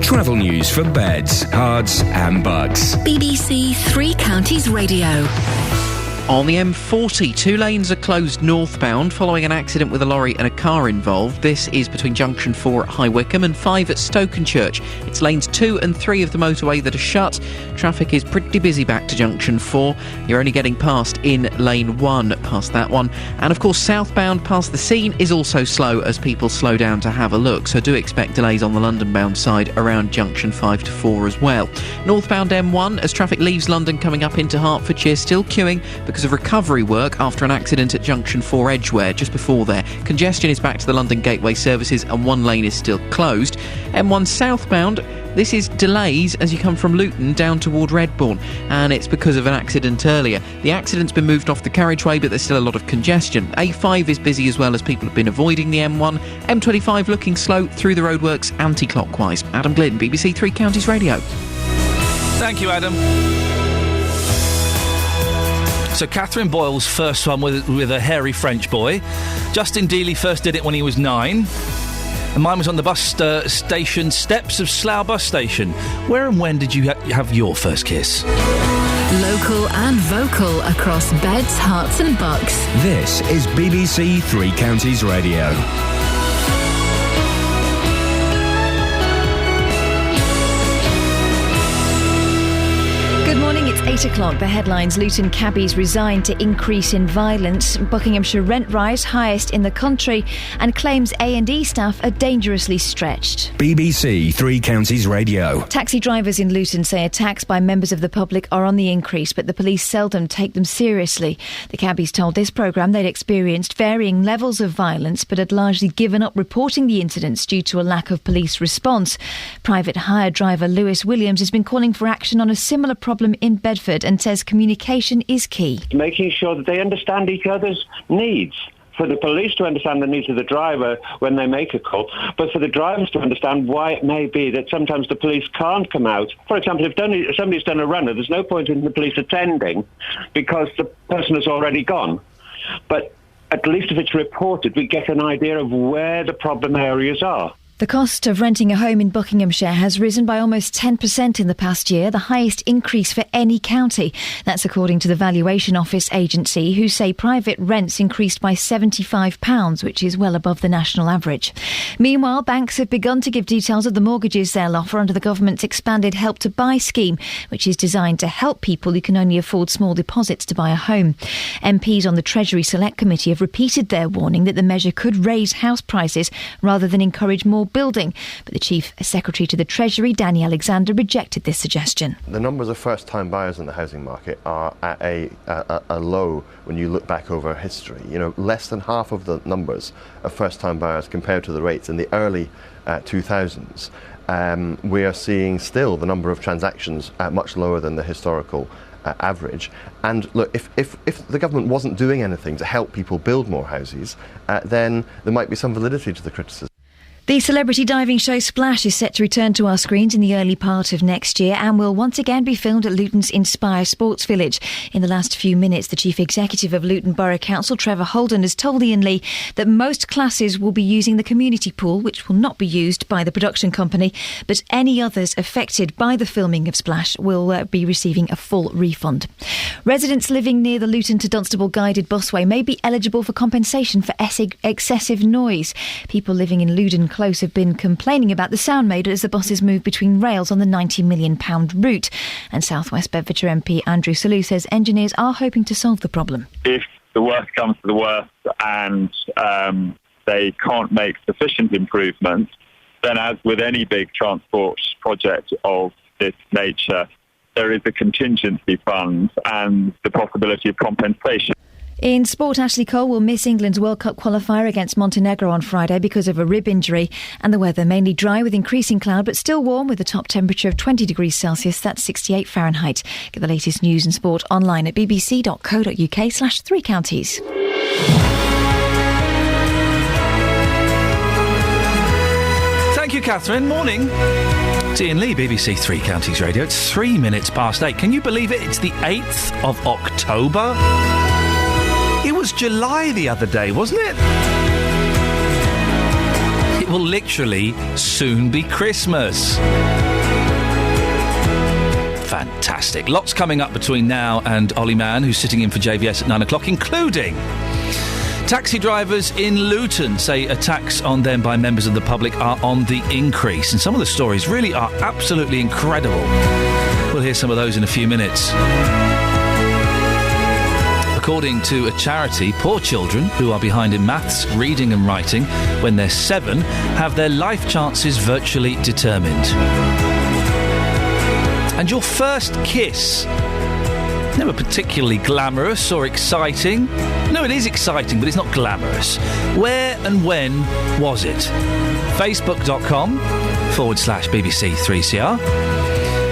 Travel news for beds, cards and bugs. BBC Three Counties Radio. On the M40, 2 lanes are closed northbound following an accident with a lorry and a car involved. This is between Junction 4 at High Wycombe and 5 at Stokenchurch. It's lanes 2 and 3 of the motorway that are shut. Traffic is pretty busy back to Junction 4. You're only getting past in lane 1 past that one. And of course, southbound past the scene is also slow as people slow down to have a look. So do expect delays on the London-bound side around Junction 5 to 4 as well. Northbound M1 as traffic leaves London coming up into Hertfordshire, still queuing because of recovery work after an accident at Junction 4 Edgware just before there. Congestion is back to the London Gateway services and 1 lane is still closed. M1 southbound, this is delays as you come from Luton down toward Redbourne, and it's because of an accident earlier. The accident's been moved off the carriageway, but there's still a lot of congestion. A5 is busy as well as people have been avoiding the M1. M25 looking slow through the roadworks anti-clockwise. Adam Glynn, BBC Three Counties Radio. Thank you, Adam. So Catherine Boyle's first one with a hairy French boy. Justin Dealey first did it when he was 9. And mine was on the bus station steps of Slough bus station. Where and when did you have your first kiss? Local and vocal across beds, hearts and bucks. This is BBC Three Counties Radio. Good morning, it's 8 o'clock. The headlines: Luton cabbies resigned to increase in violence, Buckinghamshire rent rise highest in the country, and claims A&E staff are dangerously stretched. BBC Three Counties Radio. Taxi drivers in Luton say attacks by members of the public are on the increase, but the police seldom take them seriously. The cabbies told this programme they'd experienced varying levels of violence, but had largely given up reporting the incidents due to a lack of police response. Private hire driver Lewis Williams has been calling for action on a similar problem in Bedford and says communication is key. Making sure that they understand each other's needs. For the police to understand the needs of the driver when they make a call, but for the drivers to understand why it may be that sometimes the police can't come out. For example, if somebody's done a runner, there's no point in the police attending because the person has already gone. But at least if it's reported, we get an idea of where the problem areas are. The cost of renting a home in Buckinghamshire has risen by almost 10% in the past year, the highest increase for any county. That's according to the Valuation Office agency, who say private rents increased by £75, which is well above the national average. Meanwhile, banks have begun to give details of the mortgages they'll offer under the government's expanded Help to Buy scheme, which is designed to help people who can only afford small deposits to buy a home. MPs on the Treasury Select Committee have repeated their warning that the measure could raise house prices rather than encourage more building, but the Chief Secretary to the Treasury, Danny Alexander, rejected this suggestion. The numbers of first-time buyers in the housing market are at a low when you look back over history. You know, less than half of the numbers of first-time buyers compared to the rates in the early 2000s. We are seeing still the number of transactions much lower than the historical average. And look, if the government wasn't doing anything to help people build more houses, then there might be some validity to the criticism. The celebrity diving show Splash is set to return to our screens in the early part of next year and will once again be filmed at Luton's Inspire Sports Village. In the last few minutes, the Chief Executive of Luton Borough Council, Trevor Holden, has told Iain Lee that most classes will be using the community pool, which will not be used by the production company, but any others affected by the filming of Splash will be receiving a full refund. Residents living near the Luton to Dunstable guided busway may be eligible for compensation for excessive noise. People living in Loudon Close have been complaining about the sound made as the buses move between rails on the £90 million route. And South West Bedfordshire MP Andrew Selous says engineers are hoping to solve the problem. If the worst comes to the worst and they can't make sufficient improvements, then as with any big transport project of this nature, there is a contingency fund and the possibility of compensation. In sport, Ashley Cole will miss England's World Cup qualifier against Montenegro on Friday because of a rib injury. And the weather mainly dry with increasing cloud but still warm with a top temperature of 20 degrees Celsius, that's 68 Fahrenheit. Get the latest news and sport online at bbc.co.uk/3 counties. Thank you, Catherine. Morning. It's Iain Lee, BBC Three Counties Radio. It's 3 minutes past 8. Can you believe it? It's the 8th of October. It was July the other day, wasn't it? It will literally soon be Christmas. Fantastic. Lots coming up between now and Ollie Mann, who's sitting in for JVS at 9 o'clock, including taxi drivers in Luton say attacks on them by members of the public are on the increase. And some of the stories really are absolutely incredible. We'll hear some of those in a few minutes. According to a charity, poor children who are behind in maths, reading and writing when they're 7 have their life chances virtually determined. And your first kiss, never particularly glamorous or exciting. No, it is exciting, but it's not glamorous. Where and when was it? Facebook.com/BBC3CR.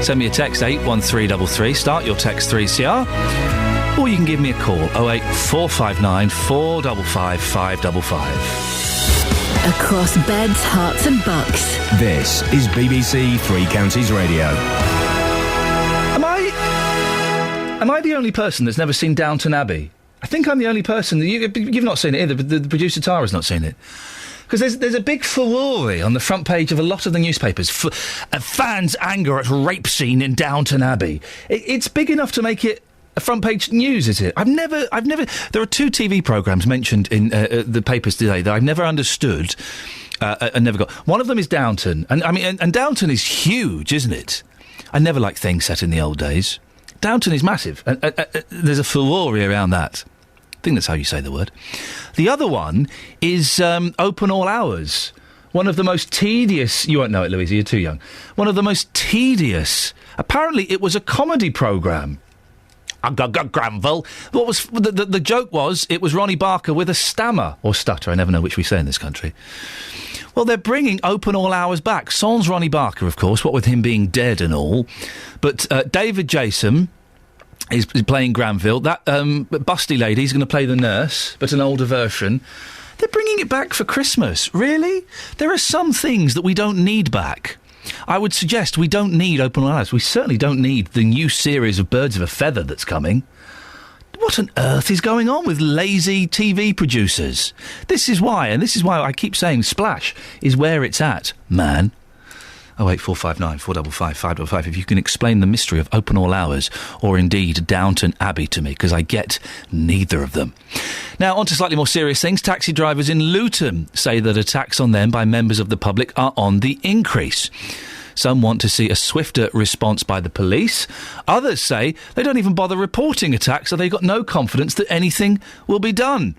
Send me a text 81333. Start your text 3CR. Or you can give me a call 08459 455 555. Across beds, hearts and bucks. This is BBC Three Counties Radio. Am I the only person that's never seen Downton Abbey? I think I'm the only person. You've not seen it either, but the producer Tara's not seen it. Because there's a big furore on the front page of a lot of the newspapers. Fans' anger at rape scene in Downton Abbey. It's big enough to make it a front page news, is it? I've never. There are 2 TV programmes mentioned in the papers today that I've never understood and never got. One of them is Downton, and Downton is huge, isn't it? I never liked things set in the old days. Downton is massive, and there's a furore around that. I think that's how you say the word. The other one is Open All Hours. One of the most tedious... You won't know it, Louisa, you're too young. One of the most tedious... Apparently, it was a comedy programme. Granville. What was the joke was it was Ronnie Barker with a stammer or stutter. I never know which we say in this country. Well, they're bringing Open All Hours back. Sans Ronnie Barker, of course, what with him being dead and all. But David Jason is playing Granville. That busty lady is going to play the nurse, but an older version. They're bringing it back for Christmas. Really? There are some things that we don't need back. I would suggest we don't need Open All Hours. We certainly don't need the new series of Birds of a Feather that's coming. What on earth is going on with lazy TV producers? This is why I keep saying Splash is where it's at, man. 08459 455 555. If you can explain the mystery of Open All Hours or indeed Downton Abbey to me, because I get neither of them. Now, on to slightly more serious things. Taxi drivers in Luton say that attacks on them by members of the public are on the increase. Some want to see a swifter response by the police. Others say they don't even bother reporting attacks, so they've got no confidence that anything will be done.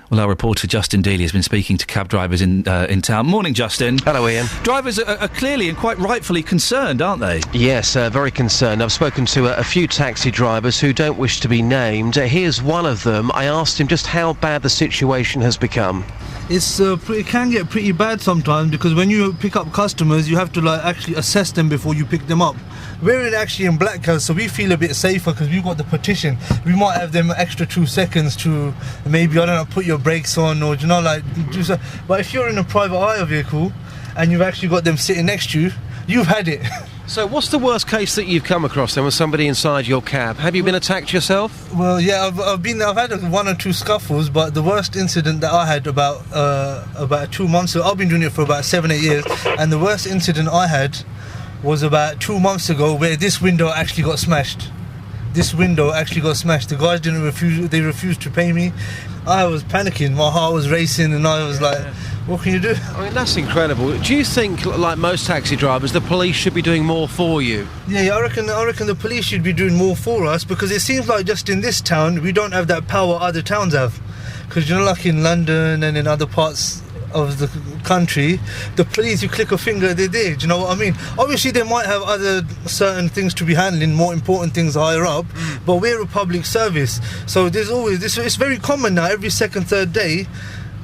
Well, our reporter Justin Dealey has been speaking to cab drivers in town. Morning, Justin. Hello, Ian. Drivers are clearly and quite rightfully concerned, aren't they? Yes, very concerned. I've spoken to a few taxi drivers who don't wish to be named. Here's one of them. I asked him just how bad the situation has become. It can get pretty bad sometimes, because when you pick up customers, you have to actually assess them before you pick them up. We're actually in Black House, so we feel a bit safer because we've got the partition. We might have them extra 2 seconds to maybe, I don't know, put your brakes on or, do so. But if you're in a private hire vehicle and you've actually got them sitting next to you, you've had it. So what's the worst case that you've come across then with somebody inside your cab? Have you been attacked yourself? Well, yeah, I've had 1 or 2 scuffles, but the worst incident that I had about 2 months ago, I've been doing it for about 7-8 years, and the worst incident I had was about 2 months ago, where this window actually got smashed. The guys they refused to pay me. I was panicking, my heart was racing, and I was like, what can you do? I mean, that's incredible. Do you think, like most taxi drivers, the police should be doing more for you? Yeah, I reckon the police should be doing more for us, because it seems like just in this town, we don't have that power other towns have. Because, like in London and in other parts of the country, the police, you click a finger, they're there. Do you know what I mean? Obviously, they might have other certain things to be handling, more important things higher up, but we're a public service. So there's always this. It's very common now, every second, third day.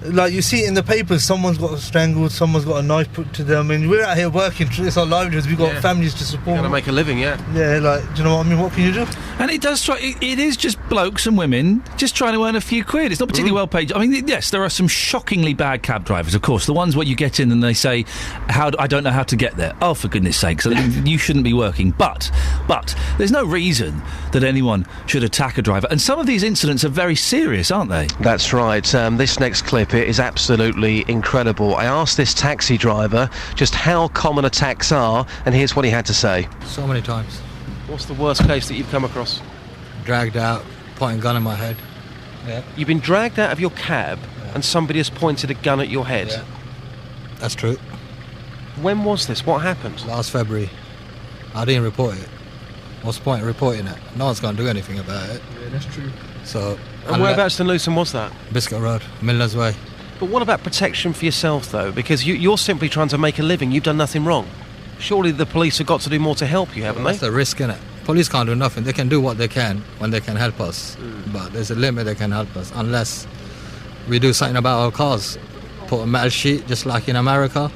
Like you see it in the papers, someone's got strangled, someone's got a knife put to them. I mean, we're out here working, it's our livelihoods, we've got families to support. Got to make a living, Yeah, like, do you know what I mean? What can you do? And it does it is just blokes and women just trying to earn a few quid. It's not particularly well paid. I mean, yes, there are some shockingly bad cab drivers, of course. The ones where you get in and they say, I don't know how to get there. Oh, for goodness sakes, you shouldn't be working. But there's no reason that anyone should attack a driver. And some of these incidents are very serious, aren't they? That's right. This next clip, it is absolutely incredible. I asked this taxi driver just how common attacks are, and here's what he had to say. So many times. What's the worst case that you've come across? Dragged out, pointing a gun in my head. Yeah. You've been dragged out of your cab and somebody has pointed a gun at your head? Yeah. That's true. When was this? What happened? Last February. I didn't report it. What's the point of reporting it? No one's going to do anything about it. Yeah, that's true. So. And whereabouts in Luton was that? Biscuit Road, Milner's Way. But what about protection for yourself, though? Because you're simply trying to make a living. You've done nothing wrong. Surely the police have got to do more to help you, haven't they? That's the risk, innit? Police can't do nothing. They can do what they can when they can help us. But there's a limit they can help us, unless we do something about our cars. Put a metal sheet, just like in America.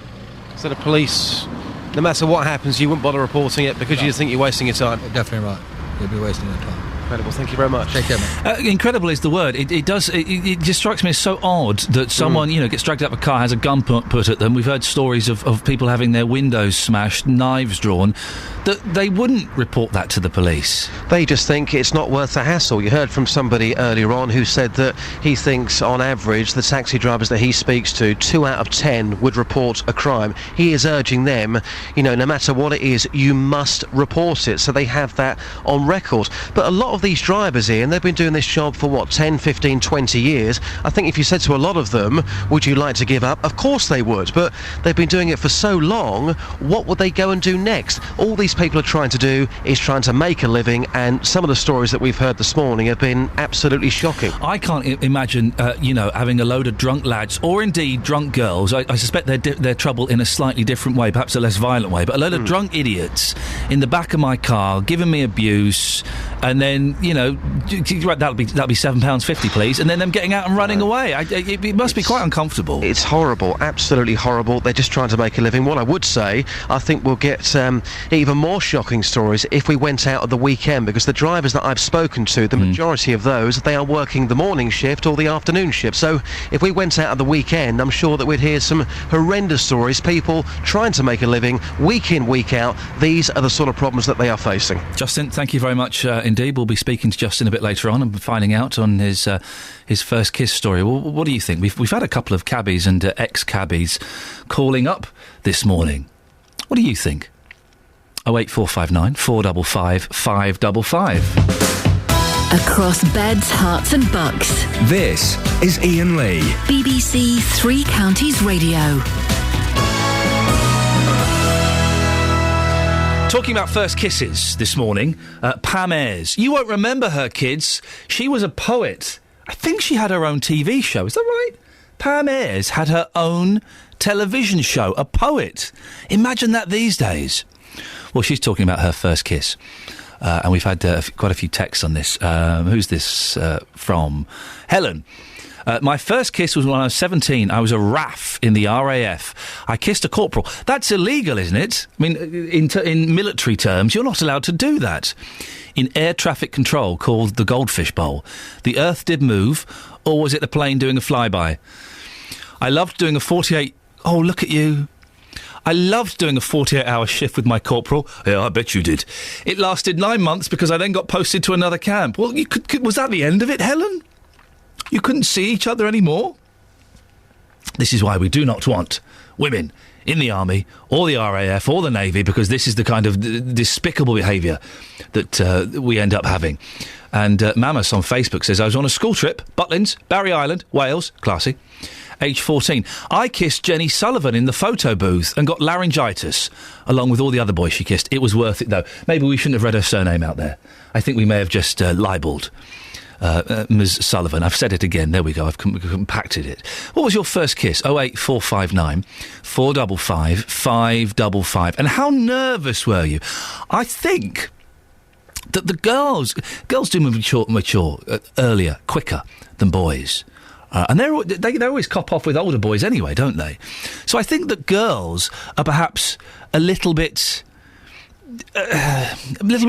So the police, no matter what happens, you wouldn't bother reporting it because you think you're wasting your time? You're definitely right. You'll be wasting your time. Incredible. Thank you very much. Take care, mate. Incredible is the word. It just strikes me as so odd that someone, gets dragged out of a car, has a gun put at them. We've heard stories of people having their windows smashed, knives drawn, that they wouldn't report that to the police. They just think it's not worth the hassle. You heard from somebody earlier on who said that he thinks, on average, the taxi drivers that he speaks to, 2 out of 10 would report a crime. He is urging them, no matter what it is, you must report it. So they have that on record. But a lot of these drivers, Ian, they've been doing this job for 10, 15, 20 years. I think if you said to a lot of them, would you like to give up? Of course they would, but they've been doing it for so long, what would they go and do next? All these people are trying to do is trying to make a living, and some of the stories that we've heard this morning have been absolutely shocking. I can't imagine, having a load of drunk lads, or indeed drunk girls. I suspect they're trouble in a slightly different way, perhaps a less violent way, but a load of drunk idiots in the back of my car giving me abuse, and then, that'll be £7.50, please, and then them getting out and running away. It must be quite uncomfortable. It's horrible, absolutely horrible. They're just trying to make a living. What I would say, I think we'll get even more shocking stories if we went out at the weekend, because the drivers that I've spoken to, the majority of those, they are working the morning shift or the afternoon shift. So if we went out at the weekend, I'm sure that we'd hear some horrendous stories, people trying to make a living week in, week out. These are the sort of problems that they are facing. Justin, thank you very much indeed. We'll be speaking to Justin a bit later on and finding out on his first kiss story. Well, what do you think? We've had a couple of cabbies and ex-cabbies calling up this morning. What do you think? 08459 455 555. Across beds, hearts and bucks. This is Iain Lee. BBC Three Counties Radio. Talking about first kisses this morning, Pam Ayres. You won't remember her, kids. She was a poet. I think she had her own TV show. Is that right? Pam Ayres had her own television show. A poet. Imagine that these days. Well, she's talking about her first kiss. And we've had quite a few texts on this. Who's this from? Helen. My first kiss was when I was 17. I was a RAF in the RAF. I kissed a corporal. That's illegal, isn't it? I mean, in military terms, you're not allowed to do that. In air traffic control, called the Goldfish Bowl, the earth did move, or was it the plane doing a flyby? I loved doing a 48... Oh, look at you. I loved doing a 48-hour shift with my corporal. Yeah, I bet you did. It lasted 9 months because I then got posted to another camp. Well, was that the end of it, Helen? You couldn't see each other anymore? This is why we do not want women in the Army or the RAF or the Navy, because this is the kind of despicable behaviour that we end up having. And Mamas on Facebook says, I was on a school trip, Butlins, Barry Island, Wales, classy, age 14. I kissed Jenny Sullivan in the photo booth and got laryngitis, along with all the other boys she kissed. It was worth it, though. Maybe we shouldn't have read her surname out there. I think we may have just libelled Ms. Sullivan. I've said it again. There we go. I've compacted it. What was your first kiss? 08459 455 555. And how nervous were you? I think that the girls do mature earlier, quicker than boys. And they always cop off with older boys anyway, don't they? So I think that girls are perhaps a little bit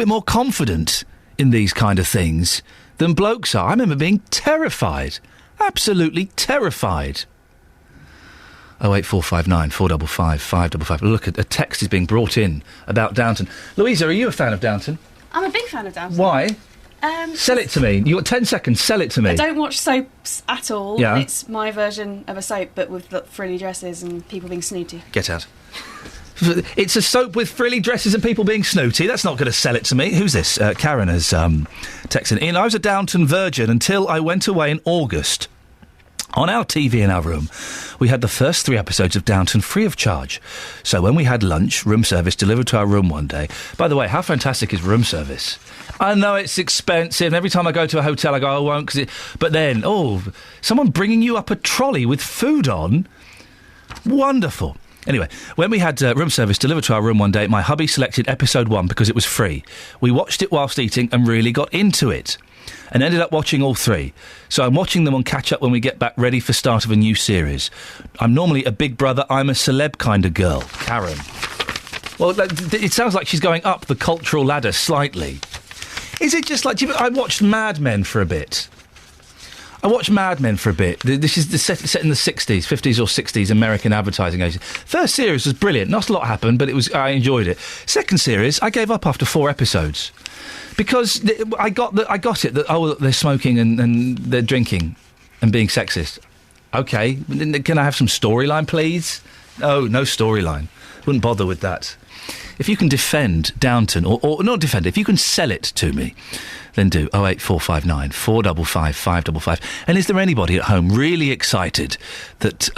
more confident in these kind of things than blokes are. I remember being terrified, absolutely terrified. 08459 455 555. Look, a text is being brought in about Downton. Louisa, are you a fan of Downton? I'm a big fan of Downton. Why? Sell it to me. You've got 10 seconds. Sell it to me. I don't watch soaps at all. Yeah. It's my version of a soap, but with the frilly dresses and people being snooty. Get out. It's a soap with frilly dresses and people being snooty. That's not going to sell it to me. Who's this? Karen has texted in. I was a Downton virgin until I went away in August. On our TV in our room, we had the first 3 episodes of Downton free of charge. So when we had lunch, room service delivered to our room one day. By the way, how fantastic is room service? I know it's expensive, and every time I go to a hotel I go, I won't, but then, someone bringing you up a trolley with food on? Wonderful. Anyway, when we had room service delivered to our room one day, my hubby selected episode 1 because it was free. We watched it whilst eating and really got into it. And ended up watching all 3. So I'm watching them on catch-up when we get back ready for start of a new series. I'm normally a Big Brother, I'm a celeb kind of girl. Karen. Well, it sounds like she's going up the cultural ladder slightly. Is it just like... I watched Mad Men for a bit. This is set in the 60s, 50s or 60s American advertising agency. First series was brilliant. Not a lot happened, but I enjoyed it. Second series, I gave up after 4 episodes. Because I got it, that, they're smoking and they're drinking and being sexist. OK, can I have some storyline, please? No storyline. Wouldn't bother with that. If you can defend Downton, or not defend it, if you can sell it to me, then do 08459 455 555. And is there anybody at home really excited that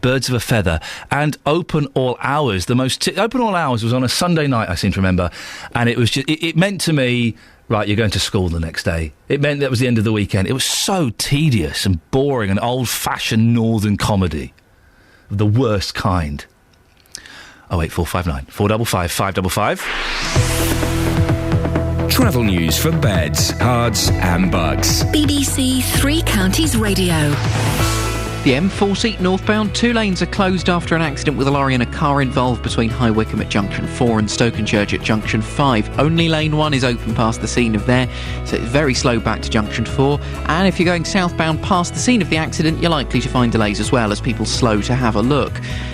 Birds of a Feather and Open All Hours, Open All Hours was on a Sunday night, I seem to remember, and it was just, it meant to me, right, you're going to school the next day. It meant that was the end of the weekend. It was so tedious and boring and old-fashioned northern comedy of the worst kind. 08459 455 555. Travel news for beds, cards and bugs. BBC Three Counties Radio. The M40 northbound, 2 lanes are closed after an accident with a lorry and a car involved between High Wycombe at junction 4 and Stokenchurch at junction 5. Only lane 1 is open past the scene of there, so it's very slow back to junction 4. And if you're going southbound past the scene of the accident, you're likely to find delays as well as people slow to have a look.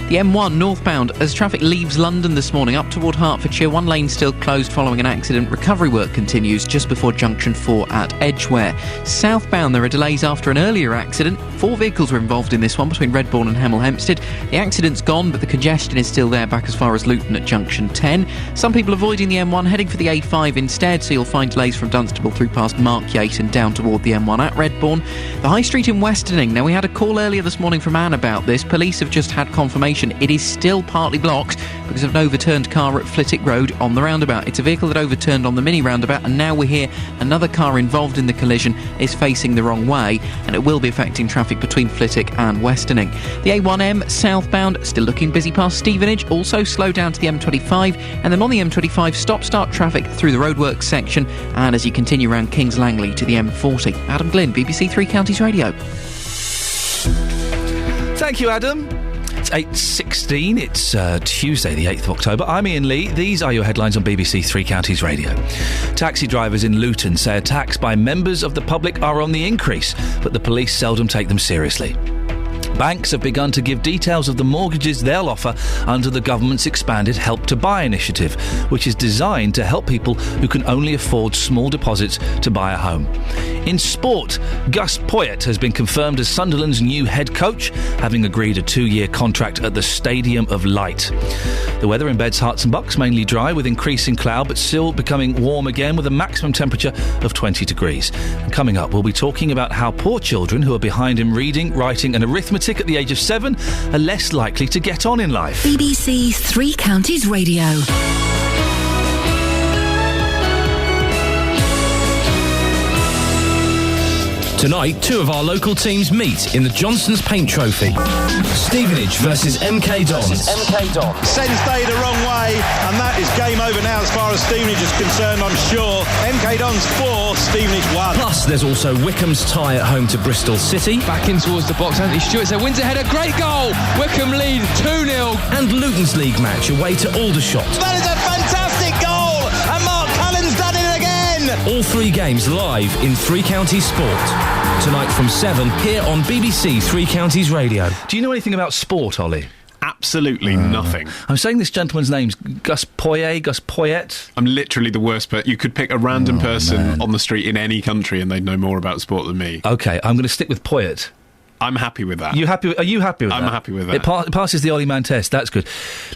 The M1 northbound, as traffic leaves London this morning up toward Hertfordshire, 1 lane still closed following an accident. Recovery work continues just before junction 4 at Edgware. Southbound, there are delays after an earlier accident. 4 vehicles were involved in this one between Redbourne and Hemel Hempstead. The accident's gone, but the congestion is still there back as far as Luton at junction 10. Some people avoiding the M1 heading for the A5 instead, so you'll find delays from Dunstable through past Markyate and down toward the M1 at Redbourne. The High Street in Westerning. Now, we had a call earlier this morning from Anne about this. Police have just had confirmation it is still partly blocked because of an overturned car at Flitwick Road on the roundabout. It's a vehicle that overturned on the mini roundabout, and now we hear another car involved in the collision is facing the wrong way, and it will be affecting traffic between Flitwick and Westerning. The A1M southbound still looking busy past Stevenage, also slow down to the M25, and then on the M25 stop-start traffic through the roadworks section, and as you continue around Kings Langley to the M40. Adam Glynn, BBC Three Counties Radio. Thank you, Adam. It's 8:16. It's Tuesday, the 8th of October. I'm Iain Lee. These are your headlines on BBC Three Counties Radio. Taxi drivers in Luton say attacks by members of the public are on the increase, but the police seldom take them seriously. Banks have begun to give details of the mortgages they'll offer under the government's expanded Help to Buy initiative, which is designed to help people who can only afford small deposits to buy a home. In sport, Gus Poyet has been confirmed as Sunderland's new head coach, having agreed a 2-year contract at the Stadium of Light. The weather in Beds, Herts and Bucks mainly dry with increasing cloud, but still becoming warm again with a maximum temperature of 20 degrees. And coming up, we'll be talking about how poor children who are behind in reading, writing and arithmetic at the age of 7 are less likely to get on in life. BBC Three Counties Radio. Tonight, two of our local teams meet in the Johnson's Paint Trophy. Stevenage versus MK Dons. Sends Day the wrong way, and that is game over now as far as Stevenage is concerned, I'm sure. MK Dons 4, Stevenage 1. Plus, there's also Wycombe's tie at home to Bristol City. Back in towards the box, Anthony Stewart's there, wins ahead, a great goal! Wycombe lead 2-0. And Luton's league match away to Aldershot. That is a fantastic goal, and Mark Cullen's done it again! All three games live in Three Counties Sport. Tonight from 7 here on BBC Three Counties Radio. Do you know anything about sport, Ollie? Absolutely nothing. I'm saying this gentleman's name's Gus Poyet. I'm literally the worst, but you could pick a random person on the street in any country and they'd know more about sport than me. OK, I'm going to stick with Poyet. I'm happy with that. Are you happy with that? I'm happy with that. It passes the Ollie Man test. That's good.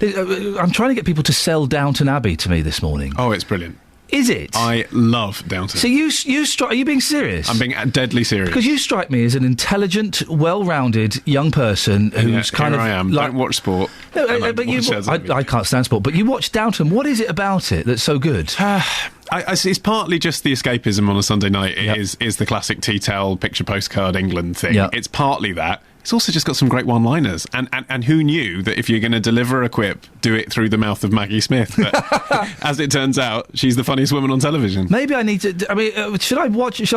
I'm trying to get people to sell Downton Abbey to me this morning. Oh, it's brilliant. Is it? I love Downton. So you strike... Are you being serious? I'm being deadly serious. Because you strike me as an intelligent, well-rounded young person who's kind of... I am. Like, don't watch sport. No, but I can't stand sport. But you watch Downton. What is it about it that's so good? It's partly just the escapism on a Sunday night. It is the classic tea-towel, picture postcard England thing. Yep. It's partly that. It's also just got some great one-liners. And who knew that if you're going to deliver a quip, do it through the mouth of Maggie Smith? But as it turns out, she's the funniest woman on television. Maybe I need to... I mean, should I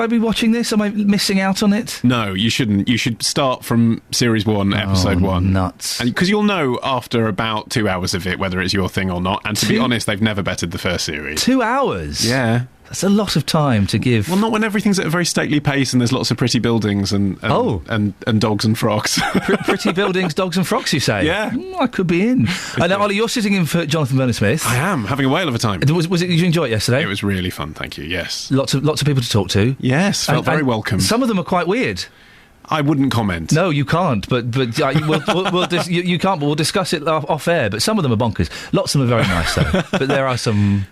be watching this? Am I missing out on it? No, you shouldn't. You should start from Series 1, Episode 1. Nuts. Because you'll know after about 2 hours of it whether it's your thing or not. And to be honest, they've never bettered the first series. 2 hours? Yeah. That's a lot of time to give. Well, not when everything's at a very stately pace and there's lots of pretty buildings and dogs and frogs. Pretty buildings, dogs and frogs, you say? Yeah. I could be in. And Ollie, you're sitting in for Jonathan Bernard-Smith. I am, having a whale of a time. Was it? Did you enjoy it yesterday? It was really fun, thank you, yes. Lots of people to talk to. Yes, felt very welcome. Some of them are quite weird. I wouldn't comment. No, you can't. But you can't. But we'll discuss it off air. But some of them are bonkers. Lots of them are very nice, though. But there are some.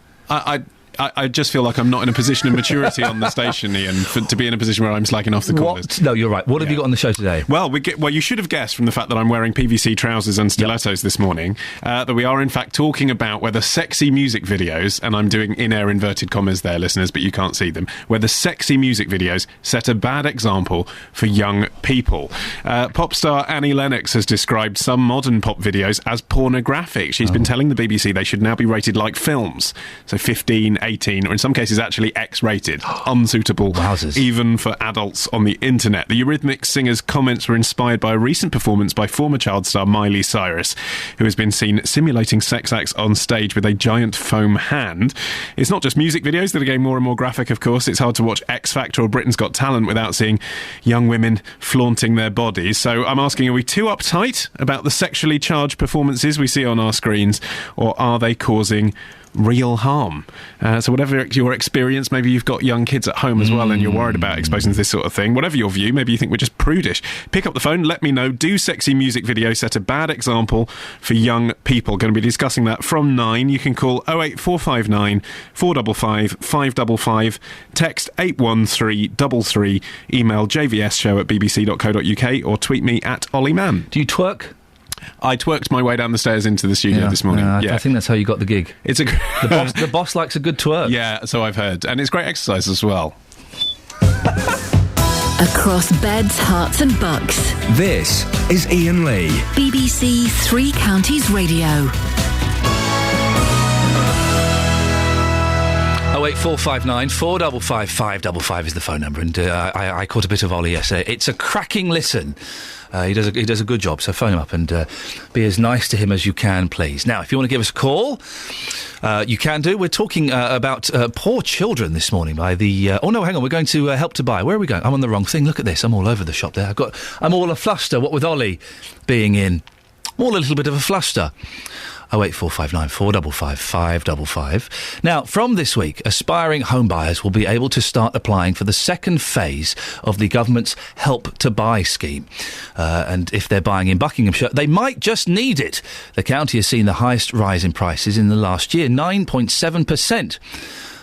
I just feel like I'm not in a position of maturity on the station, Ian, to be in a position where I'm slacking off the corners. No, you're right. What have you got on the show today? Well, you should have guessed from the fact that I'm wearing PVC trousers and stilettos this morning that we are in fact talking about whether sexy music videos, and I'm doing in-air inverted commas there, listeners, but you can't see them, whether sexy music videos set a bad example for young people. Pop star Annie Lennox has described some modern pop videos as pornographic. She's been telling the BBC they should now be rated like films, so 15, 18, or in some cases actually X-rated, unsuitable even for adults on the internet. The Eurythmics singer's comments were inspired by a recent performance by former child star Miley Cyrus, who has been seen simulating sex acts on stage with a giant foam hand. It's not just music videos that are getting more and more graphic, of course. It's hard to watch X Factor or Britain's Got Talent without seeing young women flaunting their bodies. So I'm asking, are we too uptight about the sexually charged performances we see on our screens, or are they causing real harm? So whatever your experience, maybe you've got young kids at home as well and you're worried about exposing to this sort of thing. Whatever your view, maybe you think we're just prudish. Pick up the phone, let me know. Do sexy music videos set a bad example for young people? Going to be discussing that from 9. You can call 08459 455 555, text 81333, email jvsshow@bbc.co.uk or tweet me at OllieMann. Do you twerk? I twerked my way down the stairs into the studio this morning. I think that's how you got the gig. It's the boss likes a good twerk. Yeah, so I've heard. And it's great exercise as well. Across beds, hearts and bucks. This is Iain Lee. BBC Three Counties Radio. 08459 455 555 is the phone number, and I caught a bit of Ollie yesterday. It's a cracking listen. He does a good job, so phone him up and be as nice to him as you can, please. Now, if you want to give us a call, you can do. We're talking about poor children this morning by the... oh, no, hang on, we're going to Help to Buy. Where are we going? I'm on the wrong thing. Look at this. I'm all over the shop there. I'm all a fluster, what with Ollie being in. I'm all a little bit of a fluster. 08459 455 555. Now, from this week, aspiring homebuyers will be able to start applying for the second phase of the government's Help to Buy scheme. And if they're buying in Buckinghamshire, they might just need it. The county has seen the highest rise in prices in the last year, 9.7%.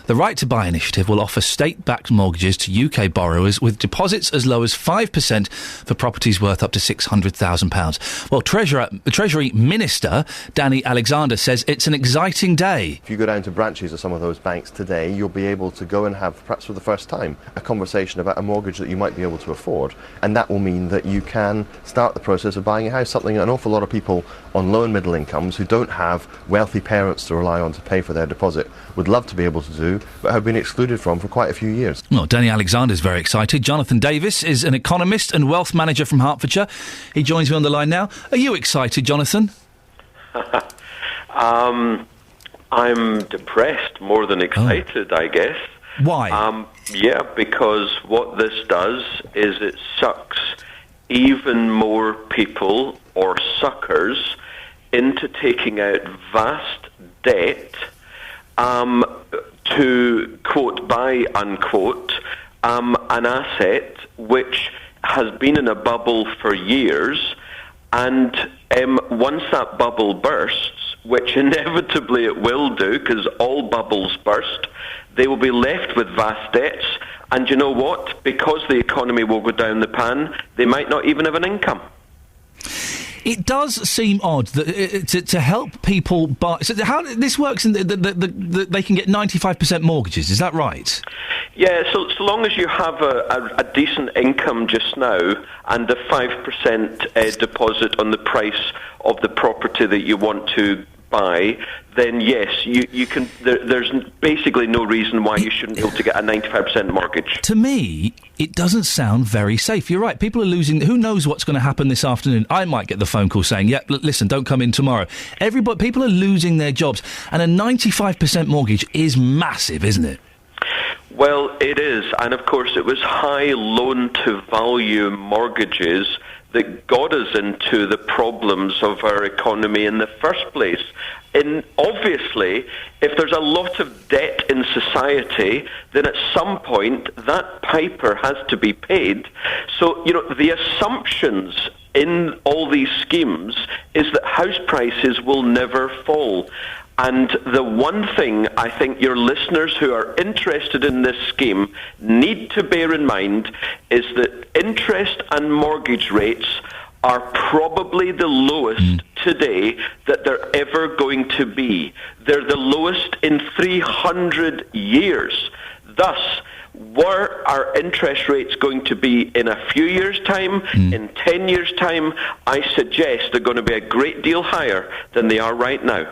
The The Right to Buy initiative will offer state-backed mortgages to UK borrowers with deposits as low as 5% for properties worth up to £600,000. Well, Treasury Minister Danny Alexander says it's an exciting day. If you go down to branches of some of those banks today, you'll be able to go and have, perhaps for the first time, a conversation about a mortgage that you might be able to afford. And that will mean that you can start the process of buying a house, something an awful lot of people on low and middle incomes who don't have wealthy parents to rely on to pay for their deposit would love to be able to do, but have been excluded from for quite a few years. Well, Danny Alexander's very excited. Jonathan Davis is an economist and wealth manager from Hertfordshire. He joins me on the line now. Are you excited, Jonathan? I'm depressed more than excited, I guess. Why? Because what this does is it sucks even more people or suckers into taking out vast debt to, quote, buy, unquote, an asset which has been in a bubble for years, and once that bubble bursts, which inevitably it will do because all bubbles burst, they will be left with vast debts, and you know what? Because the economy will go down the pan, they might not even have an income. It does seem odd that to help people buy. So how this works? In they can get 95% mortgages. Is that right? Yeah. So long as you have a decent income just now and a 5% deposit on the price of the property that you want to buy, then yes, you can. There's basically no reason why you shouldn't be able to get a 95% mortgage. To me, it doesn't sound very safe. You're right. People are losing. Who knows what's going to happen this afternoon? I might get the phone call saying, "Yeah, listen, don't come in tomorrow." People are losing their jobs, and a 95% mortgage is massive, isn't it? Well, it is, and of course, it was high loan-to-value mortgages that got us into the problems of our economy in the first place. And obviously, if there's a lot of debt in society, then at some point that piper has to be paid. So, the assumptions in all these schemes is that house prices will never fall. And the one thing I think your listeners who are interested in this scheme need to bear in mind is that interest and mortgage rates are probably the lowest today that they're ever going to be. They're the lowest in 300 years. Thus, where are interest rates going to be in a few years' time, in 10 years' time? I suggest they're going to be a great deal higher than they are right now.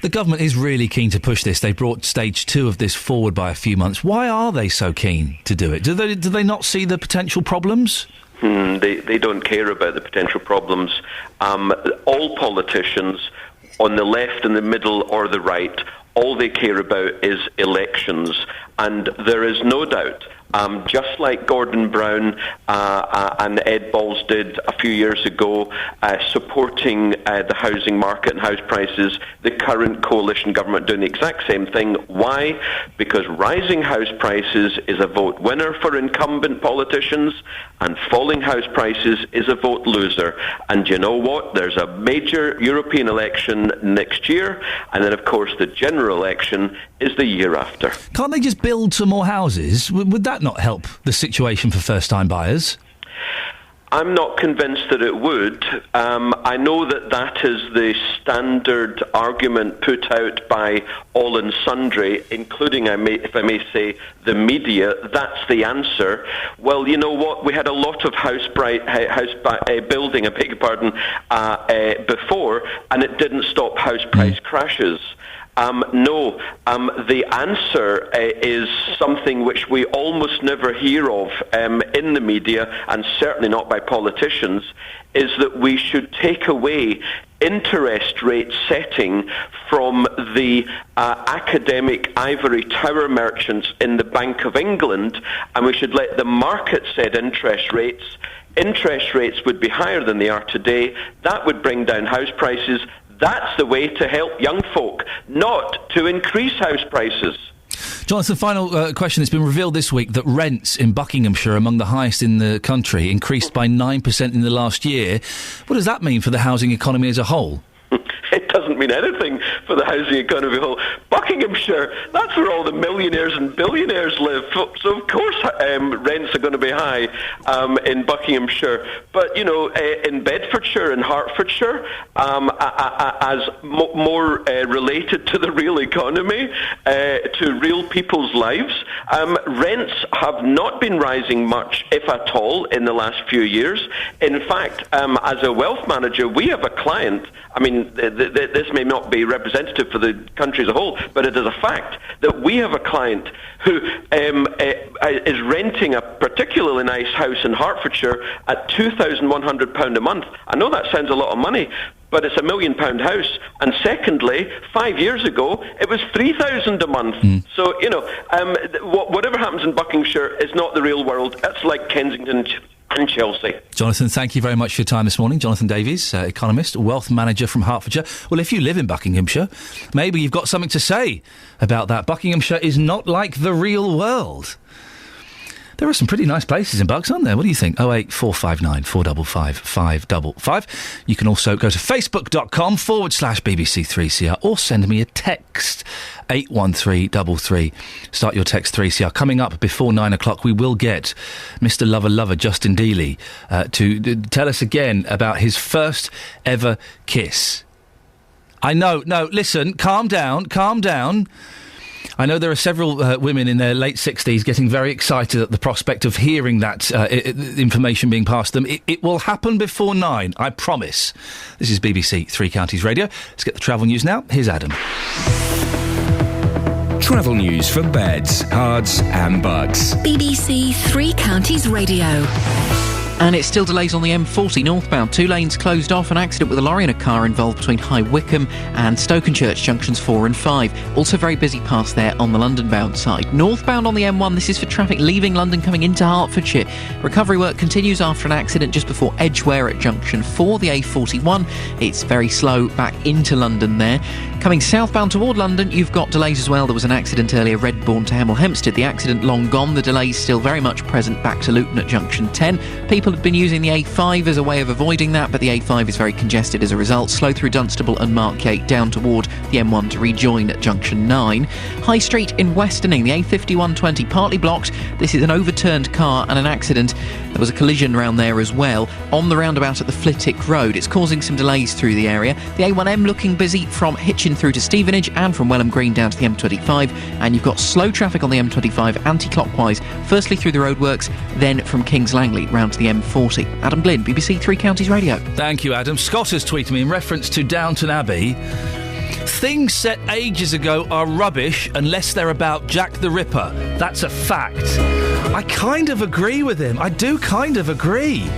The government is really keen to push this. They brought stage 2 of this forward by a few months. Why are they so keen to do it? Do they not see the potential problems? They don't care about the potential problems. All politicians, on the left and the middle or the right, all they care about is elections. And there is no doubt, just like Gordon Brown and Ed Balls did a few years ago, supporting the housing market and house prices, the current coalition government doing the exact same thing. Why? Because rising house prices is a vote winner for incumbent politicians, and falling house prices is a vote loser. And you know what? There's a major European election next year, and then, of course, the general election is the year after. Can't they just build some more houses? Would that not help the situation for first-time buyers? I'm not convinced that it would. I know that is the standard argument put out by all and sundry, including, if I may say, the media. That's the answer. Well, you know what? We had a lot of house building, before, and it didn't stop house price crashes. No, the answer is something which we almost never hear of in the media, and certainly not by politicians, is that we should take away interest rate setting from the academic ivory tower merchants in the Bank of England, and we should let the market set interest rates. Interest rates would be higher than they are today. That would bring down house prices. That's the way to help young folk, not to increase house prices. Jonathan, final question. It's been revealed this week that rents in Buckinghamshire, among the highest in the country, increased by 9% in the last year. What does that mean for the housing economy as a whole? It doesn't mean anything for the housing economy whole. Buckinghamshire, that's where all the millionaires and billionaires live. So of course rents are going to be high in Buckinghamshire. But, in Bedfordshire and Hertfordshire, as more related to the real economy, to real people's lives, rents have not been rising much, if at all, in the last few years. In fact, as a wealth manager, we have a client, I mean, this may not be representative for the country as a whole, but it is a fact that we have a client who is renting a particularly nice house in Hertfordshire at £2,100 a month. I know that sounds a lot of money, but it's £1 million house. And secondly, 5 years ago, it was £3,000 a month. So, whatever happens in Buckinghamshire is not the real world. It's like Kensington and Chelsea. Jonathan, thank you very much for your time this morning. Jonathan Davies, economist, wealth manager from Hertfordshire. Well, if you live in Buckinghamshire, maybe you've got something to say about that. Buckinghamshire is not like the real world. There are some pretty nice places in Bucks, aren't there? What do you think? 08459 455 555. You can also go to facebook.com/BBC3CR or send me a text, 81333. Start your text 3CR. Coming up before 9 o'clock, we will get Mr. Lover Justin Dealey to tell us again about his first ever kiss. I know, no, listen, calm down. I know there are several women in their late 60s getting very excited at the prospect of hearing that information being passed to them. It will happen before 9, I promise. This is BBC Three Counties Radio. Let's get the travel news now. Here's Adam. Travel news for beds, cards and bugs. BBC Three Counties Radio. And it's still delays on the M40 northbound. 2 lanes closed off. An accident with a lorry and a car involved between High Wycombe and Stokenchurch junctions 4 and 5. Also very busy past there on the London-bound side. Northbound on the M1, this is for traffic leaving London coming into Hertfordshire. Recovery work continues after an accident just before Edgware at junction 4. The A41, it's very slow back into London there. Coming southbound toward London, you've got delays as well. There was an accident earlier, Redbourne to Hemel Hempstead. The accident long gone. The delays still very much present back to Luton at junction 10. People have been using the A5 as a way of avoiding that, but the A5 is very congested as a result. Slow through Dunstable and Markgate down toward the M1 to rejoin at junction 9. High Street in Westerning, the A5120 partly blocked. This is an overturned car and an accident. There was a collision around there as well on the roundabout at the Flitwick Road. It's causing some delays through the area. The A1M looking busy from Hitchin through to Stevenage and from Welham Green down to the M25, and you've got slow traffic on the M25 anti-clockwise, firstly through the roadworks, then from Kings Langley round to the M40. Adam Glynn, BBC Three Counties Radio. Thank you, Adam. Scott has tweeted me in reference to Downton Abbey. Things set ages ago are rubbish unless they're about Jack the Ripper. That's a fact. I kind of agree with him. I do kind of agree.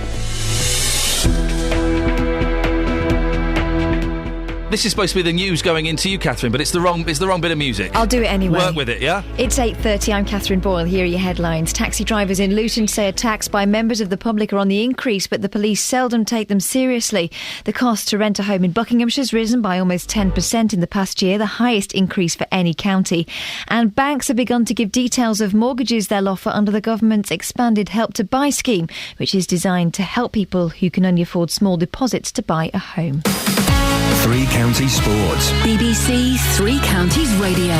This is supposed to be the news going into you, Catherine, but it's the wrong bit of music. I'll do it anyway. Work with it, yeah? It's 8:30. I'm Catherine Boyle. Here are your headlines. Taxi drivers in Luton say attacks by members of the public are on the increase, but the police seldom take them seriously. The cost to rent a home in Buckinghamshire has risen by almost 10% in the past year, the highest increase for any county. And banks have begun to give details of mortgages they'll offer under the government's expanded Help to Buy scheme, which is designed to help people who can only afford small deposits to buy a home. Three Counties Sports. BBC Three Counties Radio.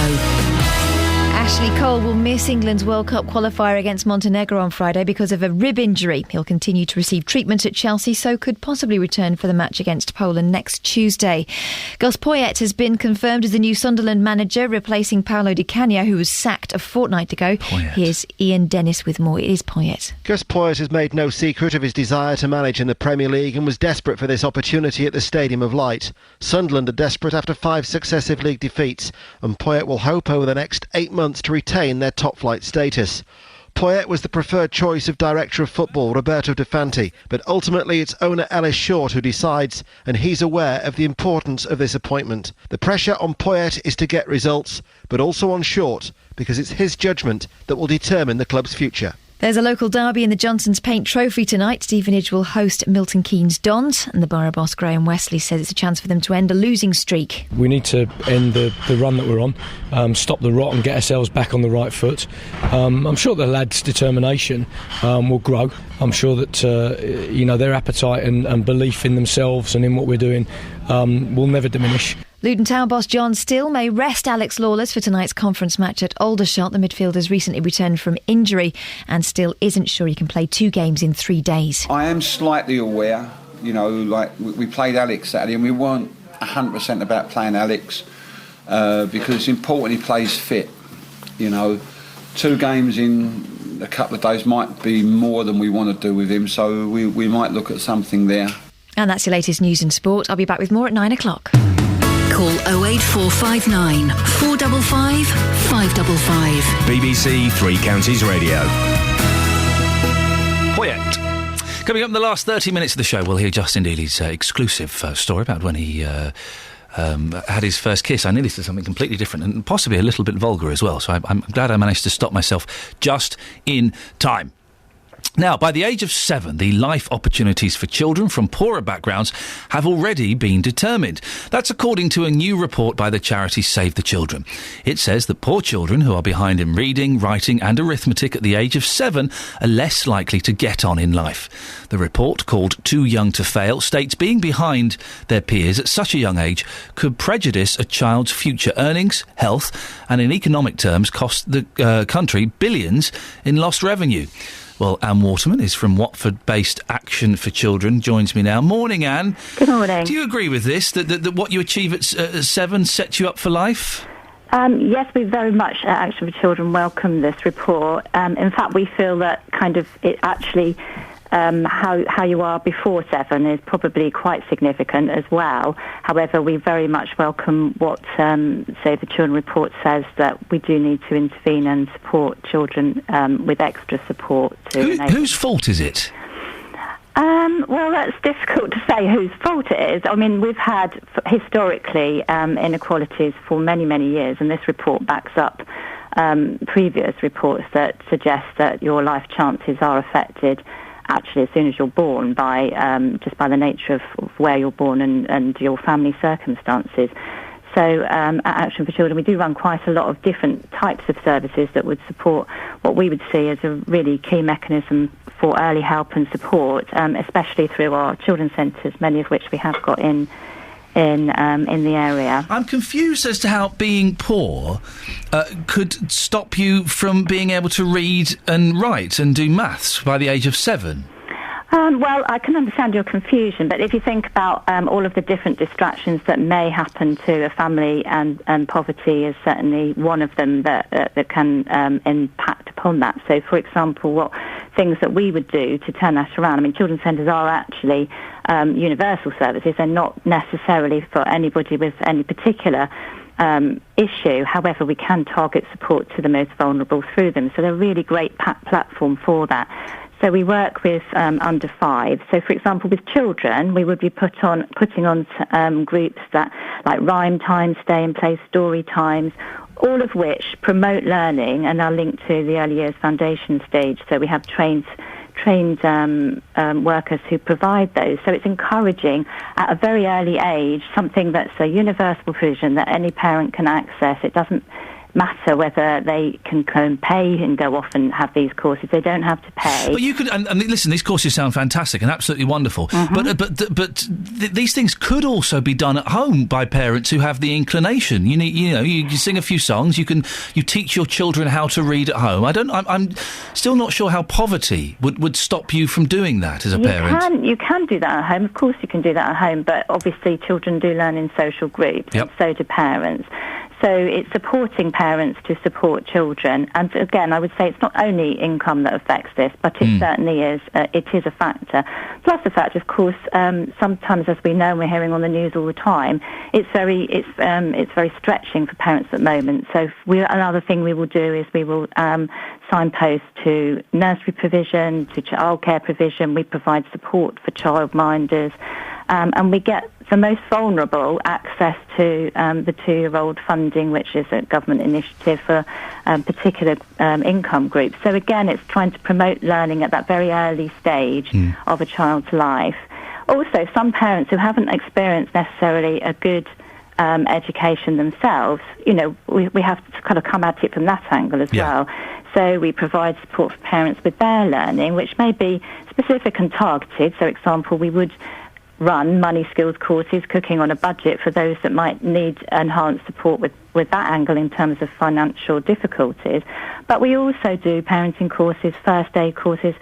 Ashley Cole will miss England's World Cup qualifier against Montenegro on Friday because of a rib injury. He'll continue to receive treatment at Chelsea, so could possibly return for the match against Poland next Tuesday. Gus Poyet has been confirmed as the new Sunderland manager, replacing Paolo Di Canio, who was sacked a fortnight ago. Here's Iain Dennis with more. It is Poyet. Gus Poyet has made no secret of his desire to manage in the Premier League and was desperate for this opportunity at the Stadium of Light. Sunderland are desperate after 5 successive league defeats, and Poyet will hope over the next 8 months to retain their top-flight status. Poyet was the preferred choice of Director of Football Roberto Di Fanti, but ultimately it's owner Ellis Short who decides, and he's aware of the importance of this appointment. The pressure on Poyet is to get results, but also on Short, because it's his judgment that will determine the club's future. There's a local derby in the Johnson's Paint Trophy tonight. Stevenage will host Milton Keynes Dons, and the borough boss Graham Wesley says it's a chance for them to end a losing streak. We need to end the run that we're on, stop the rot and get ourselves back on the right foot. I'm sure the lads' determination will grow. I'm sure that their appetite and belief in themselves and in what we're doing will never diminish. Luton Town boss John Still may rest Alex Lawless for tonight's conference match at Aldershot. The midfielder's recently returned from injury and Still isn't sure he can play 2 games in 3 days. I am slightly aware, like we played Alex Saturday and we weren't 100% about playing Alex because it's important he plays fit. 2 games in a couple of days might be more than we want to do with him, so we might look at something there. And that's your latest news and sport. I'll be back with more at 9 o'clock. Call 08459 455 555. BBC Three Counties Radio. Poyet. Coming up in the last 30 minutes of the show, we'll hear Justin Dealey's exclusive story about when he had his first kiss. I nearly said something completely different and possibly a little bit vulgar as well, so I'm glad I managed to stop myself just in time. Now, by the age of 7, the life opportunities for children from poorer backgrounds have already been determined. That's according to a new report by the charity Save the Children. It says that poor children who are behind in reading, writing and arithmetic at the age of 7 are less likely to get on in life. The report, called Too Young to Fail, states being behind their peers at such a young age could prejudice a child's future earnings, health and in economic terms cost the country billions in lost revenue. Well, Anne Waterman is from Watford-based Action for Children, joins me now. Morning, Anne. Good morning. Do you agree with this, that what you achieve at 7 sets you up for life? Yes, we very much at Action for Children welcome this report. In fact, we feel that it actually how you are before 7 is probably quite significant as well. However, we very much welcome what Save the Children report says, that we do need to intervene and support children with extra support. Whose fault is it? Well, that's difficult to say whose fault it is. I mean, we've had historically inequalities for many, many years, and this report backs up previous reports that suggest that your life chances are affected actually as soon as you're born by just by the nature of where you're born and your family circumstances. So at Action for Children, we do run quite a lot of different types of services that would support what we would see as a really key mechanism for early help and support, especially through our children's centres, many of which we have got in the area. I'm confused as to how being poor could stop you from being able to read and write and do maths by the age of 7. Well, I can understand your confusion, but if you think about all of the different distractions that may happen to a family, and poverty is certainly one of them that can impact upon that. So, for example, what things that we would do to turn that around. I mean, children's centres are actually universal services. They're not necessarily for anybody with any particular issue. However, we can target support to the most vulnerable through them. So they're a really great platform for that. So we work with under 5. So, for example, with children, we would be putting on groups that like rhyme time, stay in place, story times, all of which promote learning and are linked to the early years foundation stage. So we have trained workers who provide those. So it's encouraging at a very early age something that's a universal provision that any parent can access. It doesn't matter whether they can pay and go off and have these courses. They don't have to pay. But you could, and listen, these courses sound fantastic and absolutely wonderful. Mm-hmm. But these things could also be done at home by parents who have the inclination. You sing a few songs. You teach your children how to read at home. I'm still not sure how poverty would stop you from doing that as a parent. You can do that at home. Of course, you can do that at home. But obviously, children do learn in social groups, and so do parents. So it's supporting parents to support children. And again, I would say it's not only income that affects this, but it certainly is. It is a factor. Plus the fact, of course, sometimes, as we know, and we're hearing on the news all the time, it's very stretching for parents at the moment. So another thing we will do is we will signpost to nursery provision, to childcare provision. We provide support for childminders. And we get the most vulnerable access to the 2-year-old funding, which is a government initiative for particular income groups. So again, it's trying to promote learning at that very early stage of a child's life. Also, some parents who haven't experienced necessarily a good education themselves, we have to kind of come at it from that angle as well. So we provide support for parents with their learning, which may be specific and targeted. So, example, we would run money skills courses, cooking on a budget for those that might need enhanced support with that angle in terms of financial difficulties. But we also do parenting courses, first aid courses,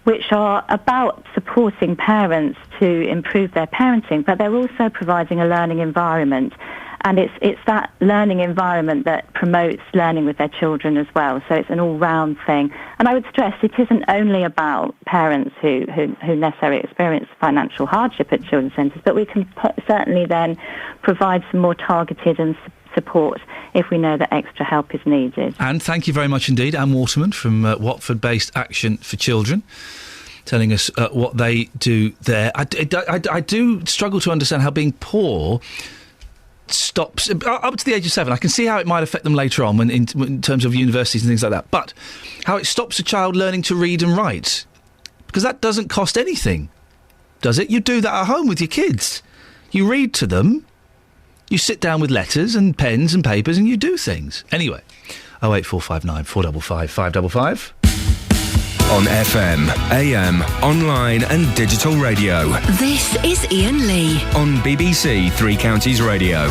which are about supporting parents to improve their parenting, but they're also providing a learning environment. And it's that learning environment that promotes learning with their children as well. So it's an all-round thing. And I would stress it isn't only about parents who necessarily experience financial hardship at children's centres, but we can certainly then provide some more targeted and support if we know that extra help is needed. And thank you very much indeed, Anne Waterman from Watford-based Action for Children, telling us what they do there. I do struggle to understand how being poor stops up to the age of 7. I can see how it might affect them later on when in terms of universities and things like that, but how it stops a child learning to read and write, because that doesn't cost anything, does it? You do that at home with your kids. You read to them, you sit down with letters and pens and papers and you do things. Anyway, 08459 455 555. On FM, AM, online and digital radio. This is Iain Lee. On BBC Three Counties Radio.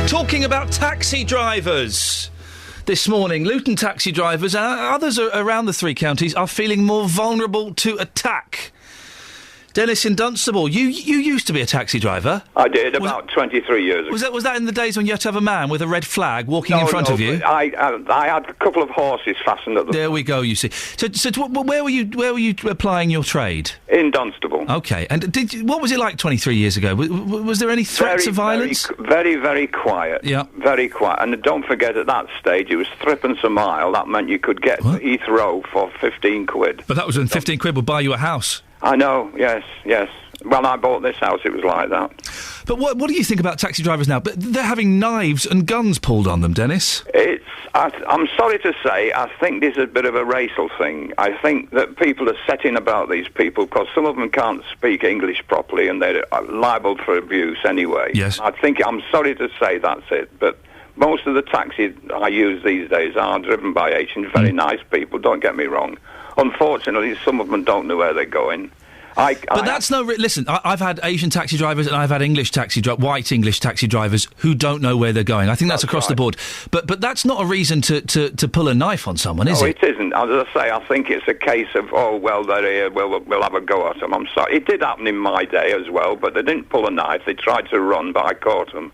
Talking about taxi drivers this morning. Luton taxi drivers and others around the three counties are feeling more vulnerable to attack. Dennis in Dunstable, you used to be a taxi driver. I did, about 23 years ago. Was that in the days when you had to have a man with a red flag walking in front of you? I had a couple of horses fastened at the... There we go, you see. So where were you applying your trade? In Dunstable. OK, and what was it like 23 years ago? Was there any threats of violence? Very, very quiet. Yeah. Very quiet. And don't forget, at that stage, it was threepence a mile. That meant you could get to Heathrow for 15 quid. But that was when 15 quid would buy you a house. I know, yes. When I bought this house, it was like that. But what do you think about taxi drivers now? But they're having knives and guns pulled on them, Dennis. I'm sorry to say, I think this is a bit of a racial thing. I think that people are setting about these people because some of them can't speak English properly and they're liable for abuse anyway. Yes. I'm sorry to say that's it, but most of the taxis I use these days are driven by Asians, very nice people, don't get me wrong. Unfortunately, some of them don't know where they're going. Listen, I've had Asian taxi drivers and I've had white English taxi drivers who don't know where they're going. I think that's across the board. But that's not a reason to pull a knife on someone, is it? No, it isn't. As I say, I think it's a case of, they're here, we'll have a go at them. I'm sorry. It did happen in my day as well, but they didn't pull a knife. They tried to run, but I caught them.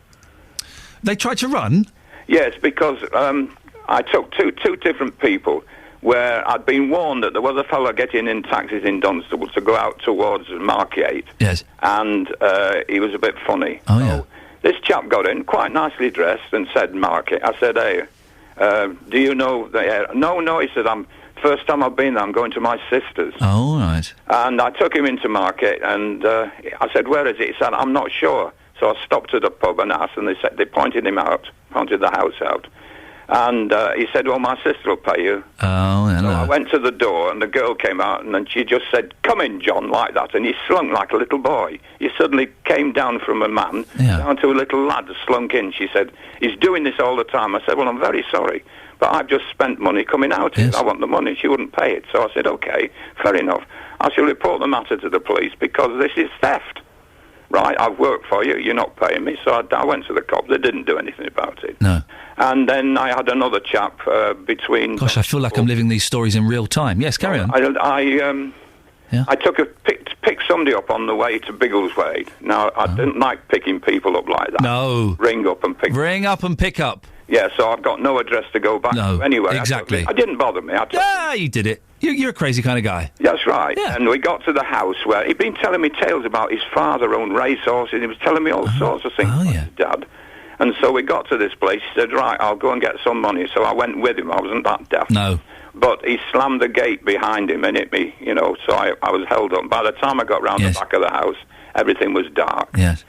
They tried to run? Yes, because I took two different people where I'd been warned that there was a fellow getting in taxis in Dunstable to go out towards Margate. Yes. And he was a bit funny. Oh, yeah. This chap got in, quite nicely dressed, and said, Margate. I said, hey, do you know... No, he said, first time I've been there, I'm going to my sister's. Oh, all right. And I took him into Margate, and I said, where is it? He said, I'm not sure. So I stopped at the pub and asked, and they pointed the house out. And he said, well, my sister will pay you. Oh, hello. So I went to the door, and the girl came out, and then she just said, come in, John, like that. And he slunk like a little boy. He suddenly came down from a man down to a little lad slunk in. She said, he's doing this all the time. I said, well, I'm very sorry, but I've just spent money coming out. Yes. I want the money. She wouldn't pay it. So I said, OK, fair enough. I shall report the matter to the police because this is theft. Right, I've worked for you, you're not paying me. So I went to the cops. They didn't do anything about it. No. And then I had another chap between... Gosh, I feel like I'm living these stories in real time. Yes, carry on. I picked somebody up on the way to Biggleswade. Now, I didn't like picking people up like that. No. Ring up and pick up. Yeah, so I've got no address to go back to anyway. Exactly. I didn't bother me. You did it. You're a crazy kind of guy. That's right. Yeah. And we got to the house where he'd been telling me tales about his father owned racehorses. He was telling me all sorts of things about his dad. And so we got to this place. He said, right, I'll go and get some money. So I went with him. I wasn't that daft. No. But he slammed the gate behind him and hit me, so I was held up. By the time I got round the back of the house, everything was dark. Yes.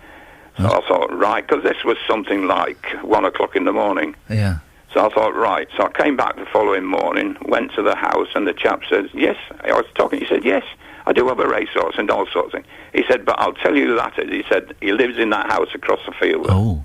So I thought, right, because this was something like 1 o'clock in the morning. Yeah. So I thought, right. So I came back the following morning, went to the house, and the chap says, yes. I was talking. He said, yes, I do have a racehorse and all sorts of things. He said, but I'll tell you that. He said, he lives in that house across the field. Oh.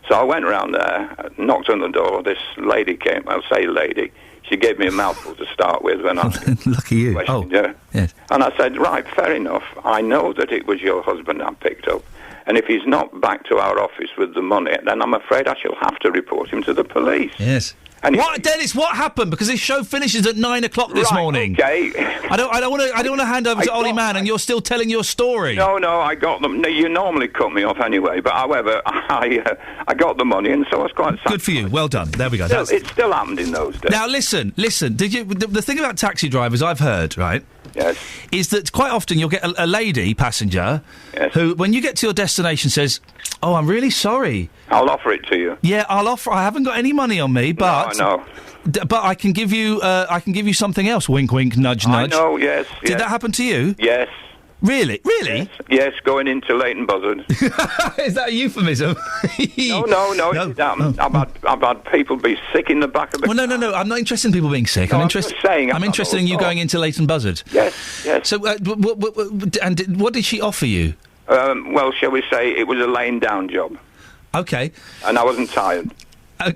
So I went round there, knocked on the door. This lady came. I'll say lady. she gave me a mouthful to start with when I Lucky you. questioned her. Yes. And I said, right, fair enough. I know that it was your husband I picked up. And if he's not back to our office with the money, then I'm afraid I shall have to report him to the police. Yes. And Dennis, what happened? Because this show finishes at 9 o'clock this morning. Okay. I don't want to hand over to Ollie Mann, and you're still telling your story. No, I got them. No, you normally cut me off anyway, but however, I got the money, and so I was quite satisfied. Good for you. Well done. There we go. It still happened in those days. Now listen. Did you? The thing about taxi drivers, I've heard, right? Yes. Is that quite often you'll get a lady passenger who, when you get to your destination, says, "Oh, I'm really sorry. I'll offer it to you." Yeah, I'll offer. I haven't got any money on me, but no. But I can give you. I can give you something else. Wink, wink, nudge, nudge. I know. Yes. Did that happen to you? Yes. Really? Really? Yes, going into Leighton Buzzard. Is that a euphemism? No. It happened. I've had people be sick in the back of the. Well, no. I'm not interested in people being sick. No, I'm interested. I'm interested in you going into Leighton Buzzard. Yes. So, what did she offer you? Well, shall we say it was a laying down job. Okay. And I wasn't tired.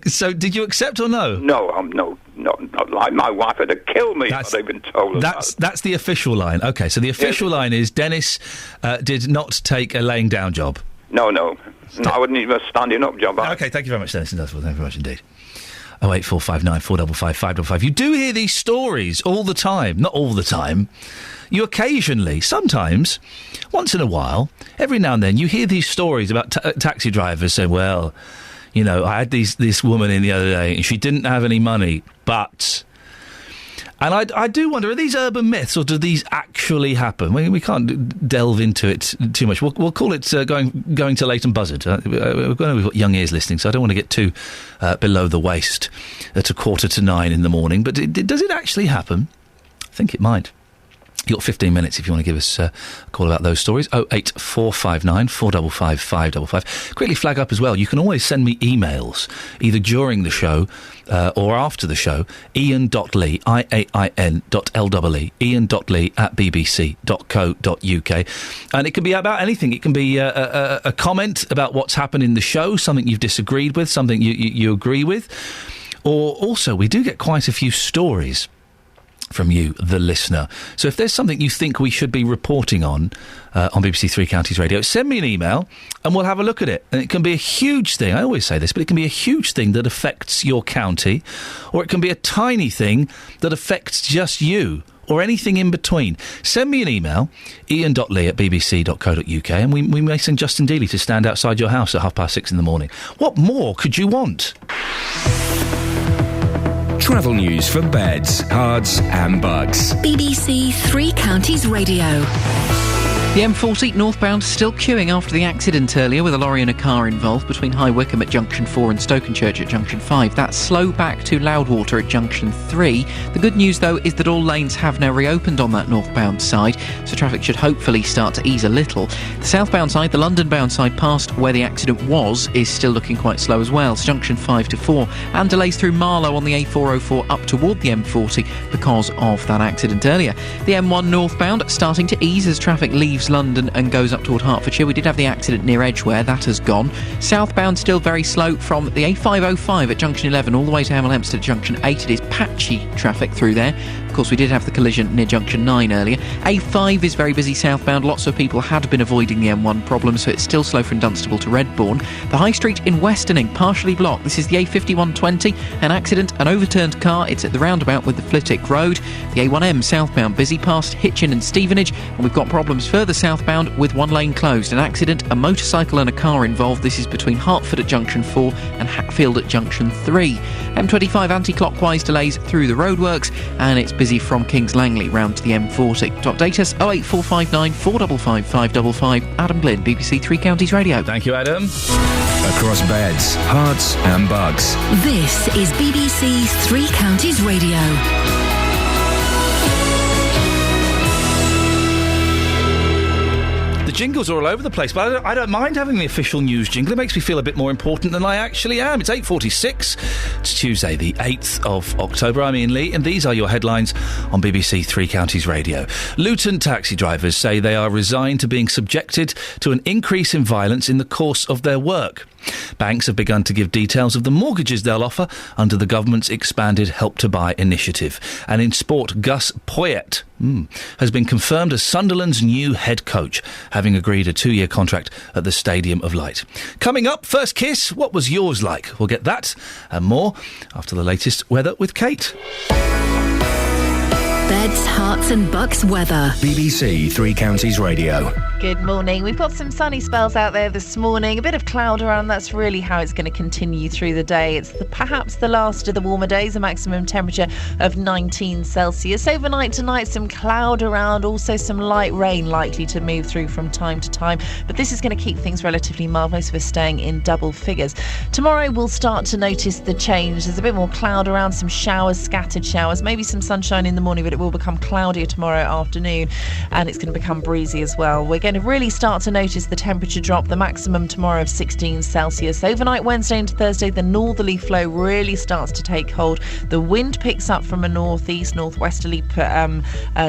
So, did you accept or no? No, not like my wife had to kill me. They've been told. That's the official line. Okay, so the official line is Dennis did not take a laying down job. No, I wouldn't even a standing up job. Okay, thank you very much, Dennis. Thank you very much indeed. 08459 455 555. You do hear these stories all the time. Not all the time. You occasionally, sometimes, once in a while, every now and then, you hear these stories about taxi drivers saying, well, you know, I had this woman in the other day and she didn't have any money, but... And I do wonder, are these urban myths or do these actually happen? We can't delve into it too much. We'll call it going to Leighton Buzzard. We've got young ears listening, so I don't want to get too below the waist at 9:15 in the morning. But does it actually happen? I think it might. You've got 15 minutes if you want to give us a call about those stories. 08459 455 555. Quickly flag up as well, you can always send me emails, either during the show or after the show. Iain.lee, IAIN.LEE, Iain.lee@bbc.co.uk. And it can be about anything. It can be a comment about what's happened in the show, something you've disagreed with, something you agree with. Or also, we do get quite a few stories from you, the listener. So if there's something you think we should be reporting on BBC Three Counties Radio, send me an email and we'll have a look at it. And it can be a huge thing, I always say this, but it can be a huge thing that affects your county, or it can be a tiny thing that affects just you, or anything in between. Send me an email, iain.lee@bbc.co.uk, and we may send Justin Dealey to stand outside your house at 6:30 in the morning. What more could you want? Travel news for beds, cards and bugs. BBC Three Counties Radio. The M40 northbound still queuing after the accident earlier with a lorry and a car involved between High Wycombe at Junction 4 and Stokenchurch at Junction 5. That's slow back to Loudwater at Junction 3. The good news, though, is that all lanes have now reopened on that northbound side, so traffic should hopefully start to ease a little. The southbound side, the London-bound side past where the accident was, is still looking quite slow as well. So Junction 5 to 4, and delays through Marlow on the A404 up toward the M40 because of that accident earlier. The M1 northbound starting to ease as traffic leaves London and goes up toward Hertfordshire. We did have the accident near Edgware, that has gone. Southbound still very slow from the A505 at Junction 11 all the way to Hemel Hempstead at Junction 8. It is patchy traffic through there. Of course, we did have the collision near Junction 9 earlier. A5 is very busy southbound. Lots of people had been avoiding the M1 problem, so it's still slow from Dunstable to Redbourne. The High Street in Westerning, partially blocked. This is the A5120. An accident, an overturned car. It's at the roundabout with the Flitwick Road. The A1M southbound busy past Hitchin and Stevenage. And we've got problems further southbound with one lane closed. An accident, a motorcycle and a car involved. This is between Hertford at Junction 4 and Hatfield at Junction 3. M25 anti-clockwise delays through the roadworks, and it's busy from Kings Langley round to the M40. To update us, 08459 455 555. Adam Glynn, BBC Three Counties Radio. Thank you, Adam. Across beds, hearts and bugs. This is BBC Three Counties Radio. The jingles are all over the place, but I don't mind having the official news jingle. It makes me feel a bit more important than I actually am. It's 8:46. It's Tuesday, the 8th of October. I'm Iain Lee, and these are your headlines on BBC Three Counties Radio. Luton taxi drivers say they are resigned to being subjected to an increase in violence in the course of their work. Banks have begun to give details of the mortgages they'll offer under the government's expanded Help to Buy initiative. And in sport, Gus Poyet has been confirmed as Sunderland's new head coach, having agreed a 2-year contract at the Stadium of Light. Coming up, first kiss, what was yours like? We'll get that and more after the latest weather with Kate. Beds, Herts and Bucks weather. BBC Three Counties Radio. Good morning. We've got some sunny spells out there this morning. A bit of cloud around. That's really how it's going to continue through the day. It's perhaps the last of the warmer days, a maximum temperature of 19 Celsius. Overnight tonight, some cloud around. Also some light rain likely to move through from time to time. But this is going to keep things relatively mild. Most of us staying in double figures. Tomorrow we'll start to notice the change. There's a bit more cloud around, some showers, scattered showers, maybe some sunshine in the morning, but it will become cloudier tomorrow afternoon, and it's going to become breezy as well. We're going to really start to notice the temperature drop, the maximum tomorrow of 16 Celsius. Overnight Wednesday into Thursday, the northerly flow really starts to take hold. The wind picks up from a northeast, northwesterly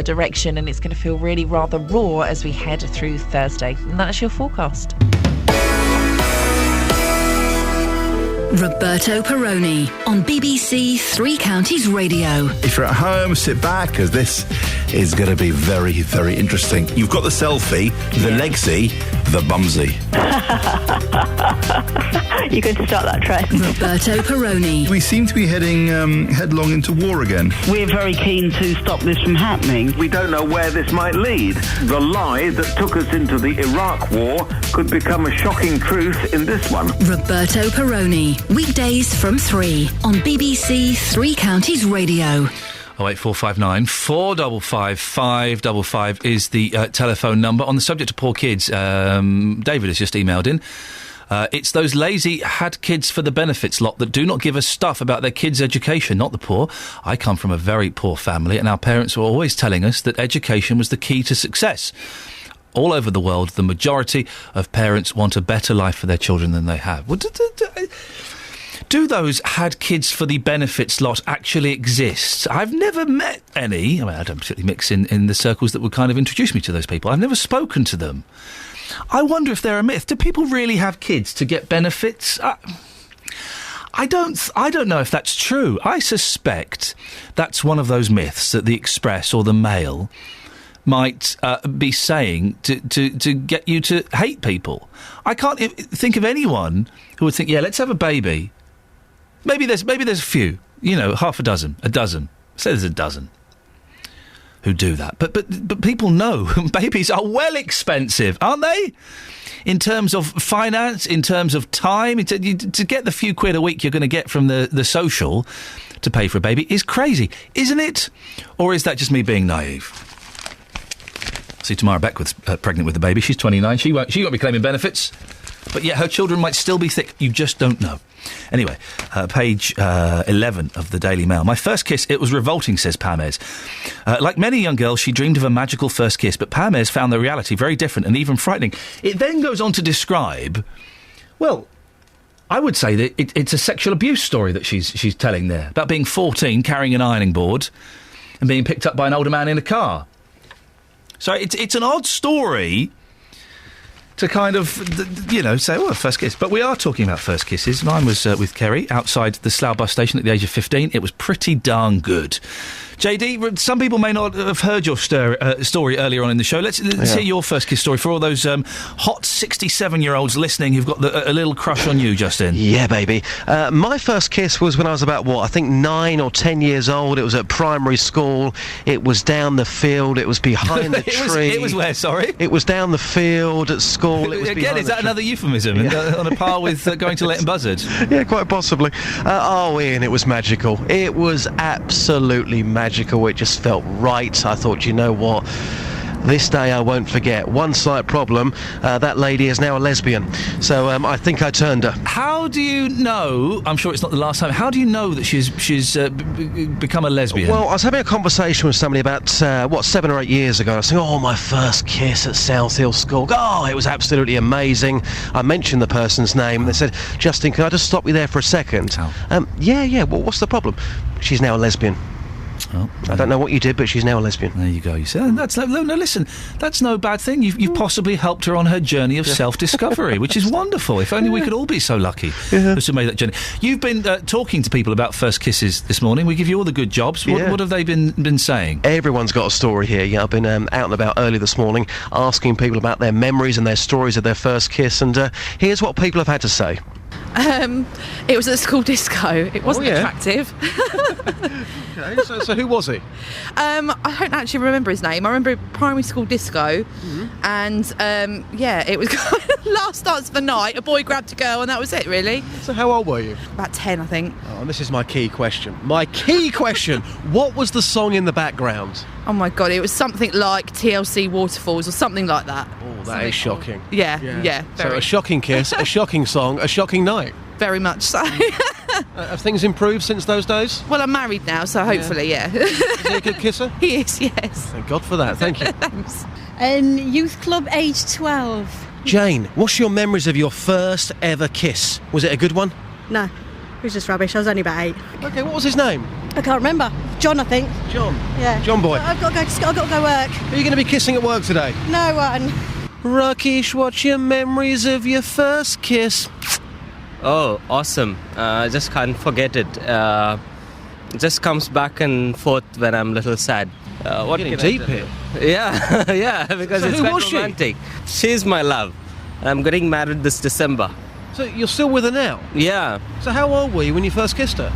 direction, and it's going to feel really rather raw as we head through Thursday. And that's your forecast. Roberto Perrone on BBC Three Counties Radio. If you're at home, sit back, because this is going to be very, very interesting. You've got the selfie, the legsy, the bumsy. You're going to start that trend. Roberto Perrone. We seem to be heading headlong into war again. We're very keen to stop this from happening. We don't know where this might lead. The lie that took us into the Iraq War could become a shocking truth in this one. Roberto Perrone. Weekdays from 3 on BBC Three Counties Radio. 08459 455 555 is the telephone number. On the subject of poor kids, David has just emailed in. It's those lazy had kids for the benefits lot that do not give us stuff about their kids' education, not the poor. I come from a very poor family, and our parents were always telling us that education was the key to success. All over the world, the majority of parents want a better life for their children than they have. Well, do those had kids for the benefits lot actually exist? I've never met any. I mean, I don't particularly mix in the circles that would kind of introduce me to those people. I've never spoken to them. I wonder if they're a myth. Do people really have kids to get benefits? I don't know if that's true. I suspect that's one of those myths that the Express or the Mail might be saying to get you to hate people. I can't think of anyone who would think, yeah, let's have a baby. Maybe there's a few, half a dozen. Say there's a dozen who do that. But people know babies are well expensive, aren't they? In terms of finance, in terms of time, to get the few quid a week you're going to get from the social to pay for a baby is crazy, isn't it? Or is that just me being naive? See Tamara Beckwith's pregnant with the baby. She's 29. She won't be claiming benefits, but yet her children might still be thick. You just don't know. Anyway, page 11 of the Daily Mail. My first kiss, it was revolting, says Pamez. Like many young girls, she dreamed of a magical first kiss, but Pamez found the reality very different and even frightening. It then goes on to describe, well, I would say that it's a sexual abuse story that she's telling there, about being 14, carrying an ironing board, and being picked up by an older man in a car. So it's an odd story to kind of, say, well, first kiss. But we are talking about first kisses. Mine was with Kerry outside the Slough bus station at the age of 15. It was pretty darn good. JD, some people may not have heard your story earlier on in the show. Let's hear your first kiss story for all those hot 67-year-olds listening who've got a little crush on you, Justin. Yeah, baby. My first kiss was when I was about, I think 9 or 10 years old. It was at primary school. It was down the field. It was behind the tree. It was where, sorry? It was down the field at school. It was again, is that another euphemism? Yeah. On a par with going to Leighton Buzzard? Yeah, quite possibly. Ian, it was magical. It was absolutely magical. It just felt right. I thought, you know what? This day I won't forget. One slight problem, that lady is now a lesbian. So I think I turned her. How do you know, I'm sure it's not the last time, how do you know that she's become a lesbian? Well, I was having a conversation with somebody about, 7 or 8 years ago. I was saying, my first kiss at South Hill School. Oh, it was absolutely amazing. I mentioned the person's name, and they said, Justin, can I just stop you there for a second? Oh. Yeah, well, what's the problem? She's now a lesbian. Well, I don't know what you did, but she's now a lesbian. There you go. You see, that's no, listen. That's no bad thing. You've possibly helped her on her journey of self-discovery, which is wonderful. If only we could all be so lucky to have made that journey. You've been talking to people about first kisses this morning. We give you all the good jobs. What have they been saying? Everyone's got a story here. Yeah, I've been out and about early this morning, asking people about their memories and their stories of their first kiss. And here's what people have had to say. It was at a school disco. It wasn't attractive. Okay, so who was he? I don't actually remember his name. I remember a primary school disco, and it was kind of last dance of the night. A boy grabbed a girl, and that was it, really. So how old were you? About 10, I think. Oh, and this is my key question. What was the song in the background? Oh my God, it was something like TLC Waterfalls or something like that. Oh, that is shocking. Yeah. So a shocking kiss, a shocking song, a shocking night. Very much so. Have things improved since those days? Well, I'm married now, so hopefully, yeah. Is he a good kisser? He is, yes. Thank God for that. Thank you. Thanks. Youth club, age 12. Jane, what's your memories of your first ever kiss? Was it a good one? No, it was just rubbish. I was only about 8. Okay, what was his name? I can't remember. John, I think. John? Yeah. John boy. I've got to go work. Are you going to be kissing at work today? No one. Rakesh, what's your memories of your first kiss? Oh, awesome. I just can't forget it. It just comes back and forth when I'm a little sad. What getting deep here. Yeah, yeah, because so it's who quite was romantic. She's my love. I'm getting married this December. So you're still with her now? Yeah. So how old were you when you first kissed her?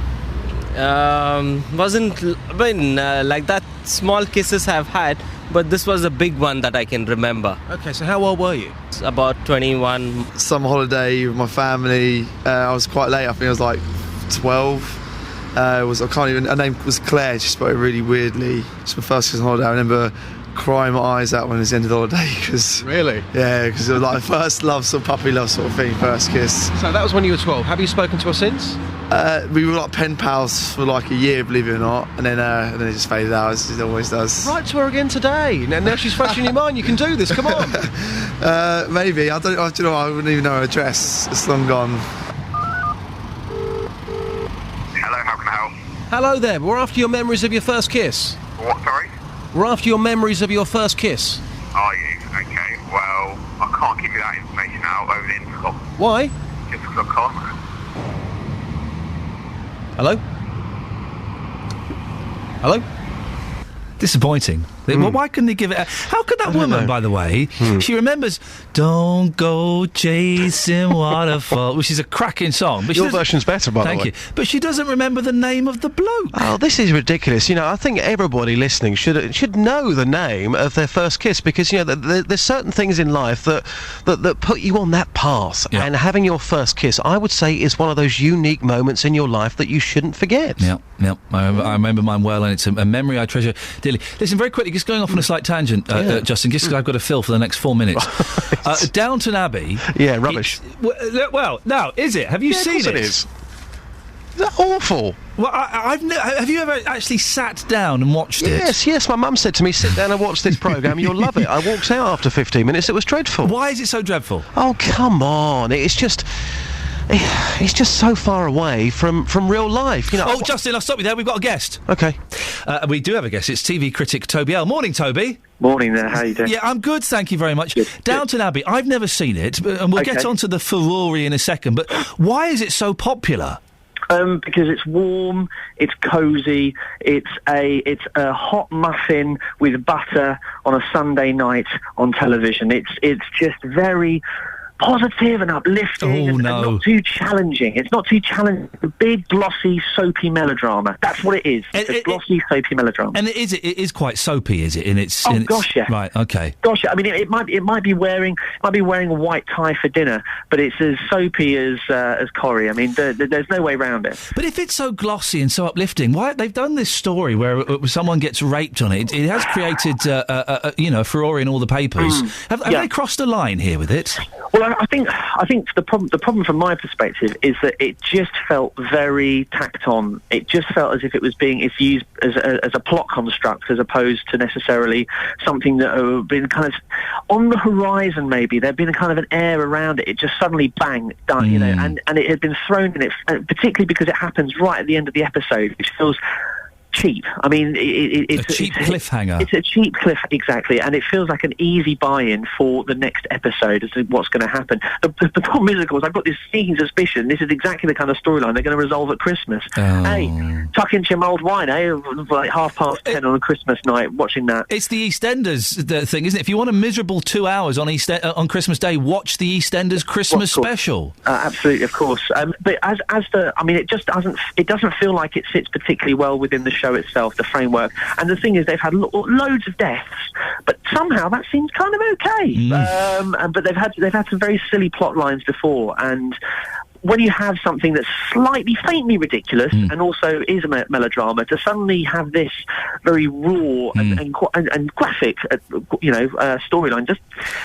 Like that, small kisses I've had, but this was a big one that I can remember. Okay, so how old were you? About 21. Some holiday with my family. I was quite late. I think I was like 12. Her name was Claire. She spoke really weirdly. It's my first kiss on holiday. I remember crying my eyes out when it was the end of the holiday. Really? Yeah, because it was like first love, sort of puppy love sort of thing, first kiss. So that was when you were 12. Have you spoken to her since? We were like pen pals for like a year, believe it or not, and then it just faded out, as it always does. Write to her again today. Now she's fresh in your mind. You can do this. Come on. Maybe. I wouldn't even know her address. It's long gone. Hello, how can I help? Hello there. We're after your memories of your first kiss. What, sorry? We're after your memories of your first kiss. Are you? Okay, well, I can't give you that information out over the intercom. Why? Just because I can't. Hello? Hello? Disappointing. Why couldn't they give it? How could that woman, by the way, she remembers "Don't Go Chasing Waterfall," which is a cracking song. But your version's better, by the way. Thank you. But she doesn't remember the name of the bloke. Oh, this is ridiculous. I think everybody listening should know the name of their first kiss, because there's certain things in life that put you on that path. Yeah. And having your first kiss, I would say, is one of those unique moments in your life that you shouldn't forget. Yeah. I remember mine well, and it's a memory I treasure dearly. Listen, very quickly, just going off on a slight tangent, Justin, just because I've got to fill for the next 4 minutes. Downton Abbey. Yeah, rubbish. Well, now, is it? Have you seen it? It is. Is that awful? Well, have you ever actually sat down and watched it? Yes. My mum said to me, sit down and watch this programme, you'll love it. I walked out after 15 minutes. It was dreadful. Why is it so dreadful? Oh, come on. It's just so far away from real life. Oh, Justin, I'll stop you there. We've got a guest. Okay. We do have a guest. It's TV critic Toby L. Morning, Toby. Morning there. How are you doing? Yeah, I'm good, thank you very much. Good. Downton Abbey, I've never seen it, and we'll get onto the furore in a second, but why is it so popular? Because it's warm, it's cosy, it's a hot muffin with butter on a Sunday night on television. It's just very positive and uplifting and not too challenging. It's not too challenging. It's a big, glossy, soapy melodrama. That's what it is. It's a glossy, soapy melodrama. And it is quite soapy, is it? Gosh, yeah. Right, okay. Gosh, I mean, it might be wearing a white tie for dinner, but it's as soapy as Corrie. I mean, there's no way around it. But if it's so glossy and so uplifting, why they've done this story where someone gets raped on it? It has created furore in all the papers. Have they crossed a line here with it? Well, I think the problem from my perspective is that it just felt very tacked on. It just felt as if it's used as a plot construct as opposed to necessarily something that had been kind of on the horizon. Maybe there'd been a kind of an air around it. It just suddenly bang done, and it had been thrown in it, particularly because it happens right at the end of the episode, which feels cheap. I mean, it's a cheap cliffhanger. It's a cheap cliff, exactly, and it feels like an easy buy-in for the next episode as to what's going to happen. The problem is, of course, I've got this sneaking suspicion this is exactly the kind of storyline they're going to resolve at Christmas. Oh. Hey, tuck into your mulled wine, like 10:30 on a Christmas night, watching that. It's the EastEnders thing, isn't it? If you want a miserable 2 hours on Christmas Day, watch the EastEnders Christmas special. Absolutely, of course. But it doesn't feel like it sits particularly well within the show itself, the framework. And the thing is, they've had loads of deaths, but somehow that seems kind of okay. But they've had some very silly plot lines before, and when you have something that's slightly, faintly ridiculous and also is a melodrama, to suddenly have this very raw and graphic, storyline,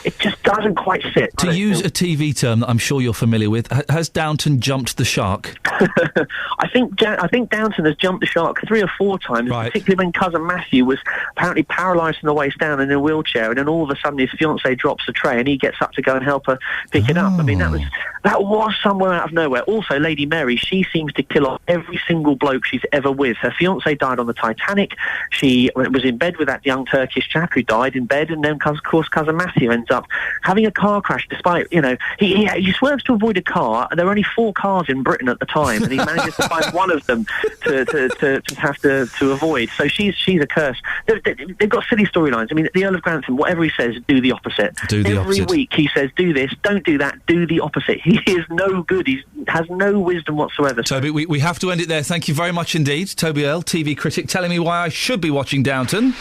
it just doesn't quite sit. To use a TV term that I'm sure you're familiar with, has Downton jumped the shark? I think Downton has jumped the shark 3 or 4 times, particularly when cousin Matthew was apparently paralysed from the waist down and in a wheelchair, and then all of a sudden his fiancée drops the tray and he gets up to go and help her pick it up. I mean, that was somewhere out of nowhere. Also, Lady Mary, she seems to kill off every single bloke she's ever with. Her fiancé died on the Titanic. She was in bed with that young Turkish chap who died in bed, and then, of course, cousin Matthew ends up having a car crash despite, he swerves to avoid a car, and there were only 4 cars in Britain at the time, and he manages to find one of them to have to avoid. So she's a curse. They've got silly storylines. I mean, the Earl of Grantham, whatever he says, do the opposite. Every week he says, do this, don't do that, do the opposite. He is no good. He has no wisdom whatsoever. Toby, we have to end it there. Thank you very much indeed. Toby Earl, TV critic, telling me why I should be watching Downton.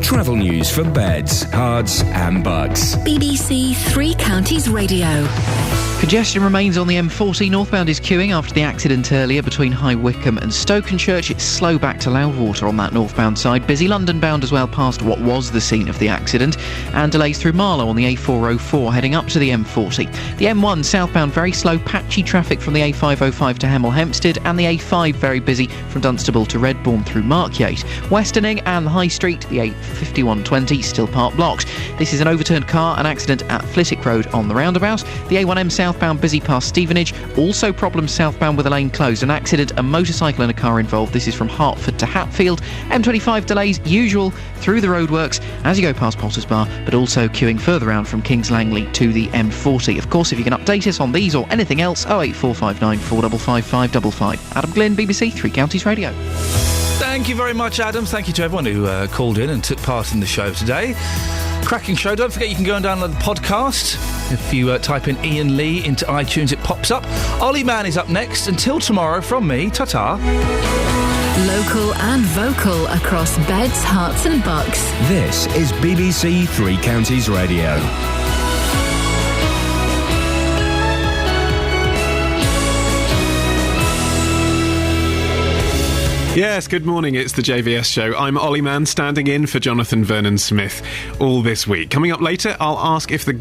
Travel news for beds, cards and bugs. BBC Three Counties Radio. Congestion remains on the M40. Northbound is queuing after the accident earlier between High Wycombe and Stokenchurch. It's slow back to Loudwater on that northbound side. Busy London bound as well past what was the scene of the accident. And delays through Marlow on the A404 heading up to the M40. The M1 southbound very slow, patchy traffic from the A505 to Hemel Hempstead, and the A5 very busy from Dunstable to Redbourne through Markyate. Westerning and the High Street, the A5120 still part blocked. This is an overturned car, an accident at Flitwick Road on the roundabout. The A1M southbound busy past Stevenage. Also problems southbound with a lane closed. An accident, a motorcycle and a car involved. This is from Hertford to Hatfield. M25 delays usual through the roadworks as you go past Potters Bar, but also queuing further round from Kings Langley to the M40. Of course, if you can update us on these or anything else, 08459 455 555. Adam Glynn, BBC Three Counties Radio. Thank you very much, Adam. Thank you to everyone who called in and took part in the show today. Cracking show. Don't forget you can go and download the podcast. If you type in Iain Lee into iTunes, it pops up. Ollie Mann is up next. Until tomorrow, from me, ta-ta. Local and vocal across beds, hearts and bucks. This is BBC Three Counties Radio. Yes, good morning. It's the JVS show. I'm Ollie Mann, standing in for Jonathan Vernon Smith all this week. Coming up later, I'll ask if the